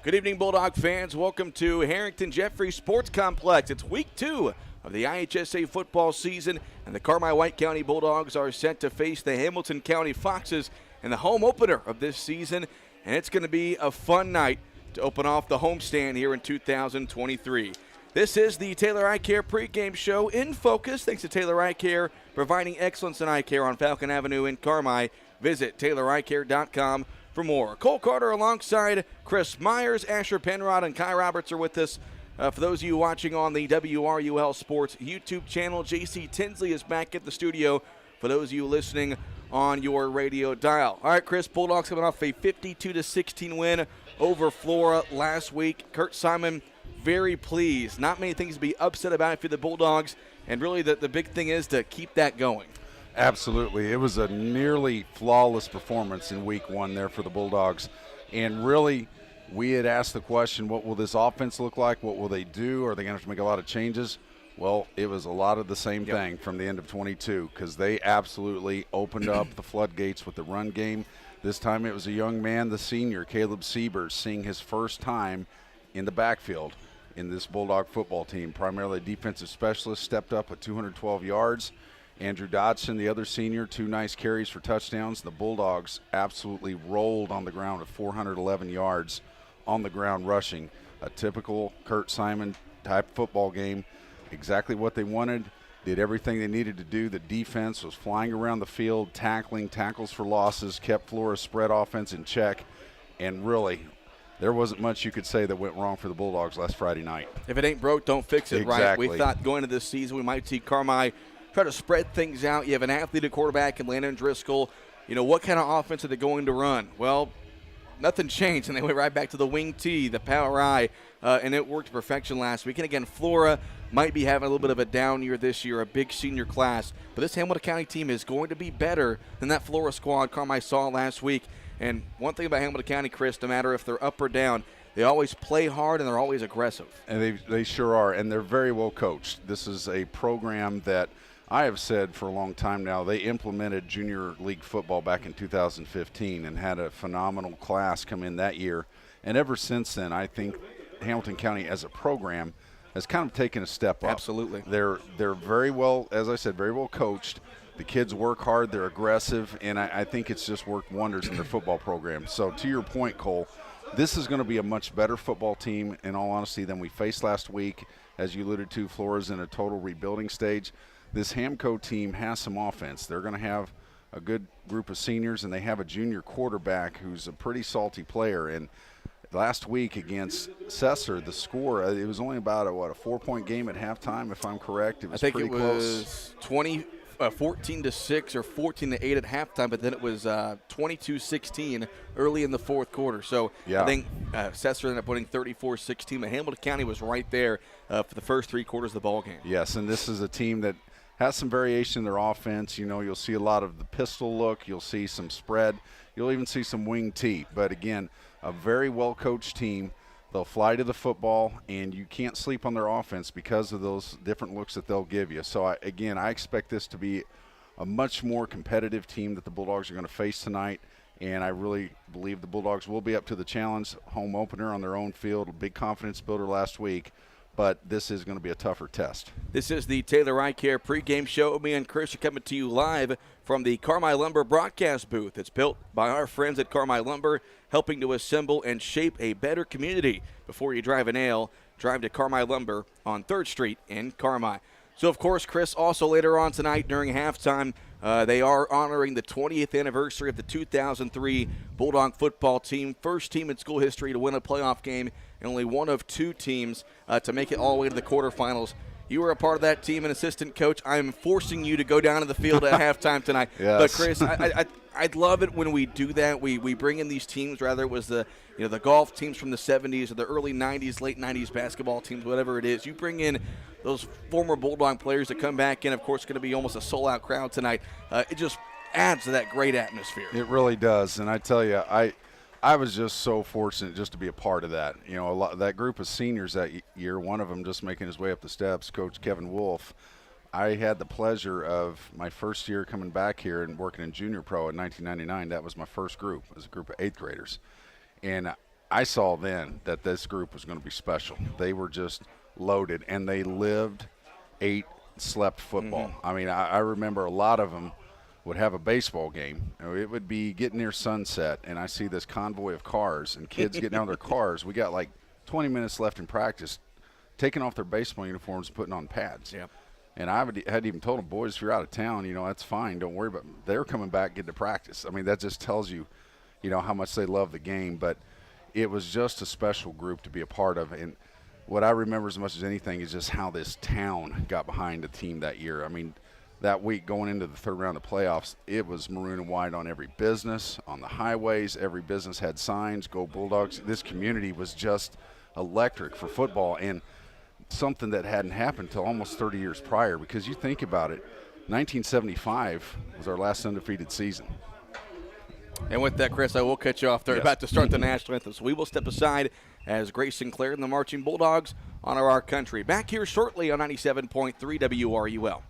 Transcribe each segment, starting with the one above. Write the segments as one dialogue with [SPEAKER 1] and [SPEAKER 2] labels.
[SPEAKER 1] Good evening, Bulldog fans. Welcome to Harring-Jeffries Sports Complex. It's week 2 of the IHSA football season, and the Carmi-White County Bulldogs are set to face the Hamilton County Foxes in the home opener of this season, and it's going to be a fun night to open off the homestand here in 2023. This is the Taylor Eye Care pregame show in focus. Thanks to Taylor Eye Care, providing excellence in eye care on Falcon Avenue in Carmi. Visit TaylorEyeCare.com for more. Cole Carter alongside Chris Myers, Asher Penrod, and Kai Roberts are with us. For those of you watching on the WRUL Sports YouTube channel, JC Tinsley is back at the studio. For those of you listening on your radio dial. All right, Chris, Bulldogs coming off a 52-16 win over Flora last week. Kurt Simon, very pleased. Not many things to be upset about for the Bulldogs, and really the big thing is to keep that going.
[SPEAKER 2] Absolutely. It was a nearly flawless performance in week 1 there for the Bulldogs. And really, we had asked the question, what will this offense look like? What will they do? Are they going to have to make a lot of changes? Well, it was a lot of the same thing from the end of 22, because they absolutely opened up the floodgates with the run game. This time it was a young man, the senior, Caleb Siebers, seeing his first time in the backfield in this Bulldog football team. Primarily a defensive specialist, stepped up with 212 yards. Andrew Dodson, the other senior, 2 nice carries for touchdowns. The Bulldogs absolutely rolled on the ground with 411 yards on the ground rushing. A typical Kurt Simon type football game. Exactly what they wanted, did everything they needed to do. The defense was flying around the field, tackles for losses, kept Flora's spread offense in check, and really, there wasn't much you could say that went wrong for the Bulldogs last Friday night.
[SPEAKER 1] If it ain't broke, don't fix it,
[SPEAKER 2] exactly.
[SPEAKER 1] Right? We thought going into this season we might see Carmi try to spread things out. You have an athlete at quarterback in Landon Driscoll. You know, what kind of offense are they going to run? Well, nothing changed, and they went right back to the wing T, the power I, and it worked to perfection last week. And again, Flora might be having a little bit of a down year this year, a big senior class, but this Hamilton County team is going to be better than that Flora squad Carmi saw last week. And one thing about Hamilton County, Chris, no matter if they're up or down, they always play hard and they're always aggressive.
[SPEAKER 2] And they sure are, and they're very well coached. This is a program that I have said for a long time now, they implemented junior league football back in 2015 and had a phenomenal class come in that year. And ever since then, I think Hamilton County as a program has kind of taken a step up.
[SPEAKER 1] Absolutely.
[SPEAKER 2] They're very well, as I said, very well coached. The kids work hard, they're aggressive, and I think it's just worked wonders in their football program. So to your point, Cole, this is going to be a much better football team, in all honesty, than we faced last week. As you alluded to, Flora's in a total rebuilding stage. This Hamco team has some offense. They're going to have a good group of seniors, and they have a junior quarterback who's a pretty salty player. And last week against Cesar, the score, it was only about a 4-point game at halftime, if I'm correct. It was pretty close.
[SPEAKER 1] I think it was 14-6 or 14-8 at halftime, but then it was 22-16 early in the fourth quarter. So yeah. I think Cesar ended up winning 34-16, but Hamilton County was right there for the first 3 quarters of the ball game.
[SPEAKER 2] Yes, and this is a team that has some variation in their offense. You know, you'll see a lot of the pistol look. You'll see some spread. You'll even see some wing T. But, again, a very well-coached team. They'll fly to the football, and you can't sleep on their offense because of those different looks that they'll give you. So, I expect this to be a much more competitive team that the Bulldogs are going to face tonight. And I really believe the Bulldogs will be up to the challenge. Home opener on their own field, a big confidence builder last week. But this is going to be a tougher test.
[SPEAKER 1] This is the Taylor Eye Care pregame show. Me and Chris are coming to you live from the Carmi Lumber broadcast booth. It's built by our friends at Carmi Lumber, helping to assemble and shape a better community. Before you drive a nail, drive to Carmi Lumber on 3rd Street in Carmi. So, of course, Chris, also later on tonight during halftime, they are honoring the 20th anniversary of the 2003 Bulldog football team. First team in school history to win a playoff game, and only one of 2 teams to make it all the way to the quarterfinals. You were a part of that team and assistant coach. I am forcing you to go down to the field at halftime tonight.
[SPEAKER 2] Yes.
[SPEAKER 1] But, Chris, I'd love it when we do that. We bring in these teams, whether it was the golf teams from the 70s or the early 90s, late 90s basketball teams, whatever it is. You bring in those former Bulldog players that come back in. Of course, it's going to be almost a sold-out crowd tonight. It just adds to that great atmosphere.
[SPEAKER 2] It really does. And I tell you, I was just so fortunate just to be a part of that. You know, that group of seniors that year, one of them just making his way up the steps, Coach Kevin Wolf. I had the pleasure of my first year coming back here and working in junior pro in 1999. That was my first group. It was a group of 8th graders. And I saw then that this group was going to be special. They were just loaded, and they lived, ate, slept football. I mean, I remember a lot of them would have a baseball game. It would be getting near sunset, and I see this convoy of cars and kids getting out of their cars. We got like 20 minutes left in practice, taking off their baseball uniforms, putting on pads.
[SPEAKER 1] Yep.
[SPEAKER 2] And I had even told them, boys, if you're out of town, that's fine. Don't worry about it. They're coming back, getting to practice. I mean, that just tells you, how much they love the game. But it was just a special group to be a part of. And what I remember as much as anything is just how this town got behind the team that year. I mean, that week going into the third round of the playoffs, it was maroon and white on every business, on the highways. Every business had signs, Go Bulldogs. This community was just electric for football, and something that hadn't happened until almost 30 years prior, because you think about it, 1975 was our last undefeated season.
[SPEAKER 1] And with that, Chris, I will cut you off. They're about to start the national anthem, so we will step aside as Grace Sinclair and the Marching Bulldogs honor our country. Back here shortly on 97.3 WRUL.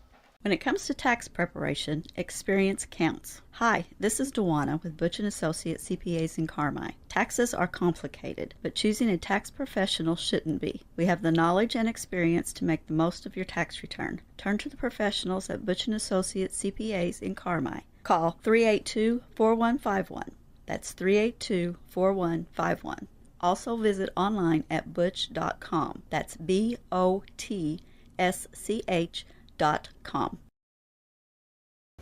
[SPEAKER 3] When it comes to tax preparation, experience counts. Hi, this is Dewana with Butch & Associates CPAs in Carmi. Taxes are complicated, but choosing a tax professional shouldn't be. We have the knowledge and experience to make the most of your tax return. Turn to the professionals at Butch & Associates CPAs in Carmi. Call 382-4151. That's 382-4151. Also visit online at butch.com. That's BOTSCH.com.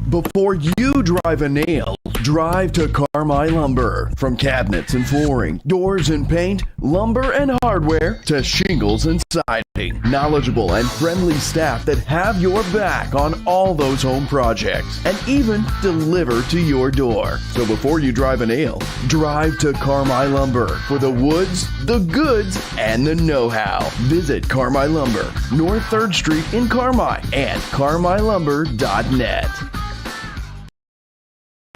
[SPEAKER 4] Before you drive a nail, drive to Carmi Lumber. From cabinets and flooring, doors and paint, lumber and hardware, to shingles and siding. Knowledgeable and friendly staff that have your back on all those home projects and even deliver to your door. So before you drive a nail, drive to Carmi Lumber for the woods, the goods, and the know-how. Visit Carmi Lumber, North 3rd Street in Carmi, and carmilumber.net.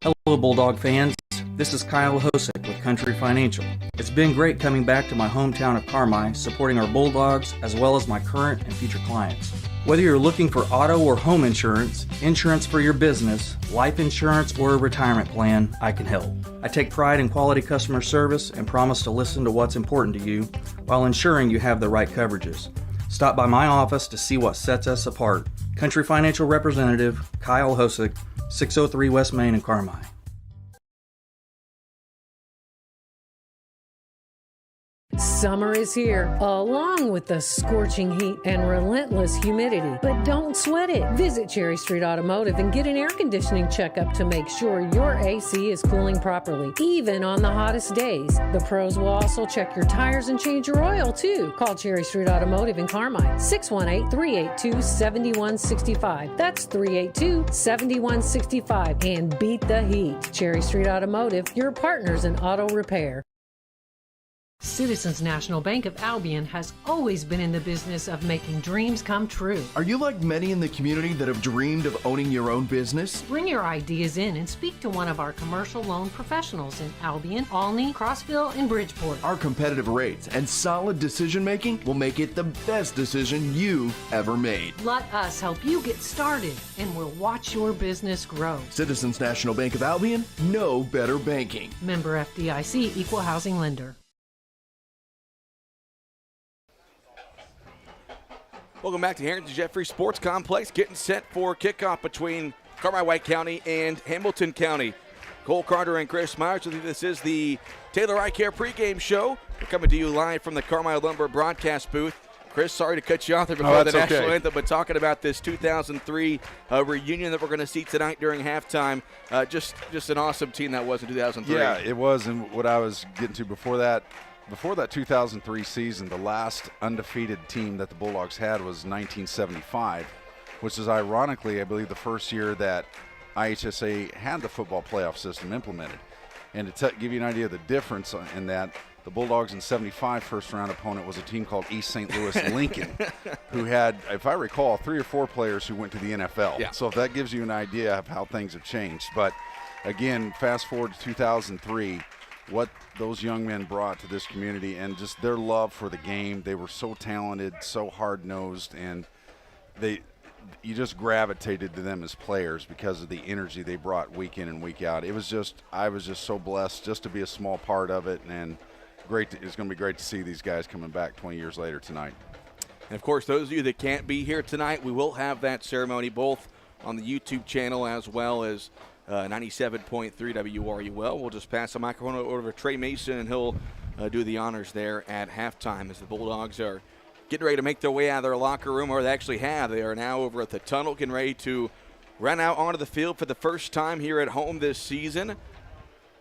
[SPEAKER 5] Hello, Bulldog fans. This is Kyle Hosick with Country Financial. It's been great coming back to my hometown of Carmi, supporting our Bulldogs as well as my current and future clients. Whether you're looking for auto or home insurance, insurance for your business, life insurance, or a retirement plan, I can help. I take pride in quality customer service and promise to listen to what's important to you while ensuring you have the right coverages. Stop by my office to see what sets us apart. Country Financial Representative Kyle Hosick, 603 West Main in Carmi.
[SPEAKER 6] Summer is here, along with the scorching heat and relentless humidity. But don't sweat it. Visit Cherry Street Automotive and get an air conditioning checkup to make sure your AC is cooling properly, even on the hottest days. The pros will also check your tires and change your oil, too. Call Cherry Street Automotive in Carmi, 618-382-7165. That's 382-7165. And beat the heat. Cherry Street Automotive, your partners in auto repair. Citizens National Bank of Albion has always been in the business of making dreams come true.
[SPEAKER 4] Are you like many in the community that have dreamed of owning your own business?
[SPEAKER 6] Bring your ideas in and speak to one of our commercial loan professionals in Albion, Olney, Crossville, and Bridgeport.
[SPEAKER 4] Our competitive rates and solid decision making will make it the best decision you've ever made.
[SPEAKER 6] Let us help you get started, and we'll watch your business grow.
[SPEAKER 4] Citizens National Bank of Albion, no better banking.
[SPEAKER 6] Member FDIC, Equal Housing Lender.
[SPEAKER 1] Welcome back to Harring-Jeffries Sports Complex, getting set for kickoff between Carmi-White County and Hamilton County. Cole Carter and Chris Myers with you. This is the Taylor Eye Care pregame show. We're coming to you live from the Carmi Lumber broadcast booth. Chris, sorry to cut you off there before the national anthem, but talking about this 2003 reunion that we're going to see tonight during halftime. Just an awesome team that was in 2003.
[SPEAKER 2] Yeah, it was, and what I was getting to before that 2003 season, the last undefeated team that the Bulldogs had was 1975, which is ironically, I believe, the first year that IHSA had the football playoff system implemented. And to give you an idea of the difference in that, the Bulldogs in 75 first-round opponent was a team called East St. Louis Lincoln, who had, if I recall, 3 or 4 players who went to the NFL. Yeah. So if that gives you an idea of how things have changed. But, again, fast forward to 2003, what those young men brought to this community and just their love for the game. They were so talented, so hard-nosed, and you just gravitated to them as players because of the energy they brought week in and week out. I was just so blessed just to be a small part of it, and It's going to be great to see these guys coming back 20 years later tonight.
[SPEAKER 1] And, of course, those of you that can't be here tonight, we will have that ceremony both on the YouTube channel as well as 97.3 WRUL. We'll just pass the microphone over to Trey Mason, and he'll do the honors there at halftime as the Bulldogs are getting ready to make their way out of their locker room, or they actually have. They are now over at the tunnel getting ready to run out onto the field for the first time here at home this season.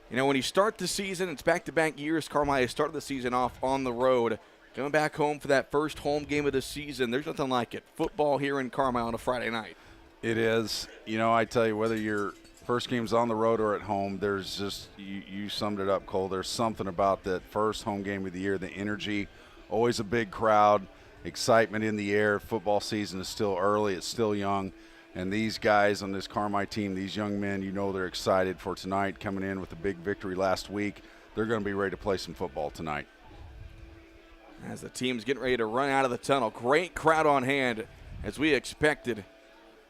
[SPEAKER 1] You know, when you start the season, it's back-to-back years. Carmi started the season off on the road. Coming back home for that first home game of the season, there's nothing like it. Football here in Carmi on a Friday night.
[SPEAKER 2] It is. You know, I tell you, whether your first game's on the road or at home, there's just, you summed it up, Cole. There's something about that first home game of the year, the energy, always a big crowd, excitement in the air. Football season is still early. It's still young. And these guys on this Carmi team, these young men, you know they're excited for tonight, coming in with a big victory last week. They're going to be ready to play some football tonight.
[SPEAKER 1] As the team's getting ready to run out of the tunnel. Great crowd on hand, as we expected.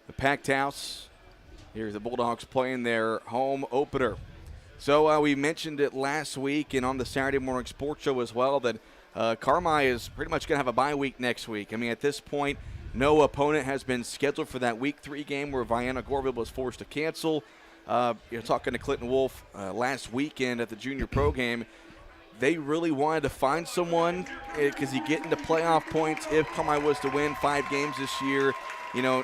[SPEAKER 1] The packed house. Here's the Bulldogs playing their home opener. So we mentioned it last week and on the Saturday morning sports show as well that Carmi is pretty much going to have a bye week next week. I mean, at this point, no opponent has been scheduled for that Week 3 game where Vienna-Goreville was forced to cancel. You're talking to Clinton Wolf last weekend at the junior pro game. They really wanted to find someone because you get into playoff points if Carmi was to win 5 games this year. You know,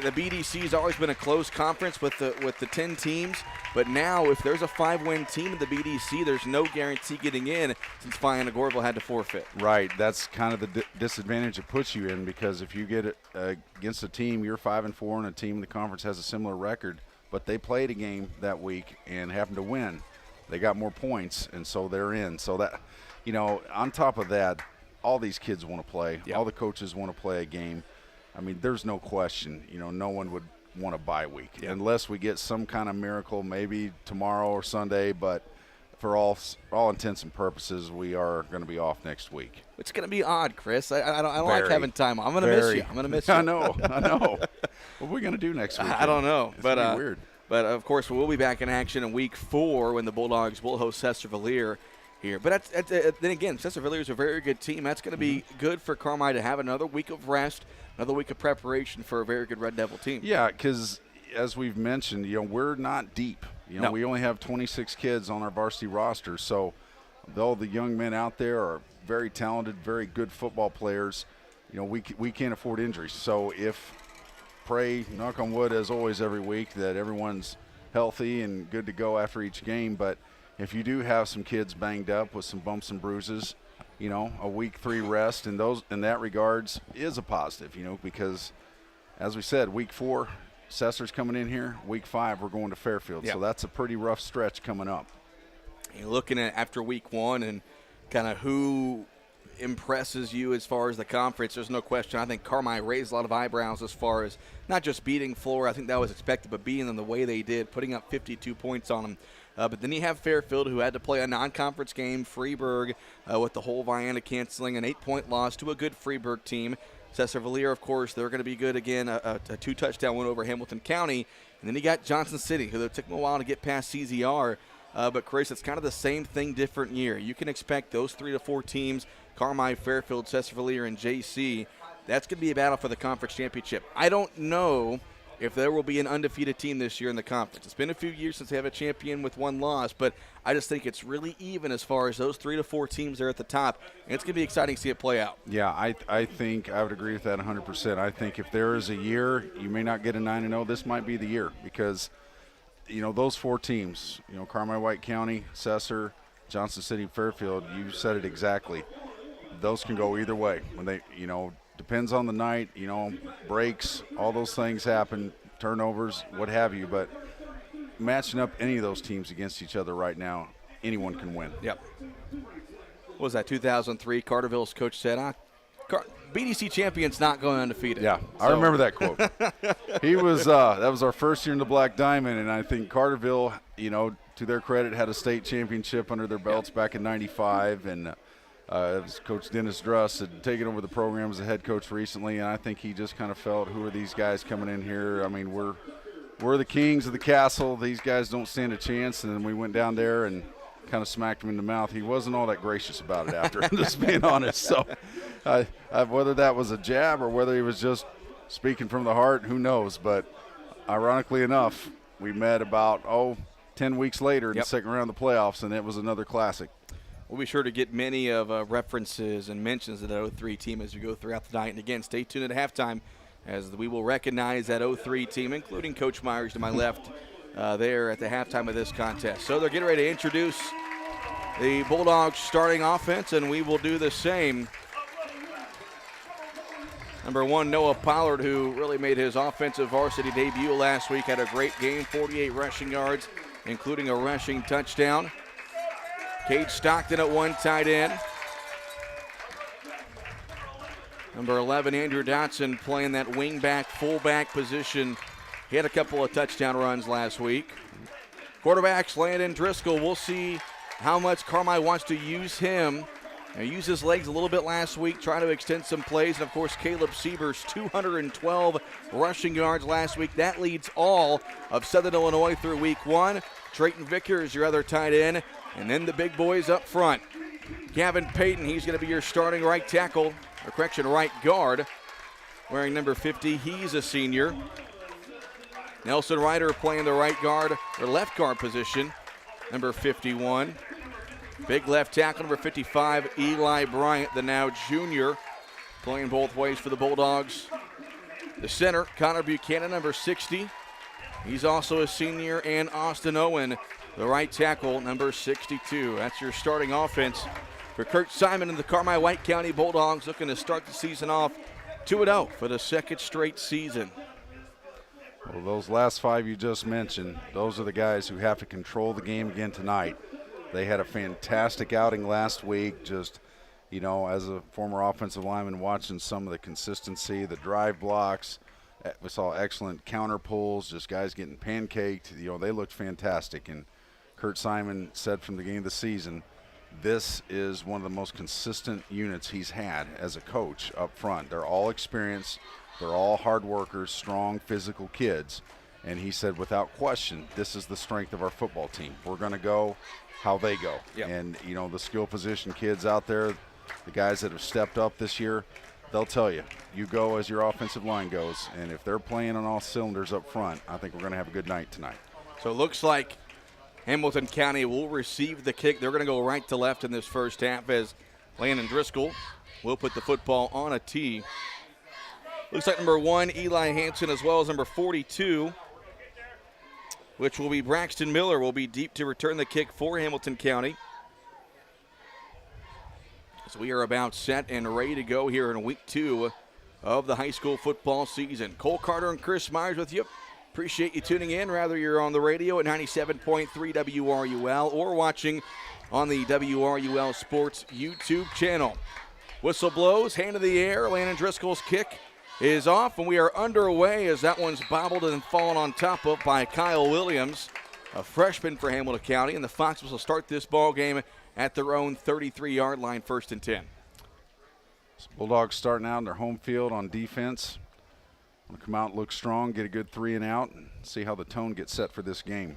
[SPEAKER 1] the BDC has always been a close conference with the 10 teams, but now if there's a 5-win team in the BDC, there's no guarantee getting in since Vienna-Goreville had to forfeit.
[SPEAKER 2] Right. That's kind of the disadvantage it puts you in, because if you get it against a team, you're 5-4, and a team in the conference has a similar record, but they played a game that week and happened to win. They got more points, and so they're in. So that, you know, on top of that, all these kids want to play.
[SPEAKER 1] Yep.
[SPEAKER 2] All the coaches want to play a game. I mean, there's no question, you know, no one would want a bye week unless we get some kind of miracle, maybe tomorrow or Sunday. But for all intents and purposes, we are going to be off next week.
[SPEAKER 1] It's going to be odd, Chris. I don't like having time off. I'm going to miss you. I'm going to miss you.
[SPEAKER 2] I know. What are we going to do next week?
[SPEAKER 1] I don't know.
[SPEAKER 2] It's going to be weird.
[SPEAKER 1] But, of course, we'll be back in action in Week 4 when the Bulldogs will host Cesar-Valliere here. But then again, Cesar-Valliere is a very good team. That's going to be good for Carmi to have another week of rest, another week of preparation for a very good Red Devil team.
[SPEAKER 2] Yeah, because as we've mentioned, you know, we're not deep. You know,
[SPEAKER 1] no.
[SPEAKER 2] We only have 26 kids on our varsity roster. So though the young men out there are very talented, very good football players, you know, we can't afford injuries. So pray, knock on wood, as always every week, that everyone's healthy and good to go after each game. But if you do have some kids banged up with some bumps and bruises, you know, a Week 3 rest in that regards is a positive, you know, because as we said, Week 4, Cesar's coming in here. Week 5, we're going to Fairfield.
[SPEAKER 1] Yep.
[SPEAKER 2] So that's a pretty rough stretch coming up.
[SPEAKER 1] You're looking at after Week 1 and kind of who impresses you as far as the conference. There's no question. I think Carmi raised a lot of eyebrows as far as not just beating Flora. I think that was expected, but beating them the way they did, putting up 52 points on them. But then you have Fairfield, who had to play a non-conference game, Freeburg, with the whole Vienna canceling, an 8-point loss to a good Freeburg team. Cesar-Valliere, of course, they're going to be good again, a 2-touchdown win over Hamilton County. And then you got Johnson City, who it took them a while to get past CZR. But, Chris, it's kind of the same thing, different year. You can expect those 3 to 4 teams, Carmi, Fairfield, Cesar-Valliere, and JC. That's going to be a battle for the conference championship. I don't know if there will be an undefeated team this year in the conference. It's been a few years since they have a champion with 1 loss, but I just think it's really even as far as those 3 to 4 teams there at the top, and it's going to be exciting to see it play out.
[SPEAKER 2] Yeah, I think I would agree with that 100%. I think if there is a year you may not get a 9-0, this might be the year, because, you know, those 4 teams, you know, Carmi-White County, Cesar, Johnson City, Fairfield, you said it exactly. Those can go either way. When they, you know, depends on the night, you know, breaks, all those things happen, turnovers, what have you. But matching up any of those teams against each other right now, anyone can win.
[SPEAKER 1] Yep. What was that, 2003? Carterville's coach said, BDC champion's not going undefeated.
[SPEAKER 2] Yeah, I remember that quote. He was that was our first year in the Black Diamond, and I think Carterville, you know, to their credit, had a state championship under their belts back in '95, and Coach Dennis Druss had taken over the program as a head coach recently, and I think he just kind of felt, who are these guys coming in here? I mean, we're the kings of the castle. These guys don't stand a chance. And then we went down there and kind of smacked him in the mouth. He wasn't all that gracious about it after, just being honest. So whether that was a jab or whether he was just speaking from the heart, who knows. But ironically enough, we met about 10 weeks later in the second round of the playoffs, and it was another classic.
[SPEAKER 1] We'll be sure to get many of references and mentions of that 03 team as we go throughout the night. And again, stay tuned at halftime as we will recognize that 03 team, including Coach Myers to my left there at the halftime of this contest. So they're getting ready to introduce the Bulldogs starting offense, and we will do the same. Number 1, Noah Pollard, who really made his offensive varsity debut last week, had a great game, 48 rushing yards, including a rushing touchdown. Cade Stockton at 1 tight end. Number 11, Andrew Dotson, playing that wing-back, full-back position. He had a couple of touchdown runs last week. Quarterbacks, Landon Driscoll. We'll see how much Carmi wants to use him. He used his legs a little bit last week, trying to extend some plays. And, of course, Caleb Siebers, 212 rushing yards last week. That leads all of Southern Illinois through week 1. Drayton Vickers, your other tight end. And then the big boys up front. Gavin Payton, he's going to be your starting right tackle, right guard, wearing number 50. He's a senior. Nelson Ryder playing the right guard or left guard position, number 51. Big left tackle, number 55, Eli Bryant, the now junior, playing both ways for the Bulldogs. The center, Connor Buchanan, number 60. He's also a senior, and Austin Owen, the right tackle, number 62. That's your starting offense for Kurt Simon and the Carmi-White County Bulldogs, looking to start the season off 2-0 for the second straight season.
[SPEAKER 2] Well, those last 5 you just mentioned, those are the guys who have to control the game again tonight. They had a fantastic outing last week. Just, as a former offensive lineman, watching some of the consistency, the drive blocks. We saw excellent counter pulls, just guys getting pancaked. They looked fantastic. And Kurt Simon said from the beginning of the season, this is one of the most consistent units he's had as a coach up front. They're all experienced. They're all hard workers, strong, physical kids. And he said, without question, this is the strength of our football team. We're going to go how they go. Yep. And, the skill position kids out there, the guys that have stepped up this year, they'll tell you, you go as your offensive line goes. And if they're playing on all cylinders up front, I think we're going to have a good night tonight.
[SPEAKER 1] So it looks like Hamilton County will receive the kick. They're going to go right to left in this first half as Landon Driscoll will put the football on a tee. Looks like number 1, Eli Hansen, as well as number 42, which will be Braxton Miller, will be deep to return the kick for Hamilton County. So we are about set and ready to go here in week 2 of the high school football season. Cole Carter and Chris Myers with you. Appreciate you tuning in, whether you're on the radio at 97.3 WRUL or watching on the WRUL Sports YouTube channel. Whistle blows, hand in the air. Landon Driscoll's kick is off, and we are underway as that one's bobbled and fallen on top of by Kyle Williams, a freshman for Hamilton County, and the Foxes will start this ball game at their own 33-yard line, 1st and 10.
[SPEAKER 2] So Bulldogs starting out in their home field on defense. Want to come out, look strong, get a good 3 and out, and see how the tone gets set for this game.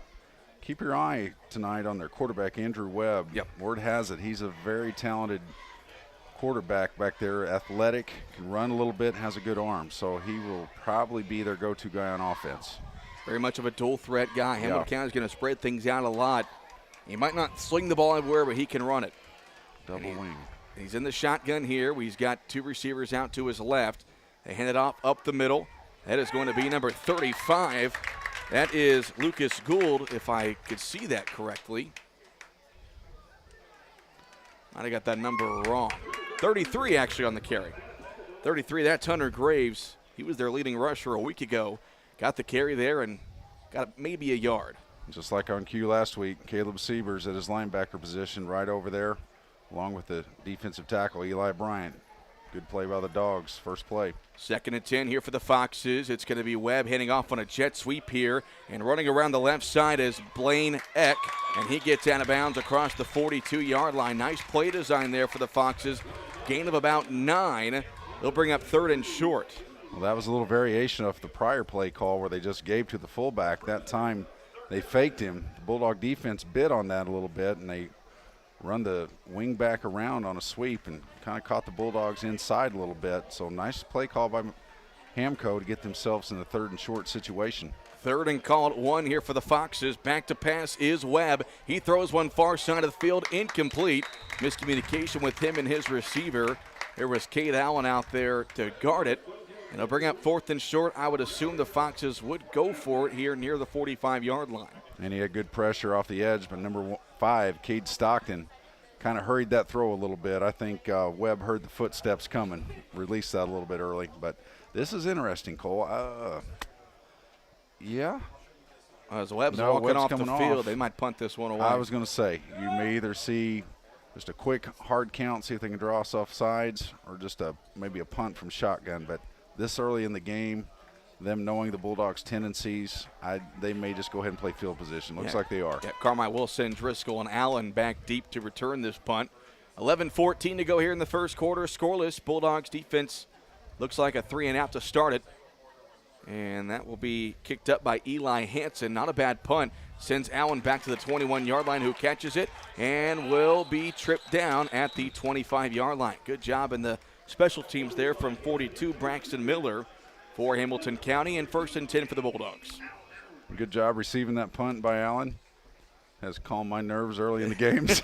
[SPEAKER 2] Keep your eye tonight on their quarterback, Andrew Webb.
[SPEAKER 1] Yep.
[SPEAKER 2] Word has it he's a very talented quarterback back there, athletic, can run a little bit, has a good arm. So he will probably be their go-to guy on offense.
[SPEAKER 1] Very much of a dual threat guy. Hamilton County's going to spread things out a lot. He might not sling the ball everywhere, but he can run it.
[SPEAKER 2] Double wing.
[SPEAKER 1] He's in the shotgun here. He's got 2 receivers out to his left. They hand it off up the middle. That is going to be number 35. That is Lucas Gould, if I could see that correctly. Might have got that number wrong. 33 actually on the carry. 33, that's Hunter Graves. He was their leading rusher a week ago. Got the carry there and got maybe a yard.
[SPEAKER 2] Just like on cue last week, Caleb Siebers at his linebacker position right over there, along with the defensive tackle, Eli Bryant. Good play by the Dogs, first play.
[SPEAKER 1] 2nd and 10 here for the Foxes. It's going to be Webb heading off on a jet sweep here, and running around the left side is Blaine Eck, and he gets out of bounds across the 42-yard line. Nice play design there for the Foxes. Gain of about 9. They'll bring up 3rd and short.
[SPEAKER 2] Well, that was a little variation of the prior play call where they just gave to the fullback. That time they faked him. The Bulldog defense bid on that a little bit, and they run the wing back around on a sweep and kind of caught the Bulldogs inside a little bit. So nice play call by Hamco to get themselves in the 3rd and short situation.
[SPEAKER 1] 3rd and call at 1 here for the Foxes. Back to pass is Webb. He throws one far side of the field, incomplete. Miscommunication with him and his receiver. There was Cade Allen out there to guard it. And they'll bring up 4th and short. I would assume the Foxes would go for it here near the 45-yard line.
[SPEAKER 2] And he had good pressure off the edge, but number 5, Cade Stockton, kind of hurried that throw a little bit. I think Webb heard the footsteps coming, released that a little bit early. But this is interesting, Cole. Yeah.
[SPEAKER 1] As Webb's walking off the field, they might punt this one away.
[SPEAKER 2] I was going to say, you may either see just a quick hard count, see if they can draw us off sides, or just maybe a punt from shotgun. But this early in the game, them knowing the Bulldogs' tendencies, they may just go ahead and play field position. Looks like they are.
[SPEAKER 1] Yeah, Carmi will send Driscoll and Allen back deep to return this punt. 11-14 to go here in the first quarter. Scoreless. Bulldogs defense looks like a 3-and-out to start it. And that will be kicked up by Eli Hansen. Not a bad punt. Sends Allen back to the 21-yard line, who catches it and will be tripped down at the 25-yard line. Good job in the special teams there from 42, Braxton Miller for Hamilton County, and 1st and 10 for the Bulldogs.
[SPEAKER 2] Good job receiving that punt by Allen. Has calmed my nerves early in the games.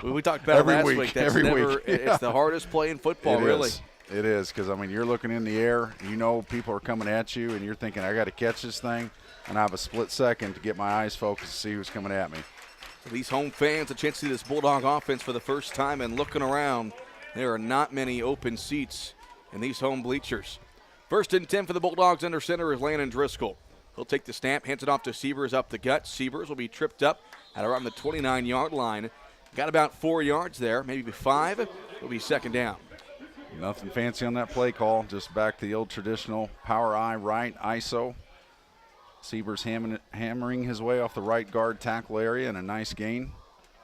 [SPEAKER 1] We talked about it last week. That's
[SPEAKER 2] every week.
[SPEAKER 1] It's the hardest play in football, really.
[SPEAKER 2] It is, because, I mean, you're looking in the air, you know people are coming at you, and you're thinking, I got to catch this thing, and I have a split second to get my eyes focused to see who's coming at me.
[SPEAKER 1] So these home fans, a chance to see this Bulldog offense for the first time, and looking around, there are not many open seats in these home bleachers. 1st and 10 for the Bulldogs. Under center is Landon Driscoll. He'll take the snap, hands it off to Sievers up the gut. Sievers will be tripped up at around the 29-yard line. Got about 4 yards there, maybe 5. It'll be 2nd down.
[SPEAKER 2] Nothing fancy on that play call, just back to the old traditional power eye right ISO. Sievers hammering his way off the right guard tackle area, and a nice gain.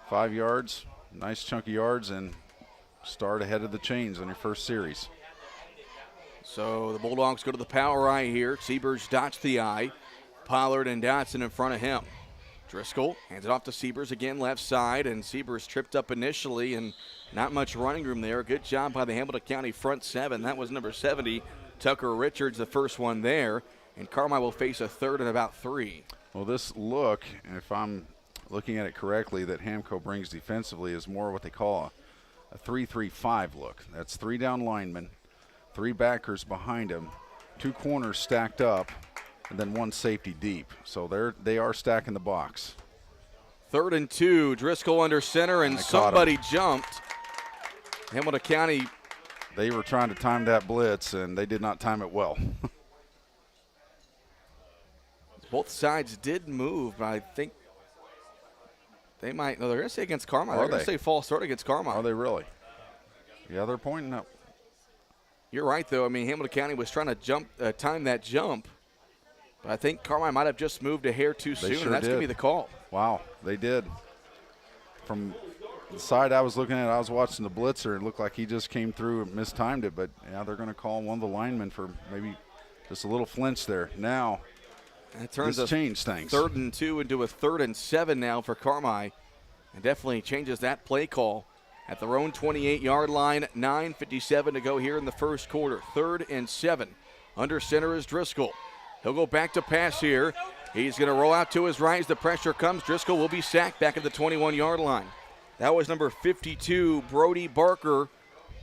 [SPEAKER 2] 5 yards, nice chunky yards, and start ahead of the chains on your first series.
[SPEAKER 1] So the Bulldogs go to the power eye here. Sievers dots the eye. Pollard and Dotson in front of him. Driscoll hands it off to Sievers again, left side, and Sievers tripped up initially, and not much running room there. Good job by the Hamilton County front 7. That was number 70, Tucker Richards, the first one there. And Carmi will face a 3rd and about 3.
[SPEAKER 2] Well, this look, if I'm looking at it correctly, that Hamco brings defensively is more what they call a 3-3-5 look. That's 3 down linemen, 3 backers behind them, 2 corners stacked up, and then 1 safety deep. So they are stacking the box.
[SPEAKER 1] 3rd and 2, Driscoll under center, and somebody jumped. Hamilton County.
[SPEAKER 2] They were trying to time that blitz, and they did not time it well.
[SPEAKER 1] Both sides did move, but I think they might. No, they're going to say against Carmi. They're going to say false start against Carmi.
[SPEAKER 2] Are they really? Yeah, they're pointing up.
[SPEAKER 1] You're right, though. I mean, Hamilton County was trying to time that jump, but I think Carmi might have just moved a hair too soon, and that's going to be the call.
[SPEAKER 2] Wow, they did. From the side I was looking at, I was watching the blitzer. It looked like he just came through and mistimed it, but, yeah, they're going to call one of the linemen for maybe just a little flinch there. Now,
[SPEAKER 1] it turns
[SPEAKER 2] this changed things.
[SPEAKER 1] 3rd and 2 into a 3rd and 7 now for Carmi, and definitely changes that play call at their own 28-yard line. 9:57 to go here in the first quarter. 3rd and 7. Under center is Driscoll. He'll go back to pass here. He's going to roll out to his right as the pressure comes. Driscoll will be sacked back at the 21-yard line. That was number 52, Brody Barker,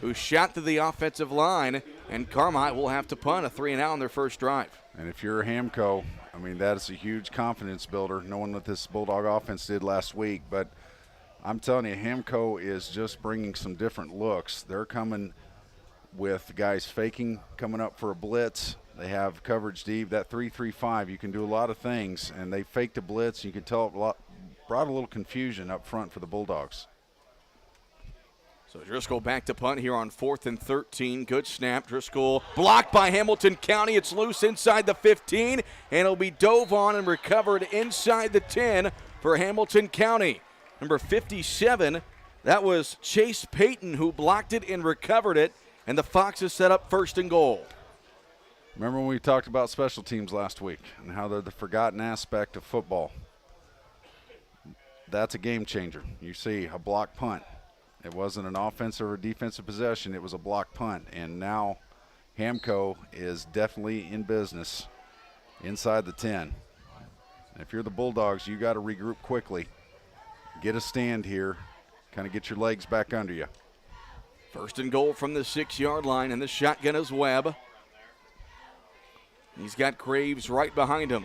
[SPEAKER 1] who shot to the offensive line, and Carmi will have to punt a 3-and-out on their first drive.
[SPEAKER 2] And if you're a Hamco, I mean, that is a huge confidence builder, knowing what this Bulldog offense did last week. But I'm telling you, Hamco is just bringing some different looks. They're coming with guys faking, coming up for a blitz. They have coverage deep. That 3-3-5, you can do a lot of things, and they faked a blitz. You can tell it brought a little confusion up front for the Bulldogs.
[SPEAKER 1] So Driscoll back to punt here on 4th and 13. Good snap. Driscoll blocked by Hamilton County. It's loose inside the 15, and it'll be dove on and recovered inside the 10 for Hamilton County. Number 57, that was Chase Payton who blocked it and recovered it, and the Foxes set up 1st and goal.
[SPEAKER 2] Remember when we talked about special teams last week and how they're the forgotten aspect of football? that's a game changer. You see a block punt. It wasn't an offensive or defensive possession. It was a block punt. And now Hamco is definitely in business inside the 10. And if you're the Bulldogs, you got to regroup quickly. Get a stand here. Kind of get your legs back under you.
[SPEAKER 1] First and goal from the 6-yard line, and the shotgun is Webb. He's got Graves right behind him.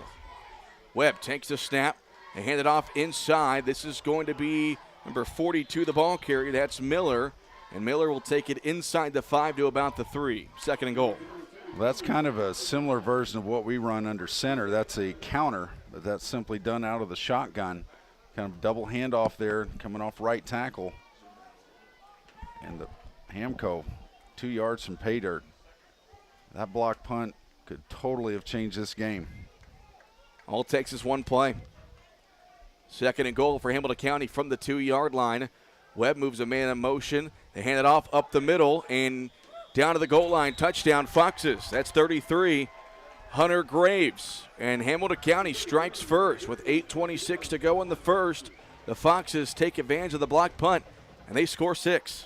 [SPEAKER 1] Webb takes the snap and hand it off inside. This is going to be number 42, the ball carrier. That's Miller. And Miller will take it inside the 5 to about the 3. Second and goal.
[SPEAKER 2] Well, that's kind of a similar version of what we run under center. That's a counter, but that's simply done out of the shotgun. Kind of double handoff there, coming off right tackle. And the Hamco, 2 yards from pay dirt. That block punt could totally have changed this game.
[SPEAKER 1] All it takes is one play. Second and goal for Hamilton County from the 2-yard line. Webb moves a man in motion. They hand it off up the middle and down to the goal line. Touchdown, Foxes. That's 33. Hunter Graves. And Hamilton County strikes first with 8:26 to go in the first. The Foxes take advantage of the block punt, and they score 6.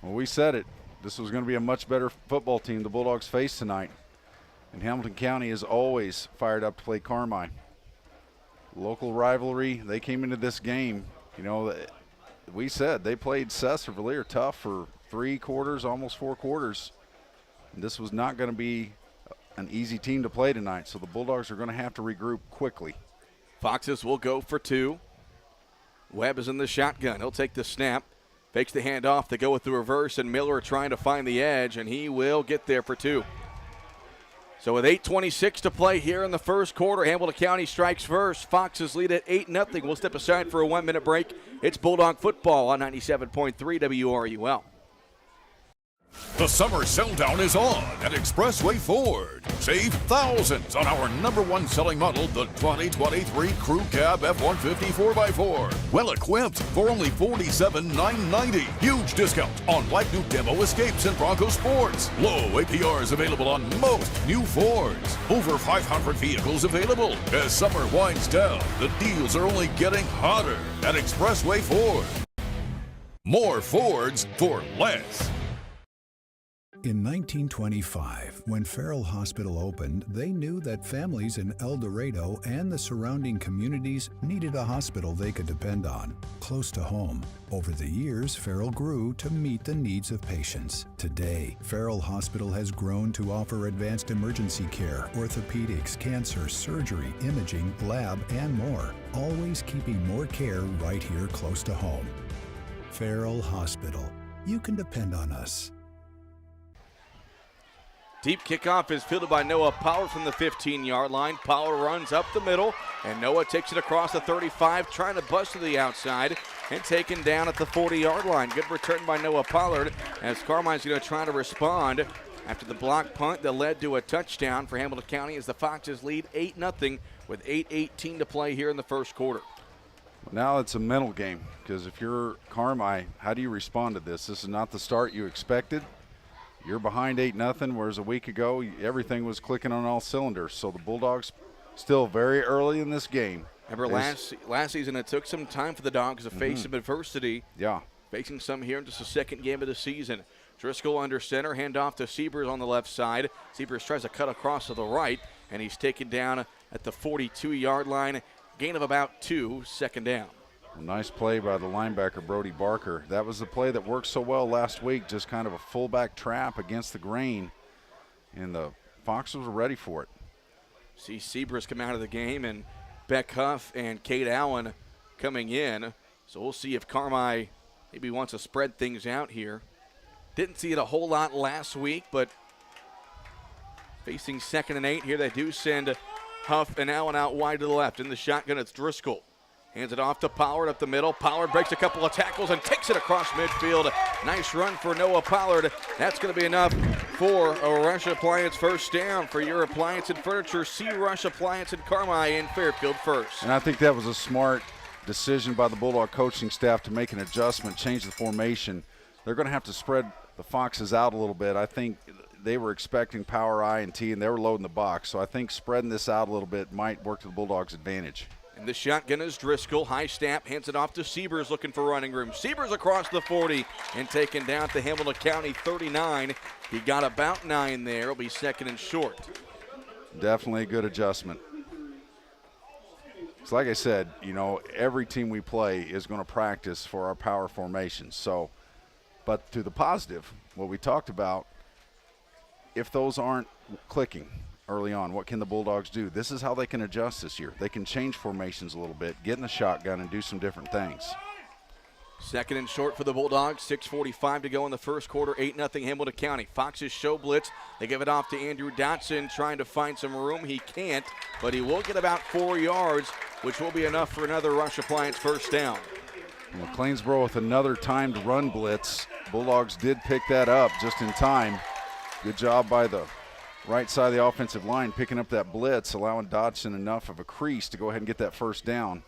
[SPEAKER 2] Well, we said it. This was going to be a much better football team the Bulldogs face tonight. And Hamilton County is always fired up to play Carmi. Local rivalry. They came into this game, you know, we said they played Cesar-Valier tough for 3 quarters, almost 4 quarters. And this was not going to be an easy team to play tonight, so the Bulldogs are going to have to regroup quickly.
[SPEAKER 1] Foxes will go for 2. Webb is in the shotgun. He'll take the snap, fakes the handoff to go with the reverse, and Miller trying to find the edge, and he will get there for 2. So with 8:26 to play here in the first quarter, Hamilton County strikes first. Foxes lead at 8-0. We'll step aside for a 1-minute break. It's Bulldog football on 97.3 WRUL.
[SPEAKER 7] The summer sell-down is on at Expressway Ford. Save thousands on our #1 selling model, the 2023 Crew Cab F-150 4x4. Well equipped for only $47,990. Huge discount on like new Demo Escapes and Bronco Sports. Low APRs available on most new Fords. Over 500 vehicles available. As summer winds down, the deals are only getting hotter at Expressway Ford. More Fords for less.
[SPEAKER 8] In 1925, when Farrell Hospital opened, they knew that families in El Dorado and the surrounding communities needed a hospital they could depend on, close to home. Over the years, Farrell grew to meet the needs of patients. Today, Farrell Hospital has grown to offer advanced emergency care, orthopedics, cancer, surgery, imaging, lab, and more, always keeping more care right here close to home. Farrell Hospital. You can depend on us.
[SPEAKER 1] Deep kickoff is fielded by Noah Power from the 15-yard line. Power runs up the middle, and Noah takes it across the 35, trying to bust to the outside, and taken down at the 40-yard line. Good return by Noah Pollard, as Carmine's going to try to respond after the block punt that led to a touchdown for Hamilton County as the Foxes lead 8-0 with 8:18 to play here in the first quarter.
[SPEAKER 2] Now it's a mental game, because if you're Carmi, how do you respond to this? This is not the start you expected. You're behind 8-0, whereas a week ago everything was clicking on all cylinders. So the Bulldogs still very early in this game.
[SPEAKER 1] Remember last season it took some time for the Dogs to face some adversity.
[SPEAKER 2] Yeah.
[SPEAKER 1] Facing some here in just the second game of the season. Driscoll under center, handoff to Siebers on the left side. Siebers tries to cut across to the right, and he's taken down at the 42-yard line. Gain of about 2, second down.
[SPEAKER 2] A nice play by the linebacker, Brody Barker. That was the play that worked so well last week, just kind of a fullback trap against the grain, and the Foxes were ready for it.
[SPEAKER 1] See Siebers come out of the game, and Beck Huff and Kate Allen coming in. So we'll see if Carmi maybe wants to spread things out here. Didn't see it a whole lot last week, but facing 2nd and 8 here, they do send Huff and Allen out wide to the left. In the shotgun, it's Driscoll. Hands it off to Pollard up the middle. Pollard breaks a couple of tackles and takes it across midfield. Nice run for Noah Pollard. That's going to be enough for a Rush Appliance first down for your appliance and furniture. See Rush Appliance and Carmi in Fairfield first.
[SPEAKER 2] And I think that was a smart decision by the Bulldog coaching staff to make an adjustment, change the formation. They're going to have to spread the Foxes out a little bit. I think they were expecting power I and T, and they were loading the box. So I think spreading this out a little bit might work to the Bulldogs' advantage.
[SPEAKER 1] And the shotgun is Driscoll. High snap, hands it off to Siebers looking for running room. Siebers across the 40 and taken down at the Hamilton County 39. He got about 9 there. It'll be second and short.
[SPEAKER 2] Definitely a good adjustment. It's like I said, you know, every team we play is going to practice for our power formations. So, but to the positive, what we talked about, if those aren't clicking early on, what can the Bulldogs do? This is how they can adjust this year. They can change formations a little bit, get in the shotgun, and do some different things.
[SPEAKER 1] Second and short for the Bulldogs. 6:45 to go in the first quarter. 8-0 Hamilton County. Foxes show blitz. They give it off to Andrew Dotson, trying to find some room. He can't, but he will get about 4 yards, which will be enough for another Rush Appliance first down.
[SPEAKER 2] McLeansboro with another timed run blitz. Bulldogs did pick that up just in time. Good job by the right side of the offensive line, picking up that blitz, allowing Dodson enough of a crease to go ahead and get that first down.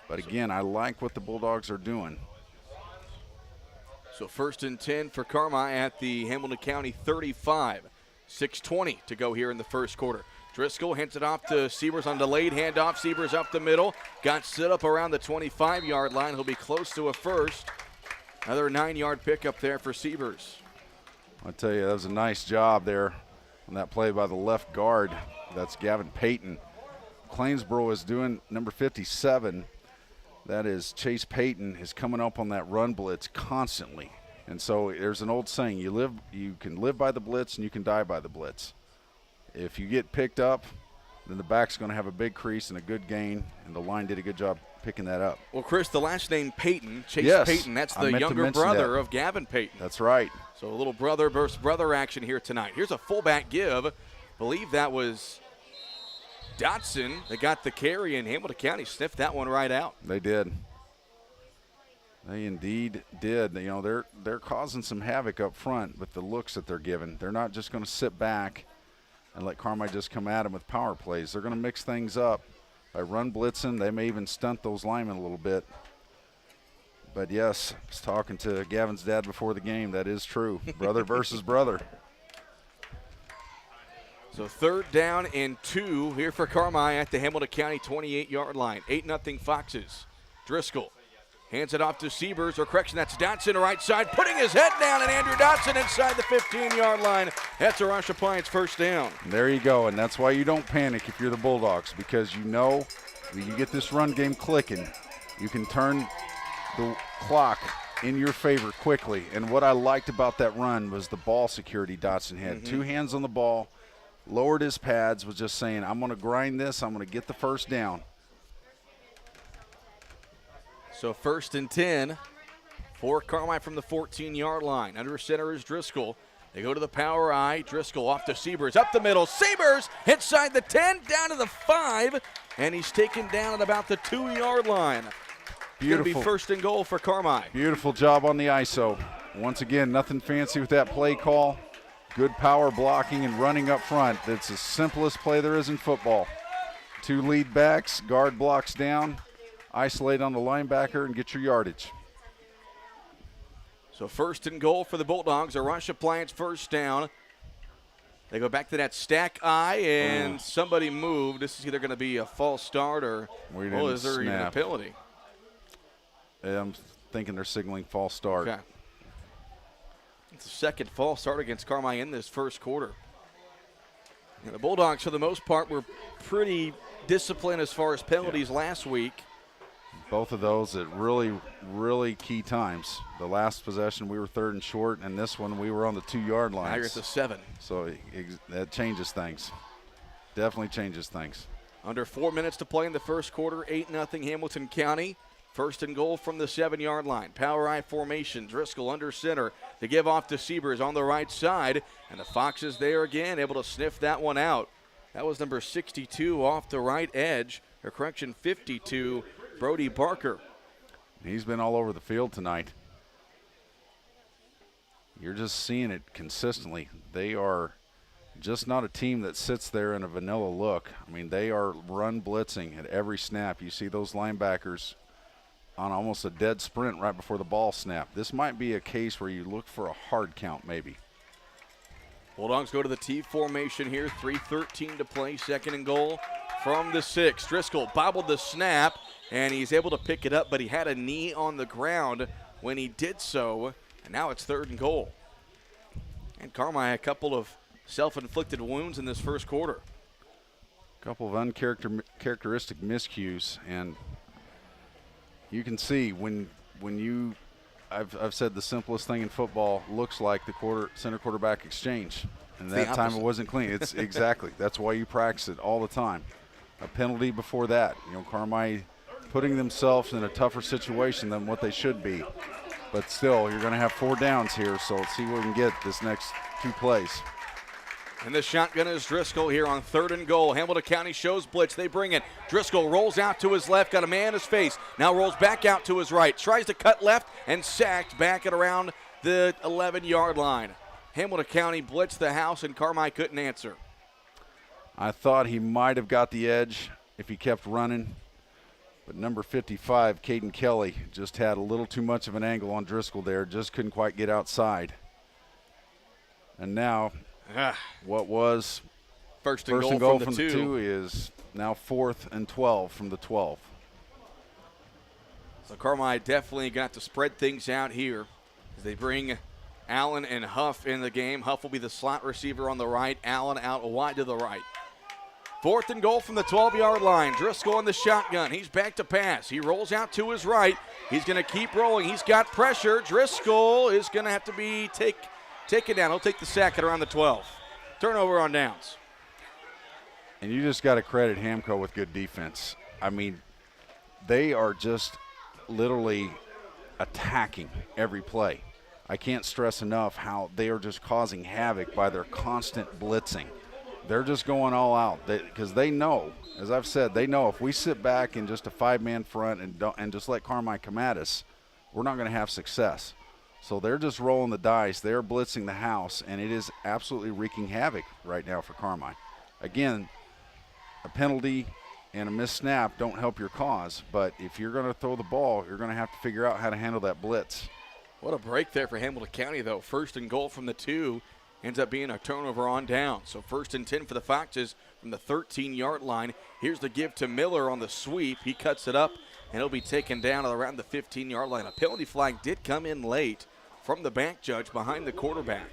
[SPEAKER 2] But again, I like what the Bulldogs are doing.
[SPEAKER 1] So first and 10 for Carmi at the Hamilton County 35. 6:20 to go here in the first quarter. Driscoll hands it off to Siebers on delayed handoff. Siebers up the middle. Got set up around the 25-yard line. He'll be close to a first. Another 9-yard pickup there for Siebers.
[SPEAKER 2] I tell you, that was a nice job there on that play by the left guard. That's Gavin Payton. Clainsboro is doing number 57. That is Chase Payton is coming up on that run blitz constantly. And so there's an old saying, you can live by the blitz and you can die by the blitz. If you get picked up, then the back's going to have a big crease and a good gain, and the line did a good job picking that up.
[SPEAKER 1] Well, Chris, the last name Payton, Chase
[SPEAKER 2] yes,
[SPEAKER 1] Payton, that's the younger brother of Gavin Payton.
[SPEAKER 2] That's right.
[SPEAKER 1] So a little brother versus brother action here tonight. Here's a fullback give. Believe that was Dotson that got the carry, and Hamilton County sniffed that one right out.
[SPEAKER 2] They did. They indeed did. You know, they're causing some havoc up front with the looks that they're giving. They're not just going to sit back and let Carmi just come at them with power plays. They're going to mix things up by run blitzing. They may even stunt those linemen a little bit. But yes, I was talking to Gavin's dad before the game. That is true. Brother versus brother.
[SPEAKER 1] So third down and 2 here for Carmi at the Hamilton County 28-yard line. 8-0 Foxes. Driscoll hands it off to Siebers, or correction, that's Dotson right side, putting his head down, and Andrew Dotson inside the 15-yard line. That's a Rush Appliance first down.
[SPEAKER 2] There you go, and that's why you don't panic if you're the Bulldogs, because you know that you get this run game clicking, you can turn the clock in your favor quickly. And what I liked about that run was the ball security Dotson had. 2 hands on the ball, lowered his pads, was just saying, I'm going to grind this, I'm going to get the first down.
[SPEAKER 1] So first and 10 for Carmi from the 14-yard line. Under center is Driscoll. They go to the power I. Driscoll off to Siebers, up the middle. Siebers inside the 10, down to the 5, and he's taken down at about the 2-yard line. Going to be first and goal for Carmi.
[SPEAKER 2] Beautiful job on the ISO. Once again, nothing fancy with that play call. Good power blocking and running up front. That's the simplest play there is in football. 2 lead backs, guard blocks down, isolate on the linebacker, and get your yardage.
[SPEAKER 1] So first and goal for the Bulldogs, a Rush Appliance first down. They go back to that stack I, and somebody moved. This is either going to be a false start or is there even a penalty?
[SPEAKER 2] I'm thinking they're signaling false start.
[SPEAKER 1] Okay. It's the second false start against Carmi in this first quarter. And the Bulldogs, for the most part, were pretty disciplined as far as penalties last week.
[SPEAKER 2] Both of those at really, really key times. The last possession, we were 3rd and short, and this one, we were on the 2-yard line.
[SPEAKER 1] Now you're at the 7.
[SPEAKER 2] So that changes things. Definitely changes things.
[SPEAKER 1] Under 4 minutes to play in the first quarter, 8-0 Hamilton County. First and goal from the 7-yard line. Power I formation. Driscoll under center. They give off to Siebers on the right side. And the Foxes there again, able to sniff that one out. That was number 62 off the right edge. Or correction, 52, Brody Barker.
[SPEAKER 2] He's been all over the field tonight. You're just seeing it consistently. They are just not a team that sits there in a vanilla look. I mean, they are run blitzing at every snap. You see those linebackers on almost a dead sprint right before the ball snap. This might be a case where you look for a hard count maybe.
[SPEAKER 1] Bulldogs go to the T formation here. 3:13 to play, second and goal from the 6. Driscoll bobbled the snap, and he's able to pick it up, but he had a knee on the ground when he did so, and now it's 3rd and goal. And Carmi, a couple of self-inflicted wounds in this first quarter.
[SPEAKER 2] A couple of uncharacteristic miscues, and you can see when you I've said the simplest thing in football looks like the center quarterback exchange, and that time it wasn't clean. It's exactly, that's why you practice it all the time. A penalty before that, Carmi putting themselves in a tougher situation than what they should be, but still you're going to have 4 downs here, so let's see what we can get this next 2 plays.
[SPEAKER 1] And the shotgun is Driscoll here on 3rd and goal. Hamilton County shows blitz. They bring it. Driscoll rolls out to his left, got a man in his face. Now rolls back out to his right. Tries to cut left and sacked back at around the 11-yard line. Hamilton County blitzed the house, and Carmi couldn't answer.
[SPEAKER 2] I thought he might have got the edge if he kept running, but number 55, Caden Kelly, just had a little too much of an angle on Driscoll there. Just couldn't quite get outside. And now what was
[SPEAKER 1] first and goal from the 2
[SPEAKER 2] is now 4th and 12 from the 12.
[SPEAKER 1] So Carmi definitely got to spread things out here as they bring Allen and Huff in the game. Huff will be the slot receiver on the right. Allen out wide to the right. 4th and goal from the 12-yard line. Driscoll in the shotgun. He's back to pass. He rolls out to his right. He's going to keep rolling. He's got pressure. Driscoll is going to have to be taken down. He'll take the sack at around the 12. Turnover on downs.
[SPEAKER 2] And you just got to credit Hamco with good defense. I mean, they are just literally attacking every play. I can't stress enough how they are just causing havoc by their constant blitzing. They're just going all out because they know, as I've said, they know if we sit back in just a 5-man front and just let Carmi come at us, we're not going to have success. So they're just rolling the dice. They're blitzing the house, and it is absolutely wreaking havoc right now for Carmi. Again, a penalty and a missed snap don't help your cause, but if you're going to throw the ball, you're going to have to figure out how to handle that blitz.
[SPEAKER 1] What a break there for Hamilton County, though. 1st and goal from the 2 ends up being a turnover on down. So 1st and 10 for the Foxes from the 13-yard line. Here's the give to Miller on the sweep. He cuts it up, and he'll be taken down at around the 15-yard line. A penalty flag did come in late from the back judge behind the quarterback.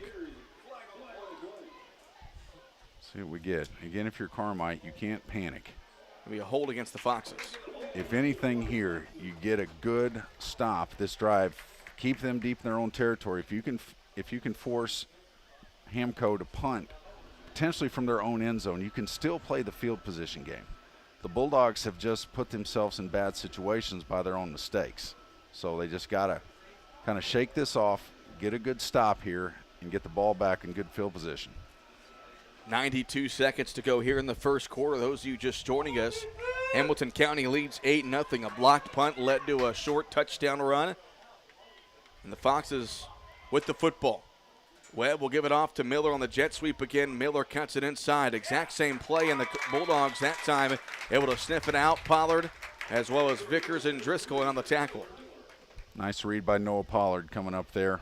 [SPEAKER 2] See what we get. Again, if you're Carmi, you can't panic.
[SPEAKER 1] It'll be a hold against the Foxes.
[SPEAKER 2] If anything here, you get a good stop this drive. Keep them deep in their own territory. If you can force Hamco to punt, potentially from their own end zone, you can still play the field position game. The Bulldogs have just put themselves in bad situations by their own mistakes. So they just got to kind of shake this off, get a good stop here, and get the ball back in good field position.
[SPEAKER 1] 92 seconds to go here in the first quarter. Those of you just joining us, Hamilton County leads 8-0. A blocked punt led to a short touchdown run. And the Foxes with the football. Webb will give it off to Miller on the jet sweep again. Miller cuts it inside. Exact same play, and the Bulldogs that time able to sniff it out. Pollard as well as Vickers and Driscoll on the tackle.
[SPEAKER 2] Nice read by Noah Pollard coming up there.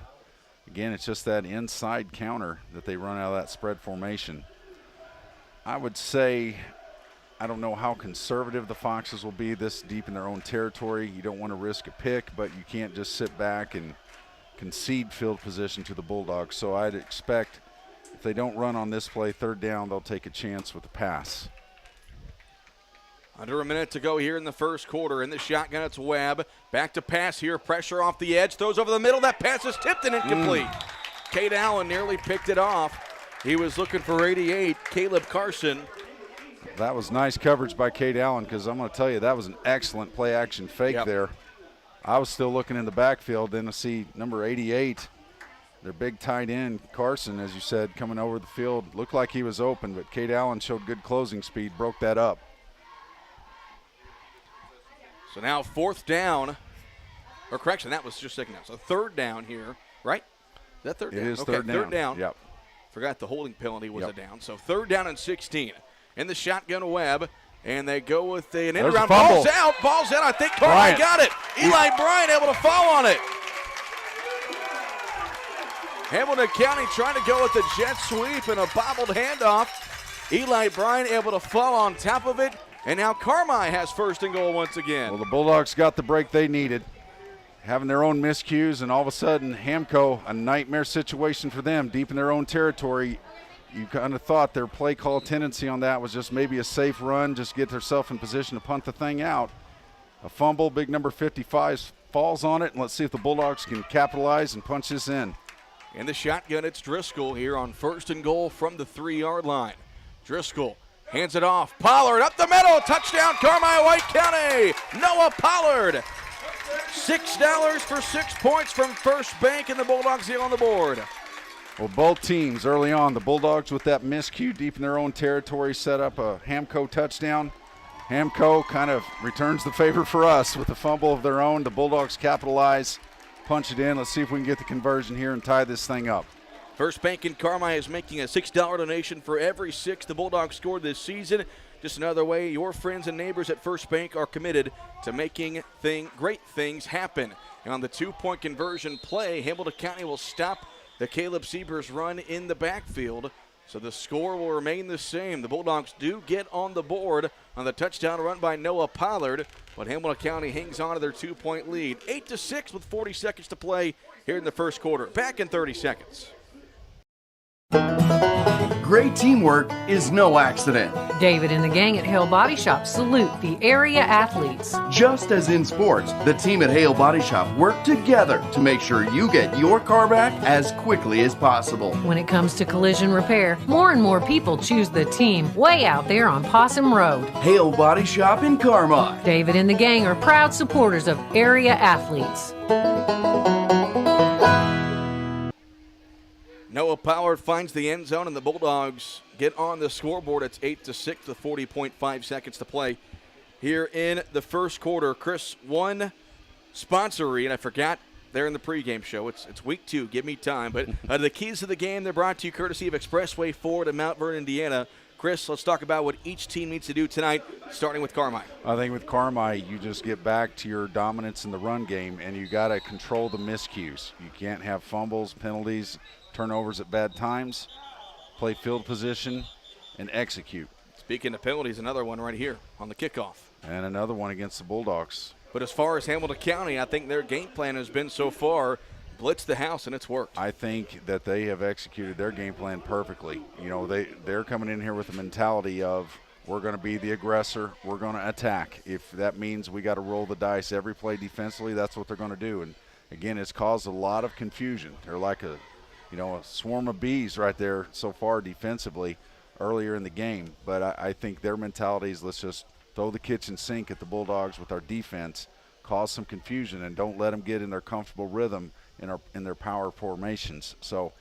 [SPEAKER 2] Again, it's just that inside counter that they run out of that spread formation. I would say, I don't know how conservative the Foxes will be this deep in their own territory. You don't want to risk a pick, but you can't just sit back and concede field position to the Bulldogs. So I'd expect if they don't run on this play, 3rd down, they'll take a chance with the pass.
[SPEAKER 1] Under a minute to go here in the first quarter. In the shotgun, it's Webb. Back to pass here. Pressure off the edge. Throws over the middle. That pass is tipped and incomplete. Cade Allen nearly picked it off. He was looking for 88. Caleb Carson.
[SPEAKER 2] That was nice coverage by Cade Allen, because I'm going to tell you, that was an excellent play-action fake there. I was still looking in the backfield, then to see number 88, their big tight end, Carson, as you said, coming over the field. Looked like he was open, but Cade Allen showed good closing speed, broke that up.
[SPEAKER 1] So now 4th down, or correction, that was just 2nd down. So 3rd down here, right? Is that 3rd down?
[SPEAKER 2] It is
[SPEAKER 1] okay,
[SPEAKER 2] 3rd down.
[SPEAKER 1] 3rd down.
[SPEAKER 2] Yep.
[SPEAKER 1] Forgot the holding penalty was a down. So 3rd down and 16. In the shotgun, Webb, and they go with an end around. Ball's out. I think Carmi got it. Eli Bryant able to fall on it. Hamilton County trying to go with the jet sweep and a bobbled handoff. Eli Bryan able to fall on top of it, and now Carmi has first and goal once again.
[SPEAKER 2] Well, the Bulldogs got the break they needed, having their own miscues, and all of a sudden, Hamco, a nightmare situation for them, deep in their own territory. You kind of thought their play call tendency on that was just maybe a safe run, just get themselves in position to punt the thing out. A fumble, big number 55 falls on it, and let's see if the Bulldogs can capitalize and punch this in.
[SPEAKER 1] In the shotgun, it's Driscoll here on first and goal from the 3-yard line. Driscoll hands it off. Pollard up the middle. Touchdown, Carmi-White County. Noah Pollard. $6 for 6 points from First Bank, and the Bulldogs here on the board.
[SPEAKER 2] Well, both teams early on, the Bulldogs with that miscue deep in their own territory set up a Hamco touchdown. Hamco kind of returns the favor for us with a fumble of their own. The Bulldogs capitalize, punch it in. Let's see if we can get the conversion here and tie this thing up.
[SPEAKER 1] First Bank in Carmi is making a $6 donation for every 6 the Bulldogs scored this season. Just another way your friends and neighbors at First Bank are committed to making great things happen. And on the 2-point conversion play, Hamilton County will stop the Caleb Siebers run in the backfield. So the score will remain the same. The Bulldogs do get on the board on the touchdown run by Noah Pollard, but Hamilton County hangs on to their 2-point lead. 8-6 with 40 seconds to play here in the first quarter. Back in 30 seconds.
[SPEAKER 4] Great teamwork is no accident.
[SPEAKER 6] David and the gang at Hale Body Shop salute the area athletes.
[SPEAKER 4] Just as in sports, the team at Hale Body Shop work together to make sure you get your car back as quickly as possible.
[SPEAKER 6] When it comes to collision repair, more and more people choose the team way out there on Possum Road.
[SPEAKER 4] Hale Body Shop in Carmi.
[SPEAKER 6] David and the gang are proud supporters of area athletes.
[SPEAKER 1] Noah Pollard finds the end zone, and the Bulldogs get on the scoreboard. It's 8-6 with 40.5 seconds to play here in the first quarter. Chris, one sponsory, and I forgot there in the pregame show. It's week 2. Give me time. But the keys to the game, they're brought to you courtesy of Expressway Ford in Mount Vernon, Indiana. Chris, let's talk about what each team needs to do tonight, starting with Carmi.
[SPEAKER 2] I think with Carmi, you just get back to your dominance in the run game, and you got to control the miscues. You can't have fumbles, penalties, turnovers at bad times. Play field position and execute.
[SPEAKER 1] Speaking of penalties, another one right here on the kickoff.
[SPEAKER 2] And another one against the Bulldogs.
[SPEAKER 1] But as far as Hamilton County, I think their game plan has been so far blitz the house, and it's worked.
[SPEAKER 2] I think that they have executed their game plan perfectly. You know, they're coming in here with the mentality of we're going to be the aggressor, we're going to attack. If that means we got to roll the dice every play defensively, that's what they're going to do. And again, it's caused a lot of confusion. They're like a swarm of bees right there so far defensively earlier in the game. But I think their mentality is let's just throw the kitchen sink at the Bulldogs with our defense, cause some confusion, and don't let them get in their comfortable rhythm in their power formations. So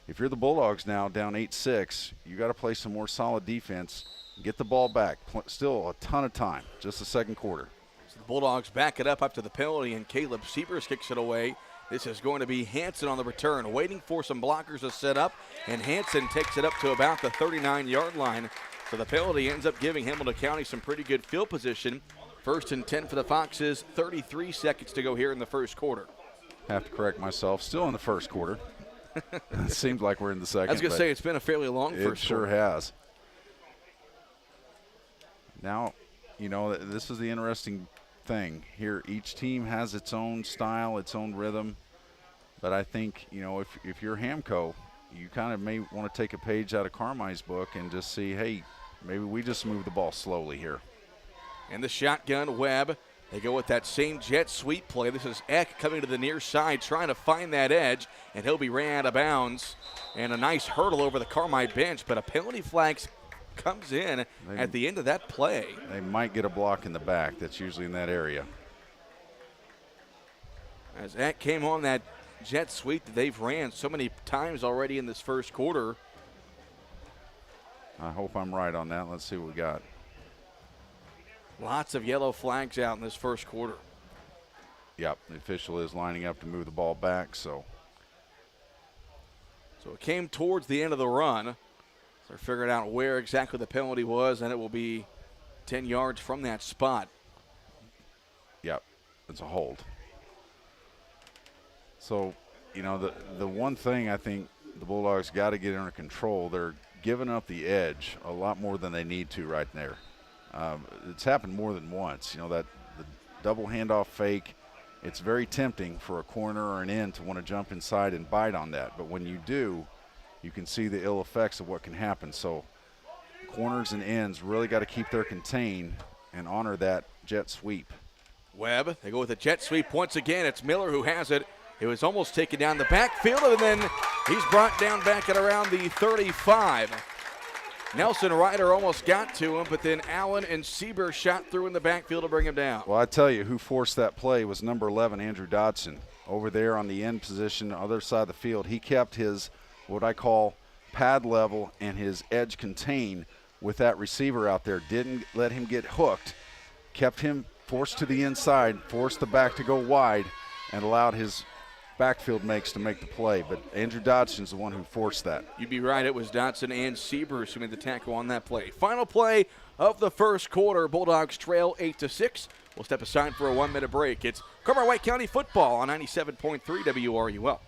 [SPEAKER 2] if you're the Bulldogs now down 8-6, you got to play some more solid defense, get the ball back. Still a ton of time, just the second quarter.
[SPEAKER 1] So the Bulldogs back it up to the penalty, and Caleb Siebers kicks it away. This is going to be Hansen on the return, waiting for some blockers to set up, and Hansen takes it up to about the 39-yard line. So the penalty ends up giving Hamilton County some pretty good field position. 1st and 10 for the Foxes, 33 seconds to go here in the first quarter.
[SPEAKER 2] Have to correct myself, still in the first quarter. It seems like we're in the second.
[SPEAKER 1] I was going to say, it's been a fairly long first quarter.
[SPEAKER 2] It sure has. Now, this is the interesting thing here. Each team has its own style, its own rhythm, but I think if you're Hamco, you kind of may want to take a page out of Carmi's book and just see, hey, maybe we just move the ball slowly here.
[SPEAKER 1] And the shotgun, Webb, they go with that same jet sweep play. This is Eck coming to the near side trying to find that edge, and he'll be ran out of bounds. And a nice hurdle over the Carmi bench, but a penalty flag comes in at the end of that play.
[SPEAKER 2] They might get a block in the back. That's usually in that area.
[SPEAKER 1] As Eck came on that jet sweep that they've ran so many times already in this first quarter.
[SPEAKER 2] I hope I'm right on that. Let's see what we got.
[SPEAKER 1] Lots of yellow flags out in this first quarter.
[SPEAKER 2] Yep, the official is lining up to move the ball back. So
[SPEAKER 1] it came towards the end of the run. So they're figuring out where exactly the penalty was, and it will be 10 yards from that spot.
[SPEAKER 2] Yep, it's a hold. So, the one thing I think the Bulldogs got to get under control, they're given up the edge a lot more than they need to right there. It's happened more than once. You know, that the double handoff fake, it's very tempting for a corner or an end to want to jump inside and bite on that. But when you do, you can see the ill effects of what can happen. So corners and ends really got to keep their contain and honor that jet sweep.
[SPEAKER 1] Webb, they go with a jet sweep once again. It's Miller who has it. It was almost taken down the backfield, and then he's brought down back at around the 35. Nelson Ryder almost got to him, but then Allen and Sieber shot through in the backfield to bring him down.
[SPEAKER 2] Well, I tell you, who forced that play was number 11, Andrew Dodson, over there on the end position, other side of the field. He kept his, what I call, pad level and his edge contained with that receiver out there. Didn't let him get hooked, kept him forced to the inside, forced the back to go wide, and allowed his backfield makes to make the play. But Andrew Dodson's the one who forced that.
[SPEAKER 1] You'd be right. It was Dodson and Siebers who made the tackle on that play. Final play of the first quarter. Bulldogs trail 8-6. We'll step aside for a 1-minute break. It's Carmi-White County football on 97.3 WRUL.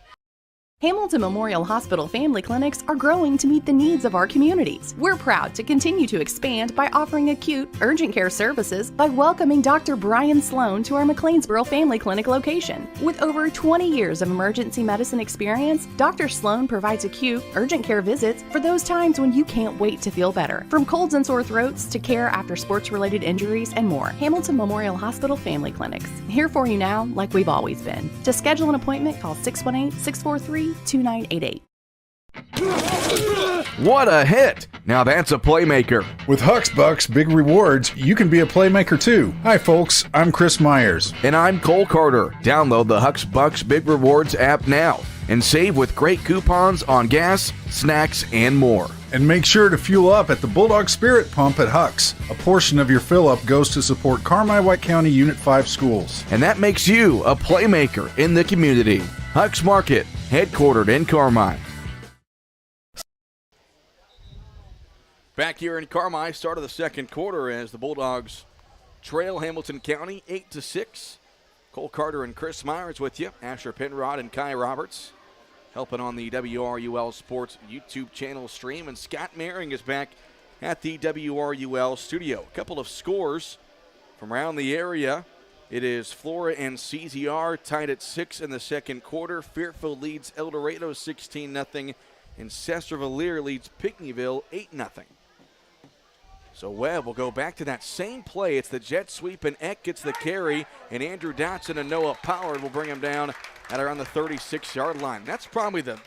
[SPEAKER 9] Hamilton Memorial Hospital family clinics are growing to meet the needs of our communities. We're proud to continue to expand by offering acute, urgent care services by welcoming Dr. Brian Sloan to our McLeansboro Family Clinic location. With over 20 years of emergency medicine experience, Dr. Sloan provides acute, urgent care visits for those times when you can't wait to feel better. From colds and sore throats to care after sports-related injuries and more. Hamilton Memorial Hospital Family Clinics. Here for you now, like we've always been. To schedule an appointment, call 618-643-2988.
[SPEAKER 1] What a hit! Now that's a playmaker.
[SPEAKER 10] With Huck's Bucks Big Rewards, you can be a playmaker too. Hi folks, I'm Chris Myers.
[SPEAKER 1] And I'm Cole Carter. Download the Huck's Bucks Big Rewards app now and save with great coupons on gas, snacks, and more.
[SPEAKER 10] And make sure to fuel up at the Bulldog Spirit Pump at Huck's. A portion of your fill-up goes to support Carmi-White County Unit 5 schools.
[SPEAKER 1] And that makes you a playmaker in the community. Huck's Market, headquartered in Carmi. Back here in Carmi, start of the second quarter as the Bulldogs trail Hamilton County 8-6. Cole Carter and Chris Myers with you. Asher Penrod and Kai Roberts helping on the WRUL Sports YouTube channel stream. And Scott Maring is back at the WRUL studio. A couple of scores from around the area. It is Flora and CZR tied at 6 in the second quarter. Fairfield leads El Dorado 16-0. And Cesar-Valier leads Pinckneyville 8-0. So Webb will go back to that same play. It's the jet sweep, and Eck gets the carry, and Andrew Dotson and Noah Pollard will bring him down at around the 36-yard line. That's probably the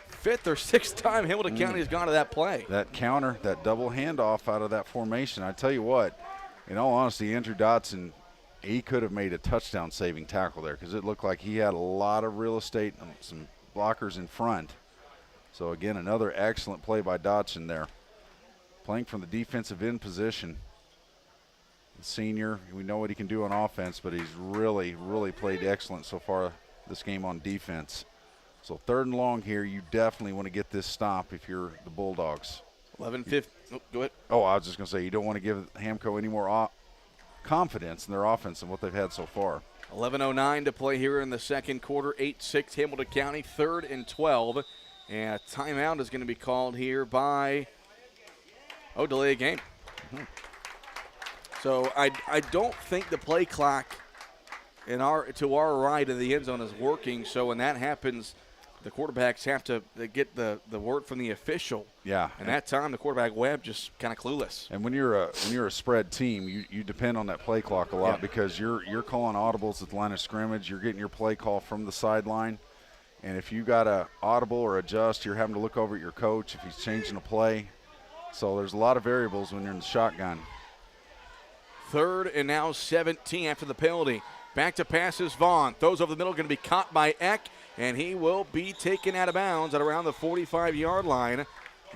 [SPEAKER 1] fifth or sixth time Hamilton County has gone to that play.
[SPEAKER 2] That counter, that double handoff out of that formation. I tell you what, in all honesty, Andrew Dotson, he could have made a touchdown-saving tackle there because it looked like he had a lot of real estate and some blockers in front. So, again, another excellent play by Dotson there. Playing from the defensive end position. The senior, we know what he can do on offense, but he's really, really played excellent so far this game on defense. So 3rd and long here, you definitely want to get this stop if you're the Bulldogs.
[SPEAKER 1] 11-15. Oh, go ahead.
[SPEAKER 2] Oh, I was just going to say, you don't want to give Hamco any more confidence in their offense than what they've had so far.
[SPEAKER 1] 11:09 to play here in the second quarter. 8-6 Hamilton County, 3rd and 12. And a timeout is going to be called here by delay a game. So I don't think the play clock to our right in the end zone is working. So when that happens, the quarterbacks have to get the word from the official.
[SPEAKER 2] Yeah.
[SPEAKER 1] And that time the quarterback Webb just kind of clueless.
[SPEAKER 2] And when you're a spread team, you depend on that play clock a lot because you're calling audibles at the line of scrimmage. You're getting your play call from the sideline. And if you got a audible or adjust, you're having to look over at your coach if he's changing a play. So there's a lot of variables when you're in the shotgun.
[SPEAKER 1] 3rd and now 17 after the penalty. Back to passes Vaughn. Throws over the middle, going to be caught by Eck, and he will be taken out of bounds at around the 45-yard line.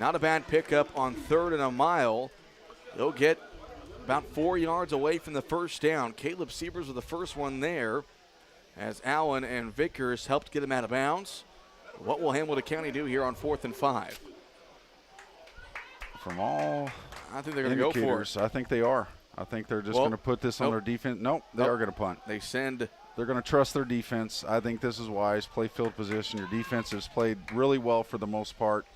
[SPEAKER 1] Not a bad pickup on 3rd and a mile. They'll get about 4 yards away from the first down. Caleb Siebers was the first one there as Allen and Vickers helped get him out of bounds. What will Hamilton County do here on 4th and 5?
[SPEAKER 2] From all
[SPEAKER 1] I think they're going to go for it.
[SPEAKER 2] I think they are. I think they're just going to put this on their defense. Nope, they are going to punt. They're going to trust their defense. I think this is wise. Play field position. Your defense has played really well for the most part.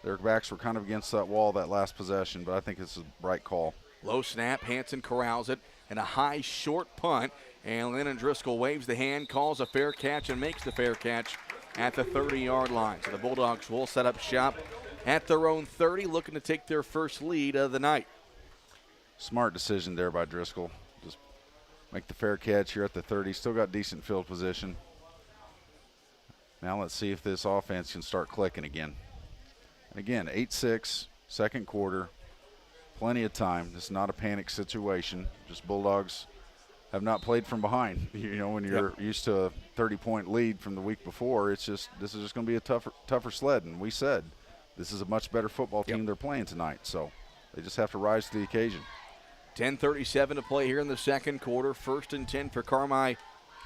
[SPEAKER 2] Their backs were kind of against that wall that last possession, but I think it's a right call.
[SPEAKER 1] Low snap, Hanson corrals it, and a high short punt. And Lennon Driscoll waves the hand, calls a fair catch, and makes the fair catch at the 30-yard line. So the Bulldogs will set up shop at their own 30, looking to take their first lead of the night.
[SPEAKER 2] Smart decision there by Driscoll. Just make the fair catch here at the 30. Still got decent field position. Now let's see if this offense can start clicking again. And again, 8-6, second quarter. Plenty of time. This is not a panic situation. Just Bulldogs have not played from behind. You know, when you're used to a 30-point lead from the week before, this is just going to be a tougher sled. And we said this is a much better football team they're playing tonight. So they just have to rise to the occasion.
[SPEAKER 1] 10:37 to play here in the second quarter. 1st and 10 for Carmi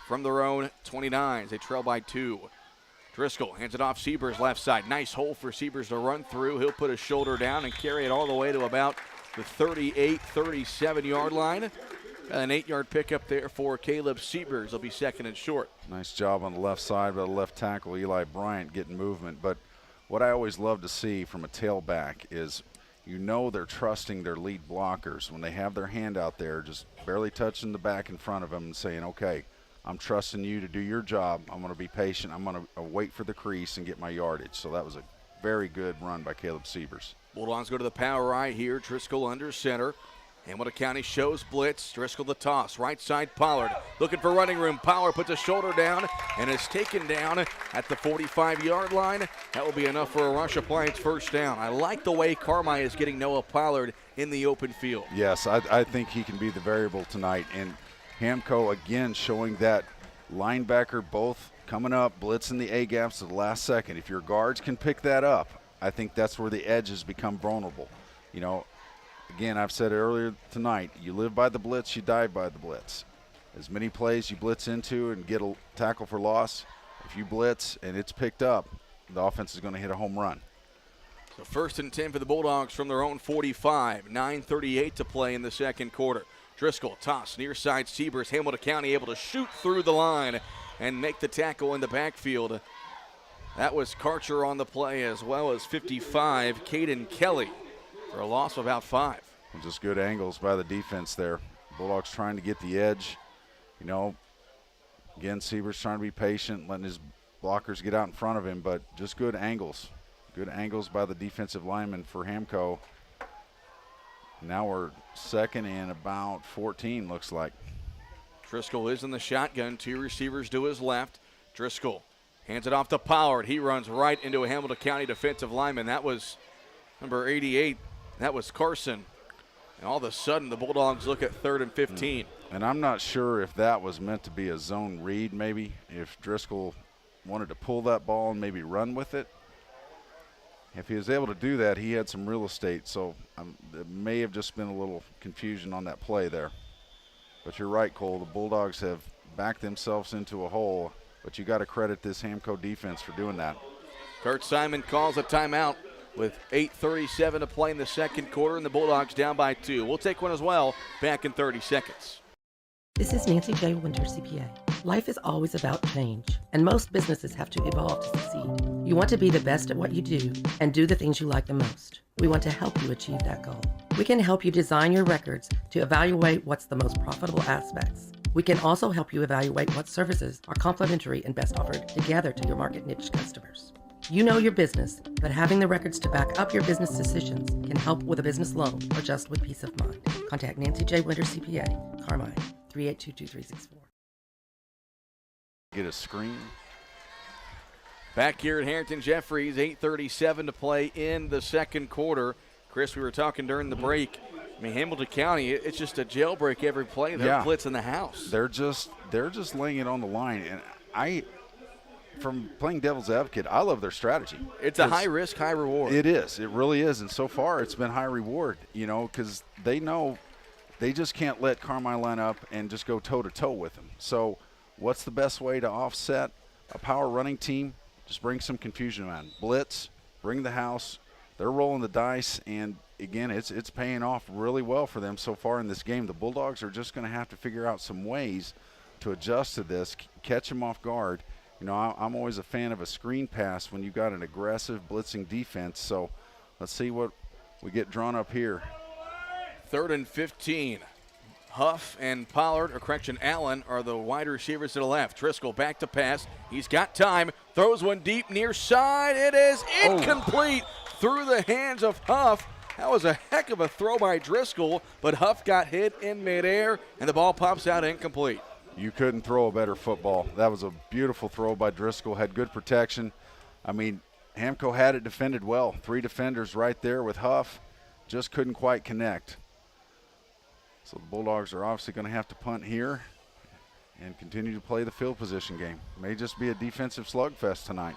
[SPEAKER 1] from their own 29. They trail by 2. Driscoll hands it off Siebers left side. Nice hole for Siebers to run through. He'll put his shoulder down and carry it all the way to about the 38, 37-yard line. An 8-yard pickup there for Caleb Siebers. He'll be second and short.
[SPEAKER 2] Nice job on the left side by the left tackle, Eli Bryant, getting movement. But what I always love to see from a tailback is, you know, they're trusting their lead blockers when they have their hand out there, just barely touching the back in front of them and saying, okay, I'm trusting you to do your job. I'm going to be patient. I'm going to wait for the crease and get my yardage. So that was a very good run by Caleb Siebers.
[SPEAKER 1] Bulldogs go to the power right here. Driscoll under center. Hamilton County shows blitz. Driscoll the toss. Right side Pollard looking for running room. Pollard puts a shoulder down and is taken down at the 45-yard line. That will be enough for a Rush Appliance first down. I like the way Carmi is getting Noah Pollard in the open field.
[SPEAKER 2] Yes, I think he can be the variable tonight. And Hamco again showing that linebacker both coming up, blitzing the A-gaps at the last second. If your guards can pick that up, I think that's where the edges become vulnerable. You know, again, I've said it earlier tonight, you live by the blitz, you die by the blitz. As many plays you blitz into and get a tackle for loss, if you blitz and it's picked up, the offense is going to hit a home run.
[SPEAKER 1] So 1st and 10 for the Bulldogs from their own 45. 9:38 to play in the second quarter. Driscoll toss near side Siebers. Hamilton County able to shoot through the line and make the tackle in the backfield. That was Karcher on the play, as well as 55, Caden Kelly, for a loss of about 5.
[SPEAKER 2] Just good angles by the defense there. Bulldogs trying to get the edge. You know, again, Siebers trying to be patient, letting his blockers get out in front of him, but just good angles. Good angles by the defensive lineman for Hamco. Now we're 2nd and about 14, looks like.
[SPEAKER 1] Driscoll is in the shotgun. 2 receivers to his left. Driscoll hands it off to Pollard. He runs right into a Hamilton County defensive lineman. That was number 88. That was Carson. And all of a sudden, the Bulldogs look at 3rd and 15.
[SPEAKER 2] And I'm not sure if that was meant to be a zone read, maybe. If Driscoll wanted to pull that ball and maybe run with it. If he was able to do that, he had some real estate. So there may have just been a little confusion on that play there. But you're right, Cole. The Bulldogs have backed themselves into a hole. But you got to credit this Hamco defense for doing that.
[SPEAKER 1] Kurt Simon calls a timeout with 8:37 to play in the second quarter, and the Bulldogs down by 2. We'll take one as well, back in 30 seconds.
[SPEAKER 11] This is Nancy J. Winter, CPA. Life is always about change, and most businesses have to evolve to succeed. You want to be the best at what you do and do the things you like the most. We want to help you achieve that goal. We can help you design your records to evaluate what's the most profitable aspects. We can also help you evaluate what services are complementary and best offered together to your market niche customers. You know your business, but having the records to back up your business decisions can help with a business loan or just with peace of mind. Contact Nancy J. Winter, CPA, Carmi, 382-2364.
[SPEAKER 2] Get a screen.
[SPEAKER 1] Back here at Harring-Jeffries, 8:37 to play in the second quarter. Chris, we were talking during the break. I mean, Hamilton County, it's just a jailbreak every play. They're blitzing the house.
[SPEAKER 2] They're just laying it on the line. And from playing devil's advocate, I love their strategy.
[SPEAKER 1] It's a high risk, high reward.
[SPEAKER 2] It is. It really is. And so far, it's been high reward, you know, because they know they just can't let Carmi line up and just go toe-to-toe with them. So what's the best way to offset a power running team? Just bring some confusion around. Blitz, bring the house. They're rolling the dice, and again, it's paying off really well for them so far in this game. The Bulldogs are just going to have to figure out some ways to adjust to this, catch them off guard. You know, I'm always a fan of a screen pass when you've got an aggressive blitzing defense. So let's see what we get drawn up here.
[SPEAKER 1] 3rd and 15. Huff and Allen are the wide receivers to the left. Driscoll back to pass. He's got time. Throws one deep near side. It is incomplete through the hands of Huff. That was a heck of a throw by Driscoll, but Huff got hit in midair, and the ball pops out incomplete.
[SPEAKER 2] You couldn't throw a better football. That was a beautiful throw by Driscoll. Had good protection. I mean, Hamco had it defended well. 3 defenders right there with Huff. Just couldn't quite connect. So the Bulldogs are obviously going to have to punt here and continue to play the field position game. May just be a defensive slugfest tonight.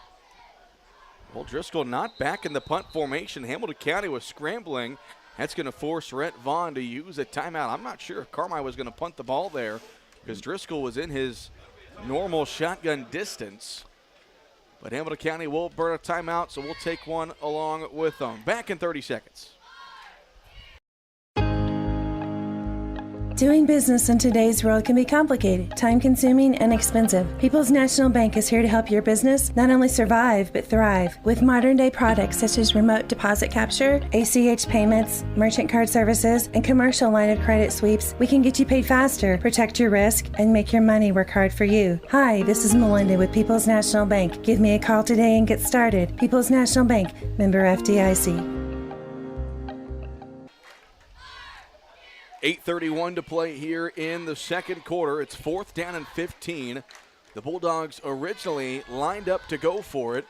[SPEAKER 1] Well, Driscoll not back in the punt formation. Hamilton County was scrambling. That's going to force Rhett Vaughn to use a timeout. I'm not sure if Carmi was going to punt the ball there because Driscoll was in his normal shotgun distance. But Hamilton County will burn a timeout, so we'll take one along with them. Back in 30 seconds.
[SPEAKER 12] Doing business in today's world can be complicated, time-consuming, and expensive. People's National Bank is here to help your business not only survive, but thrive. With modern-day products such as remote deposit capture, ACH payments, merchant card services, and commercial line of credit sweeps, we can get you paid faster, protect your risk, and make your money work hard for you. Hi, this is Melinda with People's National Bank. Give me a call today and get started. People's National Bank, member FDIC.
[SPEAKER 1] 8:31 to play here in the second quarter. It's 4th down and 15. The Bulldogs originally lined up to go for it,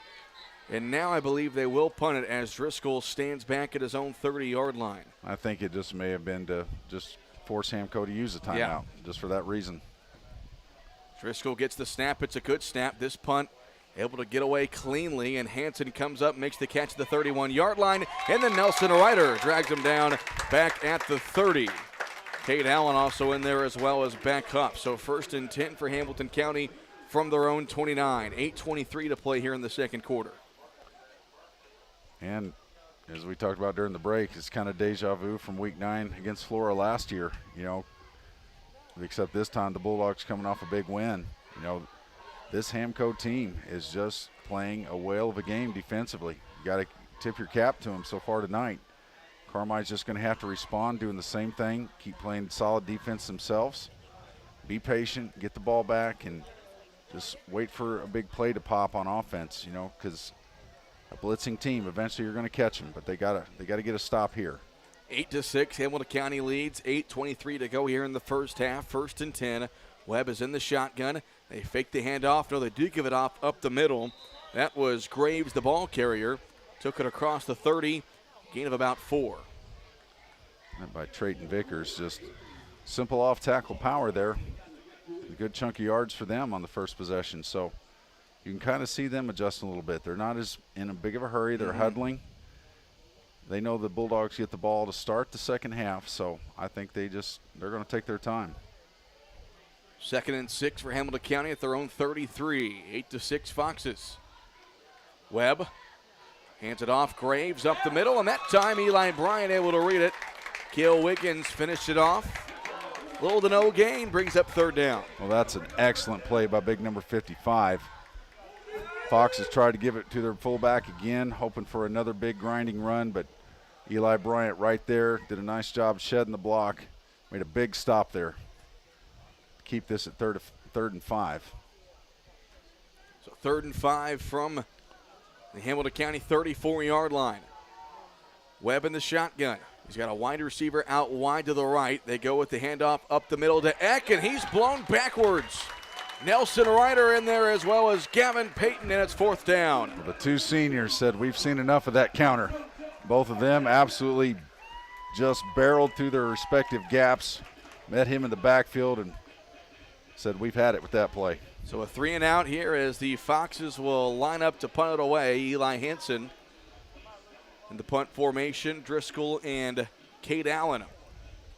[SPEAKER 1] and now I believe they will punt it as Driscoll stands back at his own 30-yard line.
[SPEAKER 2] I think it just may have been to just force Hamco to use a timeout, just for that reason.
[SPEAKER 1] Driscoll gets the snap. It's a good snap. This punt able to get away cleanly, and Hansen comes up, makes the catch at the 31-yard line, and then Nelson Ryder drags him down back at the 30. Cade Allen also in there as well as back up. So 1st and 10 for Hamilton County from their own 29. 8:23 to play here in the second quarter.
[SPEAKER 2] And as we talked about during the break, it's kind of deja vu from week 9 against Flora last year, you know, except this time the Bulldogs coming off a big win. You know, this Hamco team is just playing a whale of a game defensively. You got to tip your cap to them so far tonight. Carmi's just going to have to respond, doing the same thing, keep playing solid defense themselves, be patient, get the ball back, and just wait for a big play to pop on offense, you know, because a blitzing team, eventually you're going to catch them, but they got to get a stop here.
[SPEAKER 1] 8-6, Hamilton County leads. 8:23 to go here in the first half. 1st and 10. Webb is in the shotgun. They fake the handoff. No, they do give it off up the middle. That was Graves, the ball carrier. Took it across the 30. Gain of about 4.
[SPEAKER 2] And by Trayton Vickers, just simple off-tackle power there. A good chunk of yards for them on the first possession. So you can kind of see them adjusting a little bit. They're not as in a big of a hurry. They're huddling. They know the Bulldogs get the ball to start the second half, so I think they're going to take their time.
[SPEAKER 1] 2nd and 6 for Hamilton County at their own 33. 8-6 Foxes. Webb hands it off. Graves up the middle, and that time Eli Bryant able to read it. Kale Wiggins finished it off. Little to no gain, brings up 3rd down.
[SPEAKER 2] Well, that's an excellent play by big number 55. Fox has tried to give it to their fullback again, hoping for another big grinding run, but Eli Bryant right there did a nice job shedding the block, made a big stop there. Keep this at 3rd and 5.
[SPEAKER 1] So 3rd and 5 from the Hamilton County 34-yard line. Webb in the shotgun. He's got a wide receiver out wide to the right. They go with the handoff up the middle to Eck, and he's blown backwards. Nelson Ryder in there as well as Gavin Payton, and it's 4th down.
[SPEAKER 2] The 2 seniors said we've seen enough of that counter. Both of them absolutely just barreled through their respective gaps, met him in the backfield, and said we've had it with that play.
[SPEAKER 1] So a 3 and out here as the Foxes will line up to punt it away. Eli Hansen in the punt formation. Driscoll and Cade Allen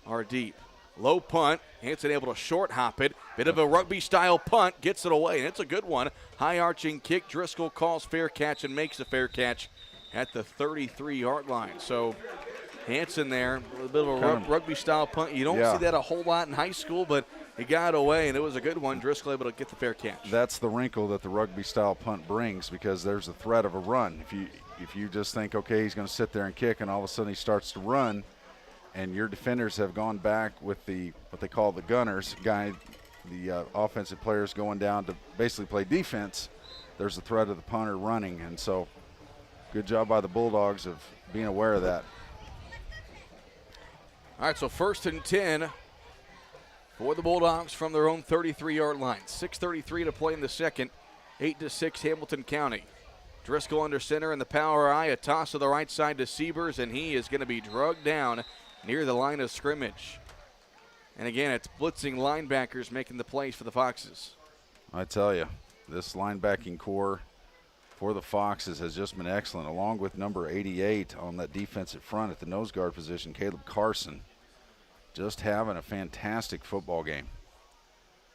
[SPEAKER 1] are deep. Low punt. Hansen able to short hop it. Bit of a rugby-style punt. Gets it away, and it's a good one. High-arching kick. Driscoll calls fair catch and makes a fair catch at the 33-yard line. So Hansen there, a little bit of a rugby-style punt. You don't see that a whole lot in high school, but He got away, and it was a good one. Driscoll able to get the fair catch.
[SPEAKER 2] That's the wrinkle that the rugby-style punt brings, because there's a threat of a run. If you just think, okay, he's going to sit there and kick, and all of a sudden he starts to run, and your defenders have gone back with what they call the gunners guy, the offensive players going down to basically play defense, there's a threat of the punter running. And so good job by the Bulldogs of being aware of that.
[SPEAKER 1] All right, so 1st and 10 for the Bulldogs from their own 33-yard line. 6:33 to play in the second. 8-6 Hamilton County. Driscoll under center in the power I. A toss to the right side to Siebers, and he is going to be drugged down near the line of scrimmage. And again, it's blitzing linebackers making the plays for the Foxes.
[SPEAKER 2] I tell you, this linebacking core for the Foxes has just been excellent, along with number 88 on that defensive front at the nose guard position, Caleb Carson. Just having a fantastic football game.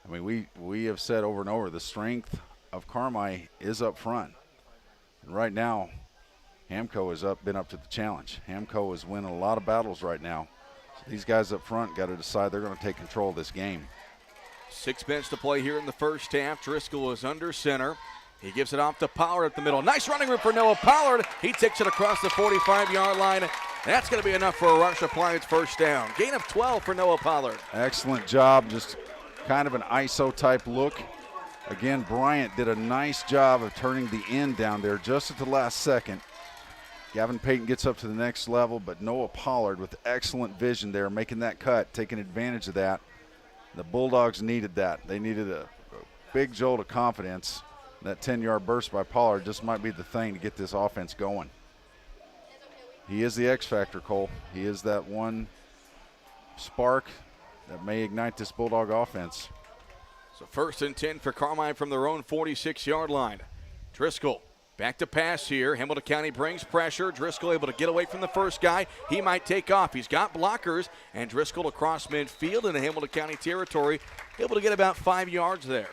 [SPEAKER 2] I mean, we have said over and over the strength of Carmi is up front. And right now, Hamco has been up to the challenge. Hamco is winning a lot of battles right now. So these guys up front got to decide they're going to take control of this game.
[SPEAKER 1] 6 minutes to play here in the first half. Driscoll is under center. He gives it off to Pollard at the middle. Nice running room for Noah Pollard. He takes it across the 45-yard line. That's going to be enough for a Rush Appliance first down. Gain of 12 for Noah Pollard.
[SPEAKER 2] Excellent job. Just kind of an ISO type look. Again, Bryant did a nice job of turning the end down there just at the last second. Gavin Payton gets up to the next level, but Noah Pollard with excellent vision there, making that cut, taking advantage of that. The Bulldogs needed that. They needed a big jolt of confidence. That 10-yard burst by Pollard just might be the thing to get this offense going. He is the X factor, Cole. He is that one spark that may ignite this Bulldog offense.
[SPEAKER 1] So 1st and 10 for Carmi from their own 46-yard line. Driscoll back to pass here. Hamilton County brings pressure. Driscoll able to get away from the first guy. He might take off. He's got blockers, and Driscoll across midfield into Hamilton County territory, able to get about 5 yards there.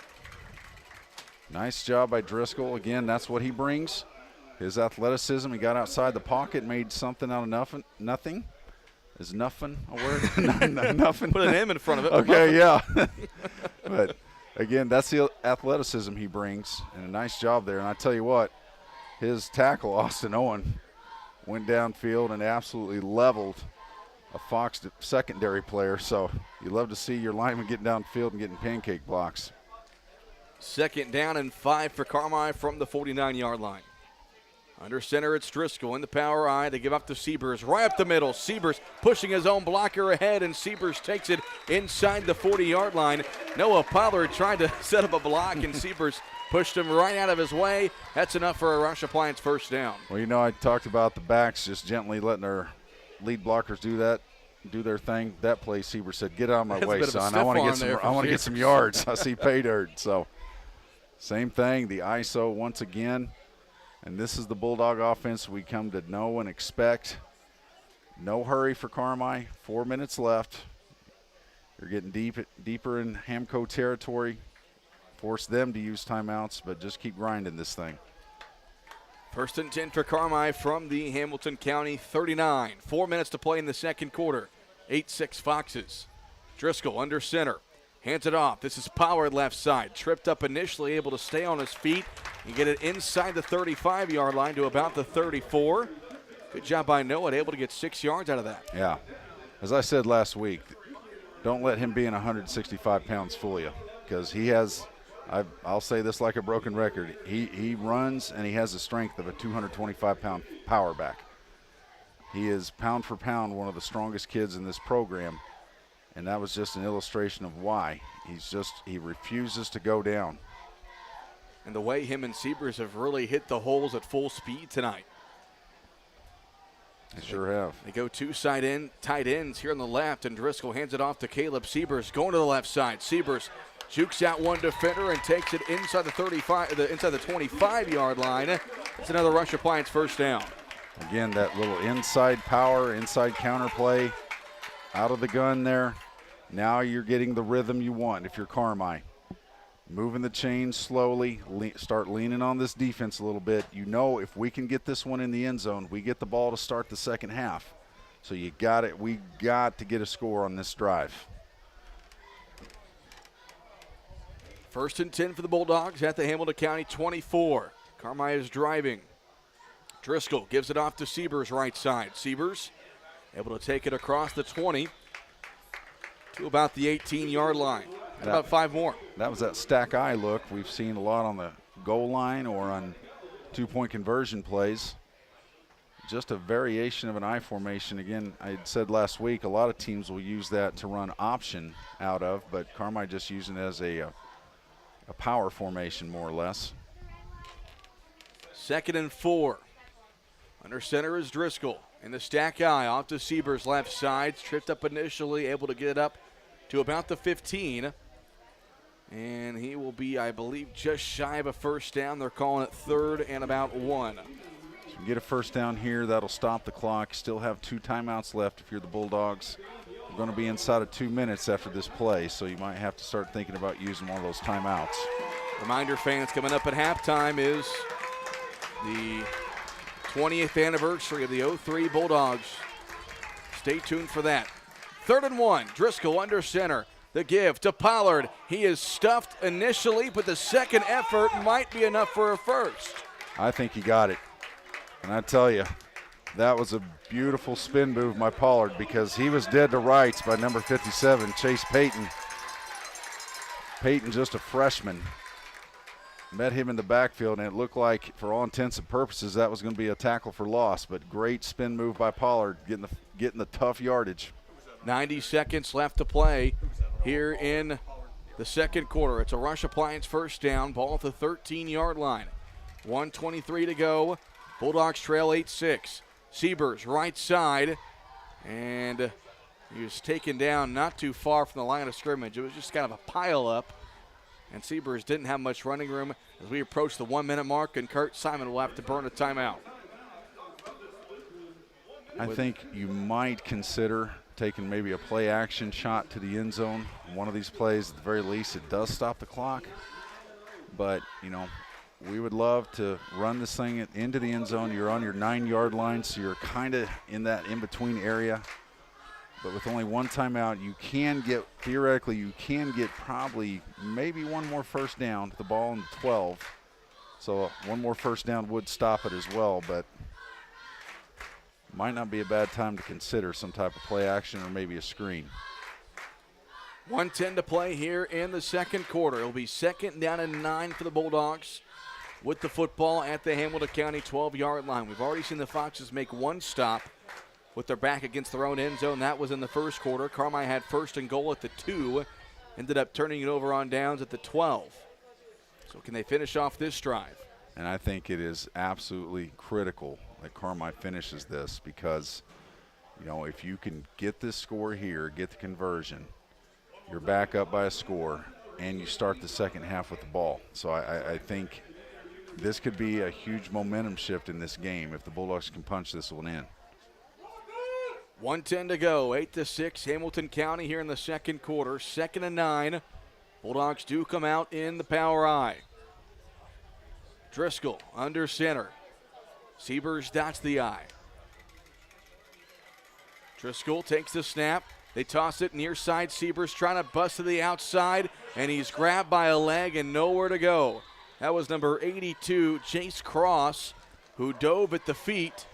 [SPEAKER 2] Nice job by Driscoll. Again, that's what he brings. His athleticism. He got outside the pocket, made something out of nothing. Is nothing a word? Nothing.
[SPEAKER 1] Put an M in front of it.
[SPEAKER 2] Okay, yeah. But again, that's the athleticism he brings, and a nice job there. And I tell you what, his tackle, Austin Owen, went downfield and absolutely leveled a Fox secondary player. So you love to see your lineman getting downfield and getting pancake blocks.
[SPEAKER 1] 2nd down and 5 for Carmi from the 49-yard line. Under center, it's Driscoll in the power I. They give up to Siebers right up the middle. Siebers pushing his own blocker ahead, and Siebers takes it inside the 40-yard line. Noah Pollard tried to set up a block, and Siebers pushed him right out of his way. That's enough for a Rush Appliance first down.
[SPEAKER 2] Well, you know, I talked about the backs just gently letting their lead blockers do their thing. That play, Siebers said, "Get out of my way, son. I want to get some yards." I see pay dirt. So, same thing. The ISO once again. And this is the Bulldog offense we come to know and expect. No hurry for Carmi. 4 minutes left. You're getting deeper in Hamco territory. Force them to use timeouts, but just keep grinding this thing.
[SPEAKER 1] 1st and 10 for Carmi from the Hamilton County 39. 4 minutes to play in the second quarter. 8-6 Foxes. Driscoll under center. Hands it off. This is Pollard left side. Tripped up initially, able to stay on his feet and get it inside the 35-yard line to about the 34. Good job by Noah, able to get 6 yards out of that.
[SPEAKER 2] Yeah. As I said last week, don't let him being 165 pounds fool you, because he has, I'll say this like a broken record, he runs and he has the strength of a 225-pound power back. He is pound for pound one of the strongest kids in this program. And that was just an illustration of why. He refuses to go down.
[SPEAKER 1] And the way him and Siebers have really hit the holes at full speed tonight.
[SPEAKER 2] They sure have.
[SPEAKER 1] They go two tight ends here on the left, and Driscoll hands it off to Caleb Siebers, going to the left side. Siebers jukes out one defender and takes it inside the 25-yard line. It's another Rush Appliance first down.
[SPEAKER 2] Again, that little inside power, inside counter play. Out of the gun there. Now you're getting the rhythm you want if you're Carmi. Moving the chains slowly, start leaning on this defense a little bit. You know, if we can get this one in the end zone, we get the ball to start the second half. So we got to get a score on this drive.
[SPEAKER 1] First and 10 for the Bulldogs at the Hamilton County 24. Carmi is driving. Driscoll gives it off to Siebers right side. Siebers able to take it across the 20 to about the 18-yard line. About 5 more.
[SPEAKER 2] That was that stack eye look we've seen a lot on the goal line or on two-point conversion plays. Just a variation of an I formation. Again, I had said last week a lot of teams will use that to run option out of, but Carmi just using it as a power formation more or less.
[SPEAKER 1] 2nd and 4. Under center is Driscoll. In the stack eye, off to Siebers left side. Tripped up initially, able to get it up to about the 15. And he will be, I believe, just shy of a first down. They're calling it 3rd and about 1.
[SPEAKER 2] So you get a first down here, that'll stop the clock. Still have 2 timeouts left if you're the Bulldogs. We're going to be inside of 2 minutes after this play, so you might have to start thinking about using one of those timeouts.
[SPEAKER 1] Reminder, fans, coming up at halftime is the 20th anniversary of the 03 Bulldogs. Stay tuned for that. 3rd and 1, Driscoll under center. The give to Pollard. He is stuffed initially, but the second effort might be enough for a first.
[SPEAKER 2] I think he got it. And I tell you, that was a beautiful spin move by Pollard because he was dead to rights by number 57, Chase Payton. Payton, just a freshman. Met him in the backfield, and it looked like, for all intents and purposes, that was going to be a tackle for loss. But great spin move by Pollard, getting the tough yardage.
[SPEAKER 1] 90 seconds left to play here in the second quarter. It's a Rush Appliance first down, ball at the 13-yard line. 1:23 to go. Bulldogs trail 8-6. Siebers right side, and he was taken down not too far from the line of scrimmage. It was just kind of a pile up, and Siebers didn't have much running room as we approach the 1-minute mark, and Kurt Simon will have to burn a timeout.
[SPEAKER 2] I think you might consider taking maybe a play action shot to the end zone. One of these plays, at the very least, it does stop the clock. But, you know, we would love to run this thing into the end zone. You're on your 9-yard line, so you're kind of in that in-between area. But with only 1 timeout, you can get, theoretically, you can get probably maybe 1 more first down, the ball in the 12. So 1 more first down would stop it as well, but might not be a bad time to consider some type of play action or maybe a screen.
[SPEAKER 1] 1:10 to play here in the second quarter. It'll be 2nd down and 9 for the Bulldogs with the football at the Hamilton County 12-yard line. We've already seen the Foxes make 1 stop with their back against their own end zone. That was in the first quarter. Carmi had 1st and goal at the 2, ended up turning it over on downs at the 12. So can they finish off this drive?
[SPEAKER 2] And I think it is absolutely critical that Carmi finishes this because, you know, if you can get this score here, get the conversion, you're back up by a score, and you start the second half with the ball. So I think this could be a huge momentum shift in this game if the Bulldogs can punch this one in.
[SPEAKER 1] 1:10 to go, 8-6, Hamilton County here in the second quarter. 2nd and 9. Bulldogs do come out in the power I. Driscoll under center. Siebers dots the I. Driscoll takes the snap. They toss it near side. Siebers trying to bust to the outside, and he's grabbed by a leg and nowhere to go. That was number 82, Chase Cross, who dove at the feet.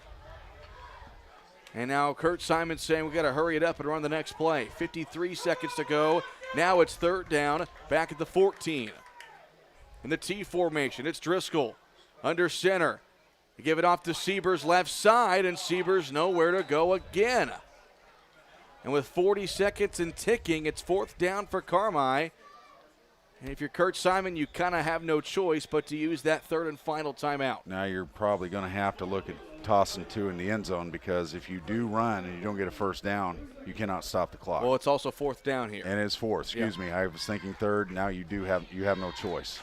[SPEAKER 1] And now Kurt Simon saying we got to hurry it up and run the next play. 53 seconds to go. Now it's 3rd down, back at the 14. In the T formation, it's Driscoll under center. They give it off to Siebers left side, and Siebers nowhere to go again. And with 40 seconds and ticking, it's 4th down for Carmi. And if you're Kurt Simon, you kind of have no choice but to use that 3rd and final timeout.
[SPEAKER 2] Now you're probably going to have to look at tossing 2 in the end zone because if you do run and you don't get a first down, you cannot stop the clock.
[SPEAKER 1] Well, it's also 4th down here.
[SPEAKER 2] And it's 4th. Excuse me. I was thinking 3rd. Now you have no choice.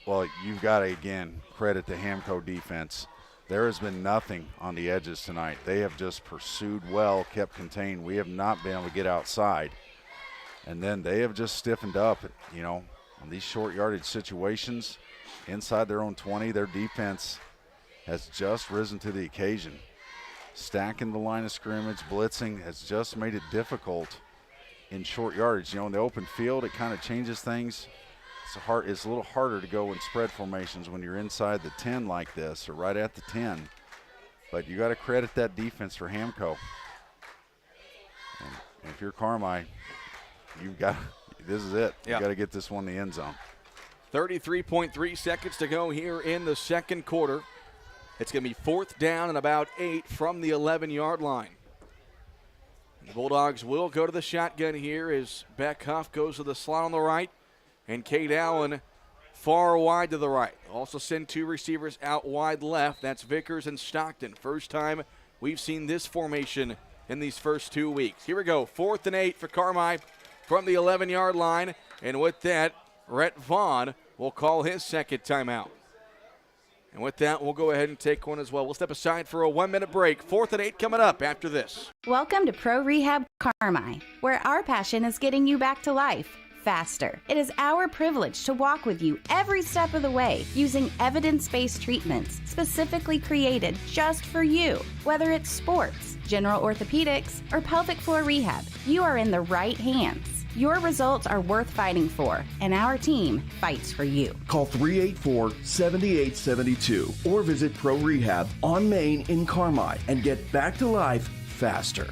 [SPEAKER 2] Well, you've got to, again, credit the Hamco defense. There has been nothing on the edges tonight. They have just pursued well, kept contained. We have not been able to get outside. And then they have just stiffened up, you know, on these short yardage situations inside their own 20. Their defense has just risen to the occasion. Stacking the line of scrimmage, blitzing has just made it difficult in short yardage. You know, in the open field, it kind of changes things. It's a little harder to go in spread formations when you're inside the 10 like this, or right at the 10. But you got to credit that defense for Hamco. And if you're Carmi, this is it.
[SPEAKER 1] Yeah.
[SPEAKER 2] You got to get this one in the end zone.
[SPEAKER 1] 33.3 seconds to go here in the second quarter. It's going to be 4th down and about 8 from the 11-yard line. The Bulldogs will go to the shotgun here as Beck Huff goes to the slot on the right, and Cade Allen far wide to the right. Also send 2 receivers out wide left. That's Vickers and Stockton. First time we've seen this formation in these first 2 weeks. Here we go, 4th and 8 for Carmi from the 11-yard line. And with that, Rhett Vaughn will call his second timeout. And with that, we'll go ahead and take one as well. We'll step aside for a 1-minute break. 4th and 8 coming up after this.
[SPEAKER 13] Welcome to Pro Rehab Carmi, where our passion is getting you back to life faster. It is our privilege to walk with you every step of the way using evidence-based treatments specifically created just for you. Whether it's sports, general orthopedics, or pelvic floor rehab, you are in the right hands. Your results are worth fighting for, and our team fights for you.
[SPEAKER 4] Call 384-7872 or visit Pro Rehab on Main in Carmi and get back to life faster.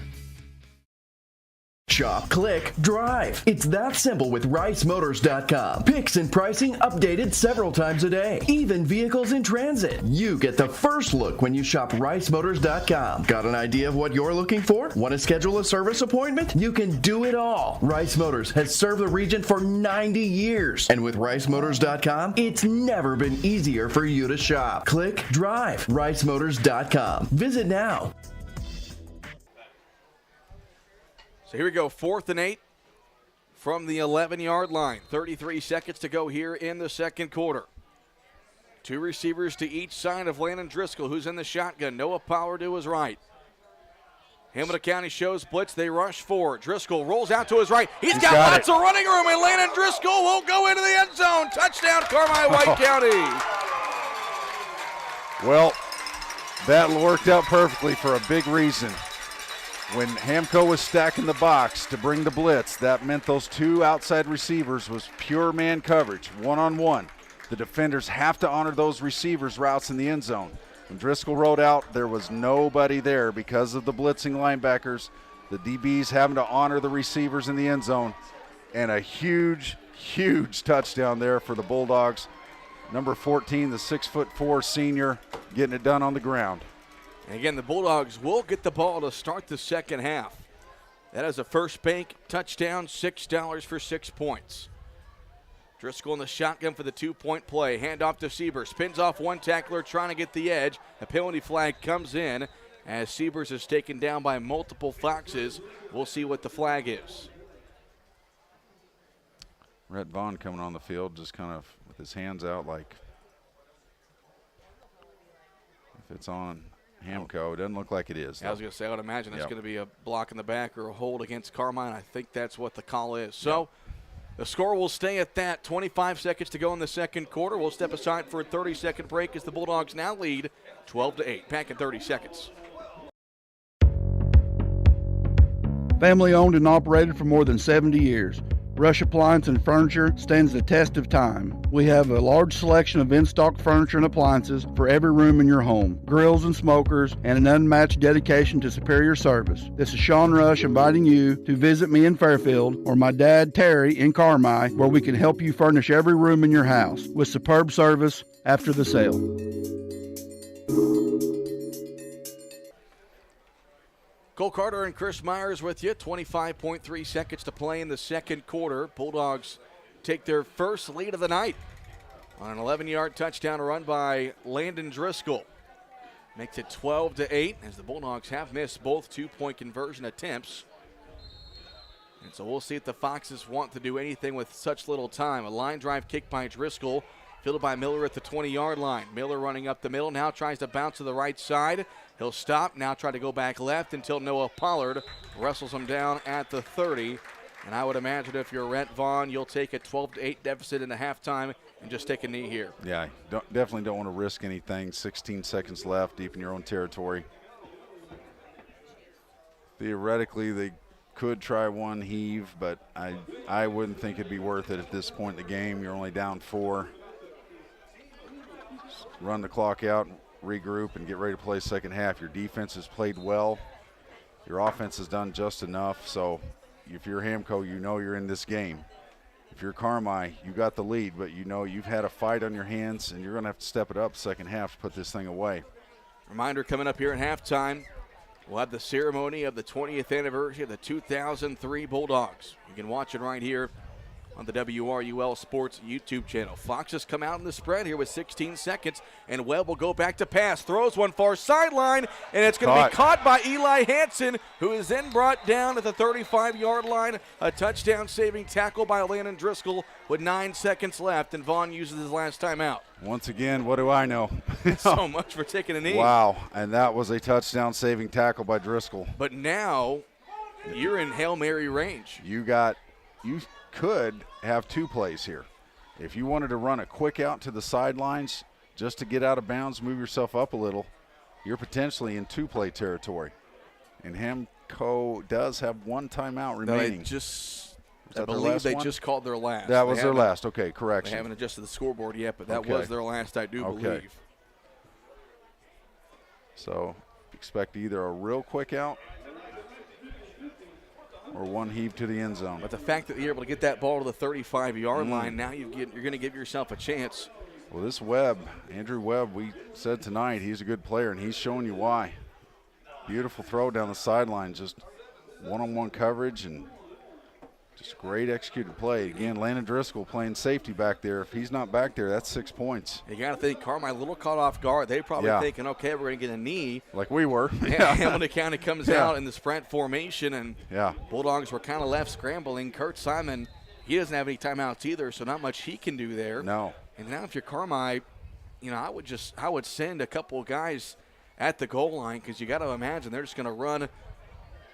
[SPEAKER 4] Shop, click, drive. It's that simple with RiceMotors.com. Picks and pricing updated several times a day. Even vehicles in transit. You get the first look when you shop RiceMotors.com. Got an idea of what you're looking for? Want to schedule a service appointment? You can do it all. Rice Motors has served the region for 90 years. And with RiceMotors.com, it's never been easier for you to shop. Click, drive. RiceMotors.com. Visit now.
[SPEAKER 1] So here we go, 4th and 8 from the 11-yard line. 33 seconds to go here in the second quarter. 2 receivers to each side of Landon Driscoll, who's in the shotgun. Noah Power to his right. Hamilton County shows blitz. They rush forward. Driscoll rolls out to his right. He's got lots of running room, and Landon Driscoll will go into the end zone. Touchdown, Carmi-White County.
[SPEAKER 2] Well, that worked out perfectly for a big reason. When Hamco was stacking the box to bring the blitz, that meant those 2 outside receivers was pure man coverage, one-on-one. The defenders have to honor those receivers' routes in the end zone. When Driscoll rolled out, there was nobody there because of the blitzing linebackers. The DBs having to honor the receivers in the end zone. And a huge, huge touchdown there for the Bulldogs. Number 14, the 6'4" senior, getting it done on the ground.
[SPEAKER 1] And again, the Bulldogs will get the ball to start the second half. That is a first bank touchdown, $6 for 6 points. Driscoll in the shotgun for the 2-point play. Handoff to Siebers. Spins off one tackler trying to get the edge. A penalty flag comes in as Siebers is taken down by multiple Foxes. We'll see what the flag is.
[SPEAKER 2] Rhett Vaughn coming on the field just kind of with his hands out like if it's on Hamco. It doesn't look like it is.
[SPEAKER 1] I was going to say, I would imagine it's going to be a block in the back or a hold against Carmine. I think that's what the call is. So the score will stay at that. 25 seconds to go in the second quarter. We'll step aside for a 30-second break as the Bulldogs now lead 12-8. Back in 30 seconds.
[SPEAKER 14] Family owned and operated for more than 70 years. Rush Appliance and Furniture stands the test of time. We have a large selection of in-stock furniture and appliances for every room in your home, grills and smokers, and an unmatched dedication to superior service. This is Sean Rush inviting you to visit me in Fairfield or my dad Terry in Carmi, where we can help you furnish every room in your house with superb service after the sale.
[SPEAKER 1] Cole Carter and Chris Myers with you. 25.3 seconds to play in the second quarter. Bulldogs take their first lead of the night on an 11-yard touchdown run by Landon Driscoll. Makes it 12-8 as the Bulldogs have missed both 2-point conversion attempts. And so we'll see if the Foxes want to do anything with such little time. A line drive kick by Driscoll, fielded by Miller at the 20-yard line. Miller running up the middle, now tries to bounce to the right side. He'll stop, now try to go back left until Noah Pollard wrestles him down at the 30. And I would imagine if you're Rhett Vaughn, you'll take a 12-8 deficit into halftime and just take a knee here.
[SPEAKER 2] Yeah, definitely don't want to risk anything. 16 seconds left, deep in your own territory. Theoretically, they could try one heave, but I I wouldn't think it'd be worth it at this point in the game. You're only down 4. Just run the clock out, regroup, and get ready to play second half. Your defense has played well. Your offense has done just enough. So if you're Hamco, you know you're in this game. If you're Carmi, you got the lead, but you know you've had a fight on your hands, and you're going to have to step it up second half to put this thing away.
[SPEAKER 1] Reminder coming up here at halftime, we'll have the ceremony of the 20th anniversary of the 2003 Bulldogs. You can watch it right here on the WRUL Sports YouTube channel. Foxes come out in the spread here with 16 seconds, and Webb will go back to pass. Throws one far sideline, and it's going to be caught by Eli Hansen, who is then brought down at the 35-yard line. A touchdown-saving tackle by Landon Driscoll with 9 seconds left, and Vaughn uses his last timeout.
[SPEAKER 2] Once again, what do I know?
[SPEAKER 1] So much for taking a knee.
[SPEAKER 2] Wow, and that was a touchdown-saving tackle by Driscoll.
[SPEAKER 1] But now you're in Hail Mary range.
[SPEAKER 2] You could have 2 plays here. If you wanted to run a quick out to the sidelines just to get out of bounds, move yourself up a little, you're potentially in 2-play territory. And Hamco does have 1 timeout remaining.
[SPEAKER 1] I believe they just called their last.
[SPEAKER 2] That was their last. Okay, correction.
[SPEAKER 1] They haven't adjusted the scoreboard yet, but that was their last, I do believe. So expect either a real quick out or 1 heave to the end zone. But the fact that you're able to get that ball to the 35-yard line, now you're going to give yourself a chance.
[SPEAKER 2] Well, this Webb, Andrew Webb, we said tonight he's a good player, and he's showing you why. Beautiful throw down the sideline, just one-on-one coverage and just great executed play. Again, Landon Driscoll playing safety back there. If he's not back there, that's 6 points.
[SPEAKER 1] You got to think Carmi a little caught off guard. They're probably thinking, okay, we're going to get a knee.
[SPEAKER 2] Like we were.
[SPEAKER 1] Hamilton County comes out in the sprint formation, and
[SPEAKER 2] Yeah.
[SPEAKER 1] Bulldogs were kind of left scrambling. Kurt Simon, he doesn't have any timeouts either, so not much he can do there.
[SPEAKER 2] No.
[SPEAKER 1] And now if you're Carmi, you know, I would send a couple of guys at the goal line, because you got to imagine they're just going to run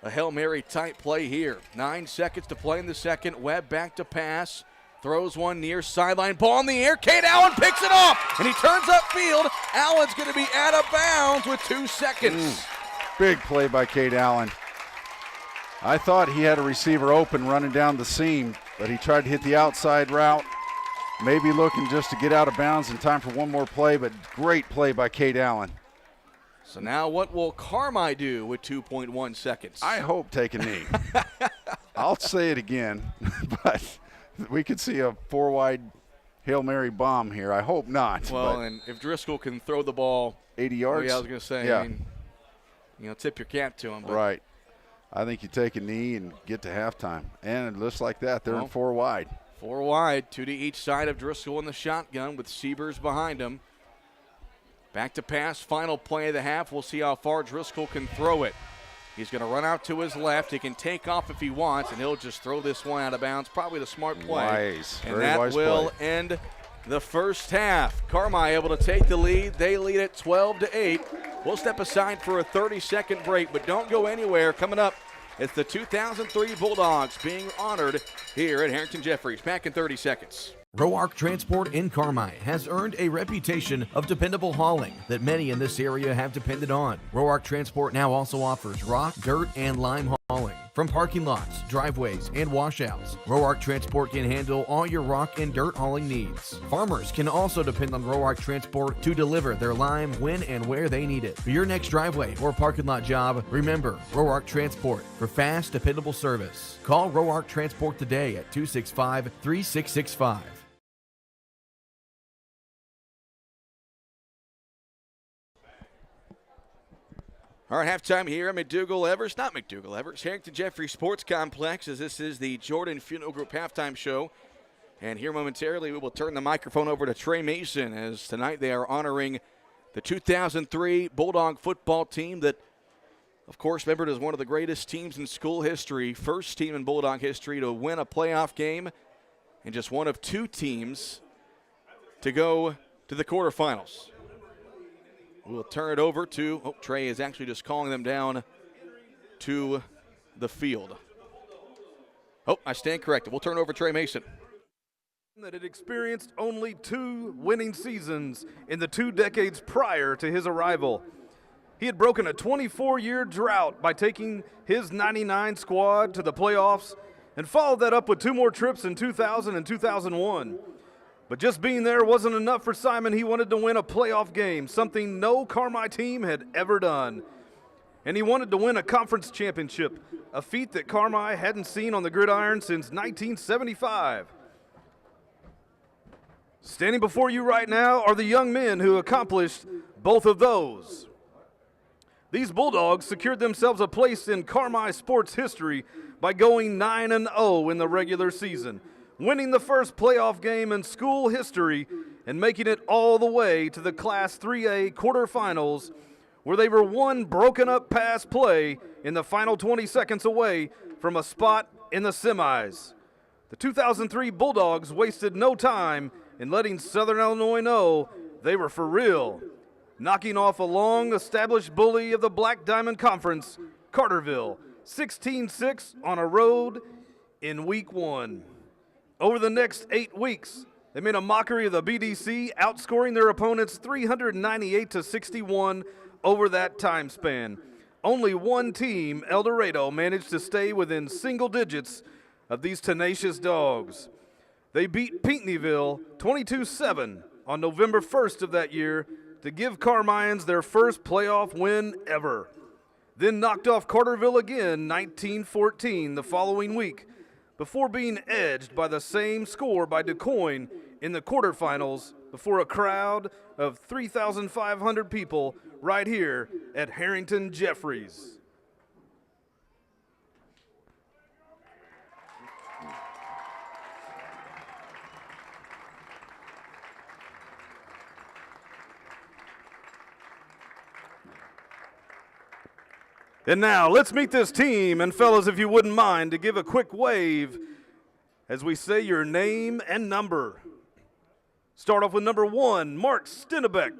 [SPEAKER 1] a Hail Mary type play here. 9 seconds to play in the second. Webb back to pass. Throws one near sideline. Ball in the air. Cade Allen picks it off, and he turns upfield. Allen's going to be out of bounds with 2 seconds.
[SPEAKER 2] Big play by Cade Allen. I thought he had a receiver open running down the seam, but he tried to hit the outside route. Maybe looking just to get out of bounds in time for one more play, but great play by Cade Allen.
[SPEAKER 1] So now what will Carmi do with 2.1 seconds?
[SPEAKER 2] I hope take a knee. I'll say it again, but we could see a 4-wide Hail Mary bomb here. I hope not.
[SPEAKER 1] Well, and if Driscoll can throw the ball
[SPEAKER 2] 80 yards.
[SPEAKER 1] Yeah, I was going to say,
[SPEAKER 2] yeah.
[SPEAKER 1] I mean, you know, tip your cap to him. But
[SPEAKER 2] right. I think you take a knee and get to halftime. And it looks like that. They're in 4 wide.
[SPEAKER 1] 4 wide, 2 to each side of Driscoll in the shotgun with Siebers behind him. Back to pass, final play of the half. We'll see how far Driscoll can throw it. He's going to run out to his left. He can take off if he wants, and he'll just throw this one out of bounds. Probably the smart play.
[SPEAKER 2] Wise.
[SPEAKER 1] And
[SPEAKER 2] very
[SPEAKER 1] that
[SPEAKER 2] wise
[SPEAKER 1] will
[SPEAKER 2] play.
[SPEAKER 1] end the first half. Carmi able to take the lead. They lead it 12-8. We'll step aside for a 30-second break, but don't go anywhere. Coming up, it's the 2003 Bulldogs being honored here at Harring-Jeffries. Back in 30 seconds.
[SPEAKER 15] Roark Transport in Carmi has earned a reputation of dependable hauling that many in this area have depended on. Roark Transport now also offers rock, dirt, and lime hauling. From parking lots, driveways, and washouts, Roark Transport can handle all your rock and dirt hauling needs. Farmers can also depend on Roark Transport to deliver their lime when and where they need it. For your next driveway or parking lot job, remember Roark Transport for fast, dependable service. Call Roark Transport today at 265-3665.
[SPEAKER 1] All right, halftime here at McDougal-Evers, not McDougal-Evers, Harring-Jeffries Sports Complex, as this is the Jordan Funeral Group halftime show. And here momentarily, we will turn the microphone over to Trey Mason, as tonight they are honoring the 2003 Bulldog football team that, of course, remembered as one of the greatest teams in school history, first team in Bulldog history to win a playoff game, and just one of 2 teams to go to the quarterfinals. We'll turn it over to, Trey is actually just calling them down to the field. I stand corrected. We'll turn it over to Trey Mason.
[SPEAKER 16] That had experienced only 2 winning seasons in the 2 decades prior to his arrival. He had broken a 24-year drought by taking his 99 squad to the playoffs and followed that up with 2 more trips in 2000 and 2001. But just being there wasn't enough for Simon. He wanted to win a playoff game, something no Carmi team had ever done. And he wanted to win a conference championship, a feat that Carmi hadn't seen on the gridiron since 1975. Standing before you right now are the young men who accomplished both of those. These Bulldogs secured themselves a place in Carmi sports history by going 9-0 in the regular season, winning the first playoff game in school history and making it all the way to the Class 3A quarterfinals, where they were one broken-up pass play in the final 20 seconds away from a spot in the semis. The 2003 Bulldogs wasted no time in letting Southern Illinois know they were for real, knocking off a long-established bully of the Black Diamond Conference, Carterville, 16-6 on a road in Week 1. Over the next 8 weeks, they made a mockery of the BDC, outscoring their opponents 398-61 over that time span. Only one team, El Dorado, managed to stay within single digits of these tenacious dogs. They beat Pinckneyville 22-7 on November 1st of that year to give Carmians their first playoff win ever. Then knocked off Carterville again 19-14 the following week, before being edged by the same score by DuQuoin in the quarterfinals before a crowd of 3,500 people right here at Harring-Jeffries. And now, let's meet this team. And fellas, if you wouldn't mind, to give a quick wave as we say your name and number. Start off with number 1, Mark Stennebeck.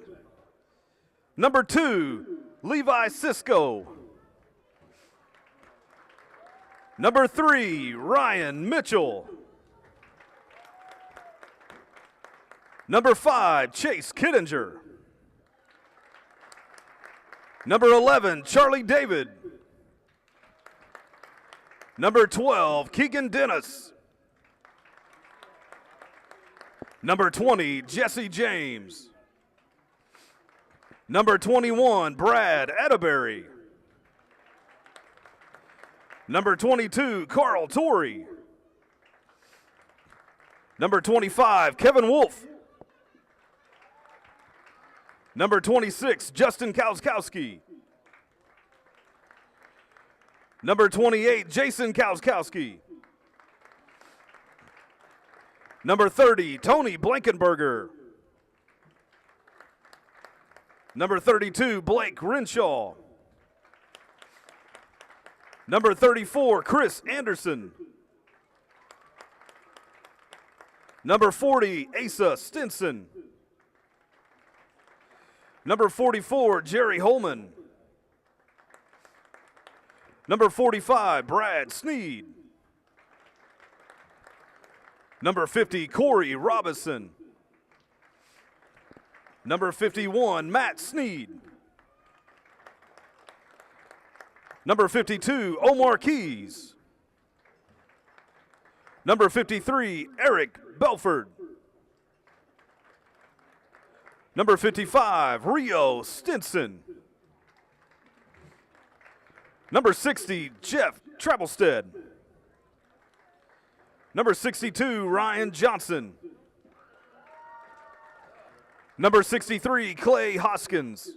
[SPEAKER 16] Number 2, Levi Cisco. Number 3, Ryan Mitchell. Number 5, Chase Kittinger. Number 11, Charlie David. Number 12, Keegan Dennis. Number 20, Jesse James. Number 21, Brad Atterbury. Number 22, Carl Torrey. Number 25, Kevin Wolf. Number 26, Justin Kauskowski. Number 28, Jason Kauskowski. Number 30, Tony Blankenberger. Number 32, Blake Renshaw. Number 34, Chris Anderson. Number 40, Asa Stinson. Number 44, Jerry Holman. Number 45, Brad Sneed. Number 50, Corey Robinson. Number 51, Matt Sneed. Number 52, Omar Keys. Number 53, Eric Belford. Number 55, Rio Stinson. Number 60, Jeff Travelstead. Number 62, Ryan Johnson. Number 63, Clay Hoskins.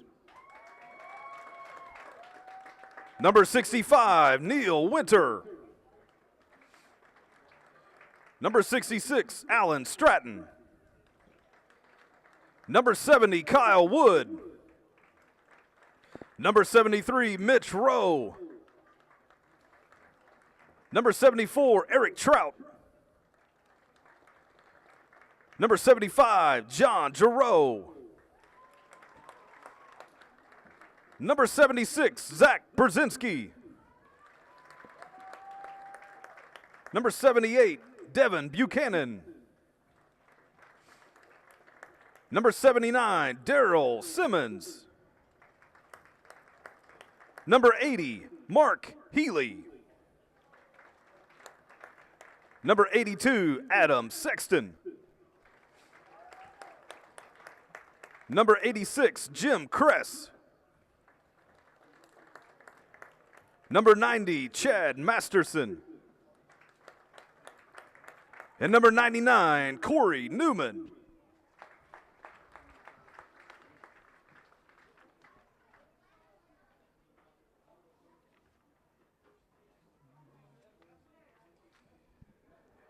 [SPEAKER 16] Number 65, Neil Winter. Number 66, Alan Stratton. Number 70, Kyle Wood. Number 73, Mitch Rowe. Number 74, Eric Trout. Number 75, John Giroux. Number 76, Zach Brzezinski. Number 78, Devin Buchanan. Number 79, Daryl Simmons. Number 80, Mark Healy. Number 82, Adam Sexton. Number 86, Jim Kress. Number 90, Chad Masterson. And number 99, Corey Newman.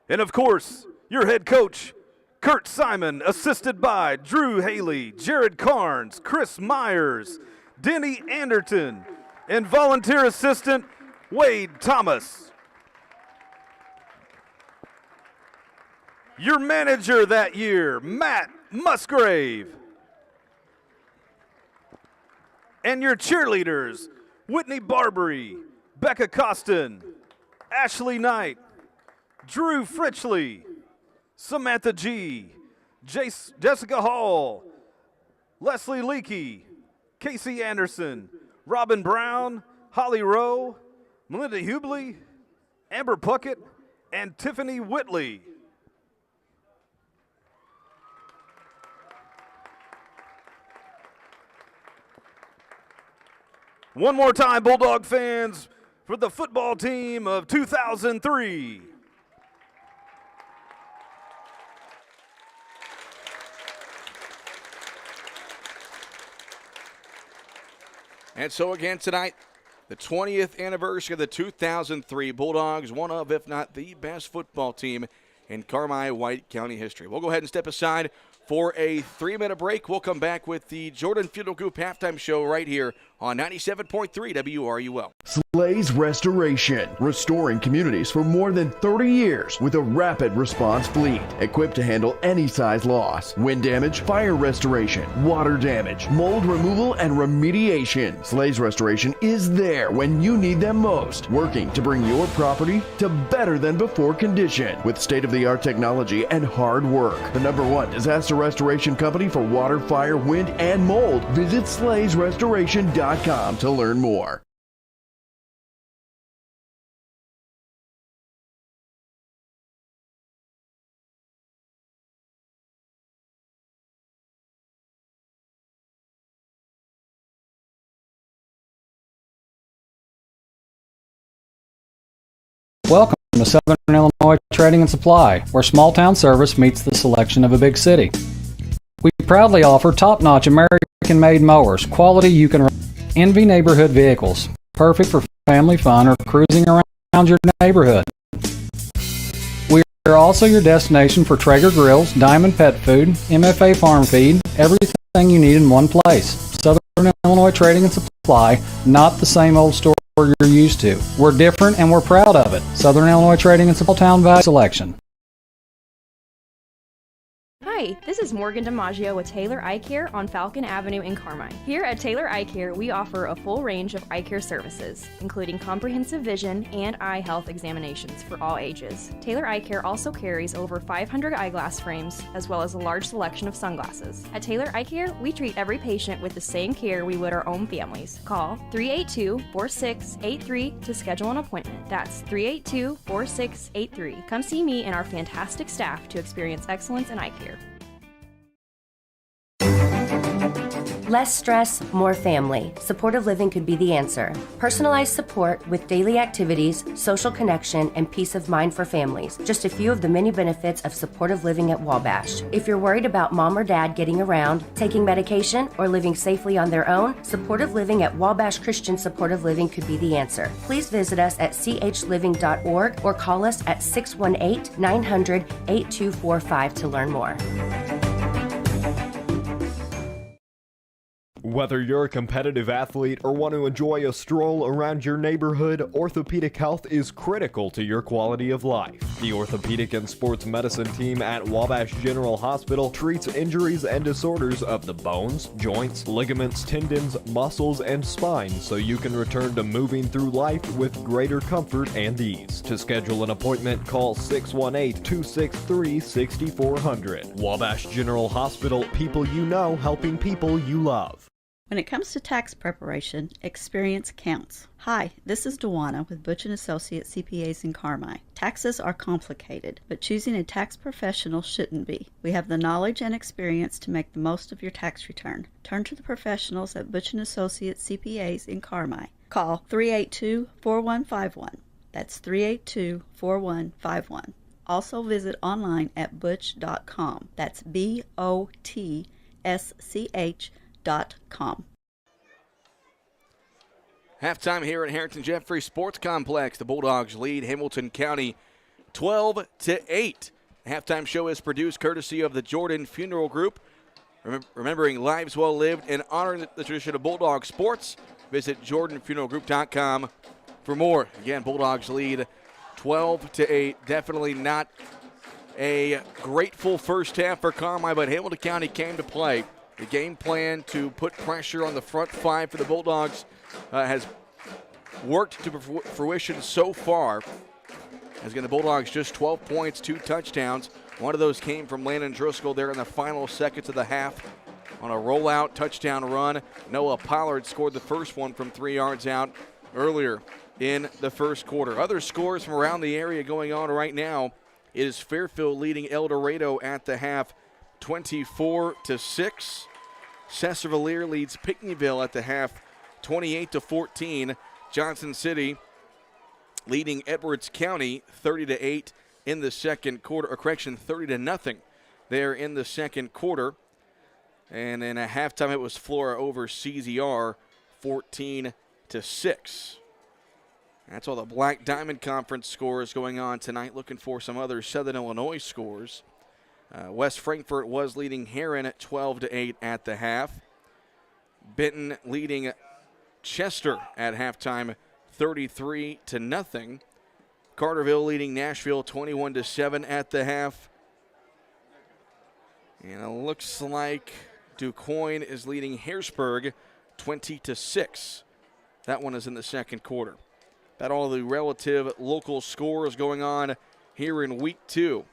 [SPEAKER 16] And of course, your head coach, Kurt Simon, assisted by Drew Haley, Jared Carnes, Chris Myers, Denny Anderton, and volunteer assistant, Wade Thomas. Your manager that year, Matt Musgrave. And your cheerleaders, Whitney Barbary, Becca Costin, Ashley Knight, Drew Fritchley, Samantha G, Jessica Hall, Leslie Leakey, Casey Anderson, Robin Brown, Holly Rowe, Melinda Hubley, Amber Puckett, and Tiffany Whitley. One more time, Bulldog fans, for the football team of 2003.
[SPEAKER 1] And so again tonight, the 20th anniversary of the 2003 Bulldogs, one of, if not the best football team in Carmi-White County history. We'll go ahead and step aside for a 3-minute break. We'll come back with the Jordan Funeral Group halftime show right here on 97.3 WRUL.
[SPEAKER 4] Slay's Restoration, restoring communities for more than 30 years with a rapid response fleet equipped to handle any size loss, wind damage, fire restoration, water damage, mold removal, and remediation. Slay's Restoration is there when you need them most, working to bring your property to better than before condition with state-of-the-art technology and hard work. The #1 disaster restoration company for water, fire, wind, and mold. Visit slaysrestoration.com to learn more.
[SPEAKER 17] Welcome to Southern Illinois Trading and Supply, where small town service meets the selection of a big city. We proudly offer top-notch American-made mowers, quality you can envy neighborhood vehicles, perfect for family fun or cruising around your neighborhood. We are also your destination for Traeger grills, Diamond Pet Food, MFA Farm Feed, everything you need in one place. Southern Illinois Trading and Supply, not the same old store you're used to. We're different and we're proud of it. Southern Illinois Trading and Supply Town Value Selection.
[SPEAKER 18] Hi, this is Morgan DiMaggio with Taylor Eye Care on Falcon Avenue in Carmi. Here at Taylor Eye Care, we offer a full range of eye care services, including comprehensive vision and eye health examinations for all ages. Taylor Eye Care also carries over 500 eyeglass frames, as well as a large selection of sunglasses. At Taylor Eye Care, we treat every patient with the same care we would our own families. Call 382-4683 to schedule an appointment. That's 382-4683. Come see me and our fantastic staff to experience excellence in eye care.
[SPEAKER 19] Less stress, more family. Supportive living could be the answer. Personalized support with daily activities, social connection, and peace of mind for families. Just a few of the many benefits of supportive living at Wabash. If you're worried about mom or dad getting around, taking medication, or living safely on their own, supportive living at Wabash Christian Supportive Living could be the answer. Please visit us at chliving.org or call us at 618-900-8245 to learn more.
[SPEAKER 20] Whether you're a competitive athlete or want to enjoy a stroll around your neighborhood, orthopedic health is critical to your quality of life. The Orthopedic and Sports Medicine team at Wabash General Hospital treats injuries and disorders of the bones, joints, ligaments, tendons, muscles, and spine so you can return to moving through life with greater comfort and ease. To schedule an appointment, call 618-263-6400. Wabash General Hospital, people you know helping people you love.
[SPEAKER 3] When it comes to tax preparation, experience counts. Hi, this is Dewana with Butch & Associates CPAs in Carmi. Taxes are complicated, but choosing a tax professional shouldn't be. We have the knowledge and experience to make the most of your tax return. Turn to the professionals at Butch & Associates CPAs in Carmi. Call 382-4151. That's 382-4151. Also visit online at butch.com. That's BOTSCH.com.
[SPEAKER 1] Halftime here at Harring-Jeffries Sports Complex. The Bulldogs lead Hamilton County 12-8. The halftime show is produced courtesy of the Jordan Funeral Group. Remembering lives well lived and honoring the tradition of Bulldog sports. Visit jordanfuneralgroup.com for more. Again, Bulldogs lead 12-8. Definitely not a grateful first half for Carmi, but Hamilton County came to play. The game plan to put pressure on the front five for the Bulldogs has worked to fruition so far. As again, the Bulldogs just 12 points, 2 touchdowns. One of those came from Landon Driscoll there in the final seconds of the half on a rollout touchdown run. Noah Pollard scored the first one from 3 yards out earlier in the first quarter. Other scores from around the area going on right now is Fairfield leading El Dorado at the half 24-6. Cesar-Valier leads Pinckneyville at the half 28-14. Johnson City leading Edwards County 30-8 in the second quarter, or correction, 30-0 there in the second quarter. And then at halftime it was Flora over CZR 14-6. That's all the Black Diamond Conference scores going on tonight. Looking for some other Southern Illinois scores. West Frankfort was leading Heron at 12-8 at the half. Benton leading Chester at halftime 33-0. Carterville leading Nashville 21-7 at the half. And it looks like DuQuoin is leading Harrisburg 20-6. That one is in the second quarter. That all the relative local scores going on here in week 2.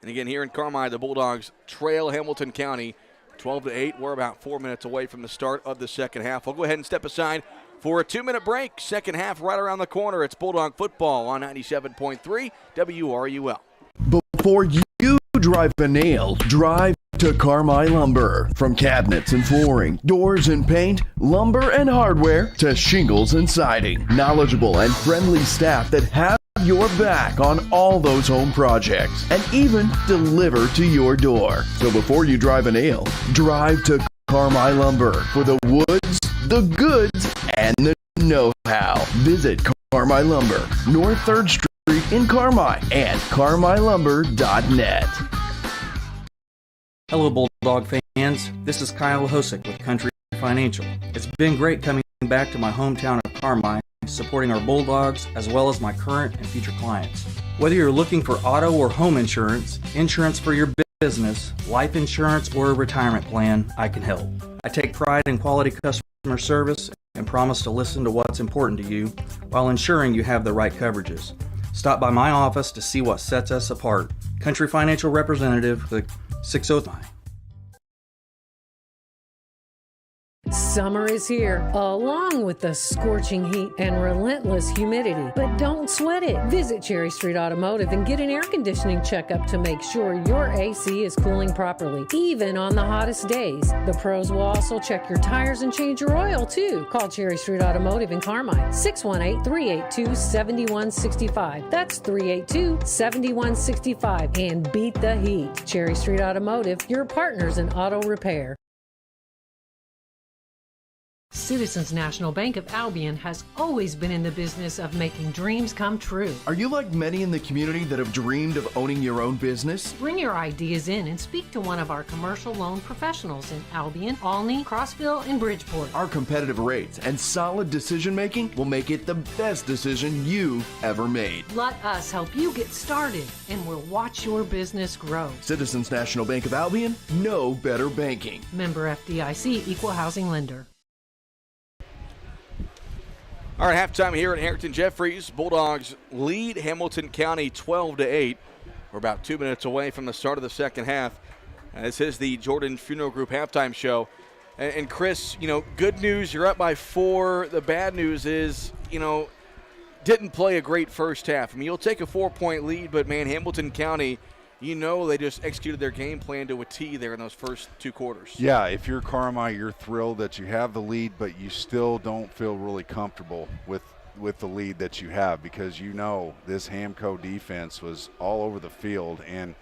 [SPEAKER 1] And again, here in Carmi, the Bulldogs trail Hamilton County 12-8. We're about 4 minutes away from the start of the second half. I'll go ahead and step aside for a 2-minute break. Second half right around the corner. It's Bulldog football on 97.3 WRUL.
[SPEAKER 4] Before you drive a nail, drive to Carmi Lumber. From cabinets and flooring, doors and paint, lumber and hardware, to shingles and siding. Knowledgeable and friendly staff that have your back on all those home projects and even deliver to your door. So before you drive a nail, drive to Carmi Lumber for the woods, the goods, and the know-how. Visit Carmi Lumber, North 3rd Street in Carmi, and carmilumber.net.
[SPEAKER 5] Hello, Bulldog fans. This is Kyle Hosick with Country Financial. It's been great coming back to my hometown of Carmi, supporting our Bulldogs as well as my current and future clients. Whether you're looking for auto or home insurance, insurance for your business, life insurance, or a retirement plan, I can help. I take pride in quality customer service and promise to listen to what's important to you while ensuring you have the right coverages. Stop by my office to see what sets us apart. Country Financial Representative, the 609.
[SPEAKER 6] Summer is here, along with the scorching heat and relentless humidity. But don't sweat it. Visit Cherry Street Automotive and get an air conditioning checkup to make sure your AC is cooling properly, even on the hottest days. The pros will also check your tires and change your oil, too. Call Cherry Street Automotive in Carmi, 618-382-7165. That's 382-7165. And beat the heat. Cherry Street Automotive, your partners in auto repair. Citizens National Bank of Albion has always been in the business of making dreams come true.
[SPEAKER 4] Are you like many in the community that have dreamed of owning your own business?
[SPEAKER 6] Bring your ideas in and speak to one of our commercial loan professionals in Albion, Olney, Crossville, and Bridgeport.
[SPEAKER 4] Our competitive rates and solid decision making will make it the best decision you've ever made.
[SPEAKER 6] Let us help you get started, and we'll watch your business grow.
[SPEAKER 4] Citizens National Bank of Albion, no better banking.
[SPEAKER 6] Member FDIC, Equal Housing Lender.
[SPEAKER 1] All right, halftime here at Harring-Jeffries. Bulldogs lead Hamilton County 12-8. We're about 2 minutes away from the start of the second half. This is the Jordan Funeral Group halftime show. And Chris, good news, you're up by 4. The bad news is, didn't play a great first half. I mean, you'll take a 4-point lead, but, man, Hamilton County, they just executed their game plan to a T there in those first 2 quarters.
[SPEAKER 2] Yeah, if you're Carmi, you're thrilled that you have the lead, but you still don't feel really comfortable with the lead that you have, because this Hamco defense was all over the field, and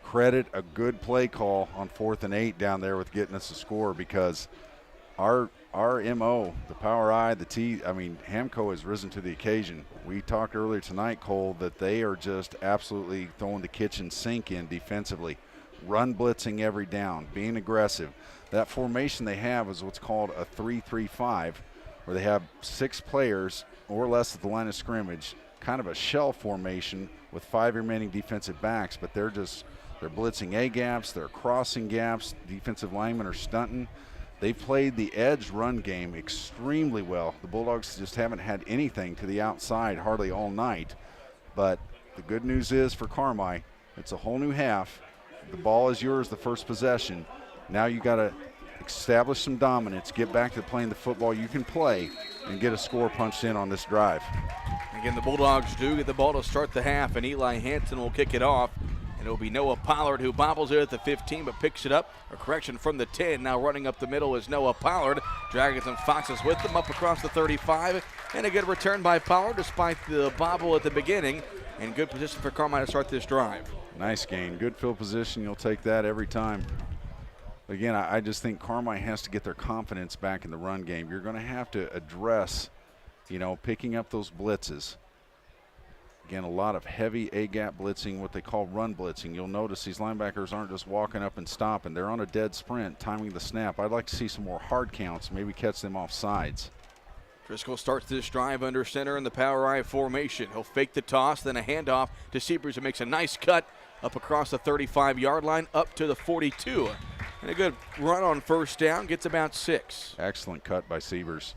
[SPEAKER 2] credit a good play call on 4th and 8 down there with getting us a score, because our MO, the power I, the T, Hamco has risen to the occasion. We talked earlier tonight, Cole, that they are just absolutely throwing the kitchen sink in defensively, run blitzing every down, being aggressive. That formation they have is what's called a 3-3-5, where they have 6 players or less at the line of scrimmage, kind of a shell formation with 5 remaining defensive backs, but they're blitzing A-gaps, they're crossing gaps, defensive linemen are stunting. They've played the edge run game extremely well. The Bulldogs just haven't had anything to the outside hardly all night. But the good news is for Carmi, it's a whole new half. The ball is yours the first possession. Now you got to establish some dominance, get back to playing the football you can play, and get a score punched in on this drive.
[SPEAKER 1] Again, the Bulldogs do get the ball to start the half, and Eli Hansen will kick it off. And it'll be Noah Pollard who bobbles it at the 15 but picks it up. A correction from the 10. Now running up the middle is Noah Pollard. Dragons and Foxes with them up across the 35. And a good return by Pollard despite the bobble at the beginning. And good position for Carmi to start this drive.
[SPEAKER 2] Nice gain. Good field position. You'll take that every time. Again, I just think Carmi has to get their confidence back in the run game. You're going to have to address, picking up those blitzes. Again, a lot of heavy A-gap blitzing, what they call run blitzing. You'll notice these linebackers aren't just walking up and stopping. They're on a dead sprint, timing the snap. I'd like to see some more hard counts, maybe catch them off sides.
[SPEAKER 1] Driscoll starts this drive under center in the power I formation. He'll fake the toss, then a handoff to Siebers, who makes a nice cut up across the 35-yard line up to the 42. And a good run on first down, gets about 6.
[SPEAKER 2] Excellent cut by Siebers.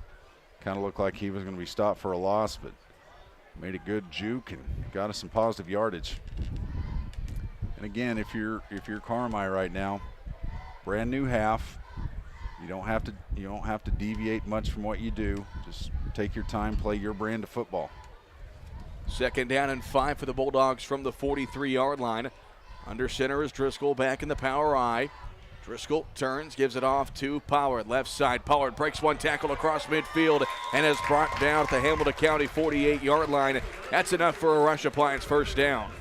[SPEAKER 2] Kind of looked like he was going to be stopped for a loss, but made a good juke and got us some positive yardage. And again, if you're Carmi right now, brand new half. You don't have to deviate much from what you do. Just take your time, play your brand of football.
[SPEAKER 1] 2nd down and 5 for the Bulldogs from the 43-yard line. Under center is Driscoll back in the power I. Driscoll turns, gives it off to Pollard. Left side, Pollard breaks one tackle across midfield and is brought down at the Hamilton County 48-yard line. That's enough for a Rush Appliance first down.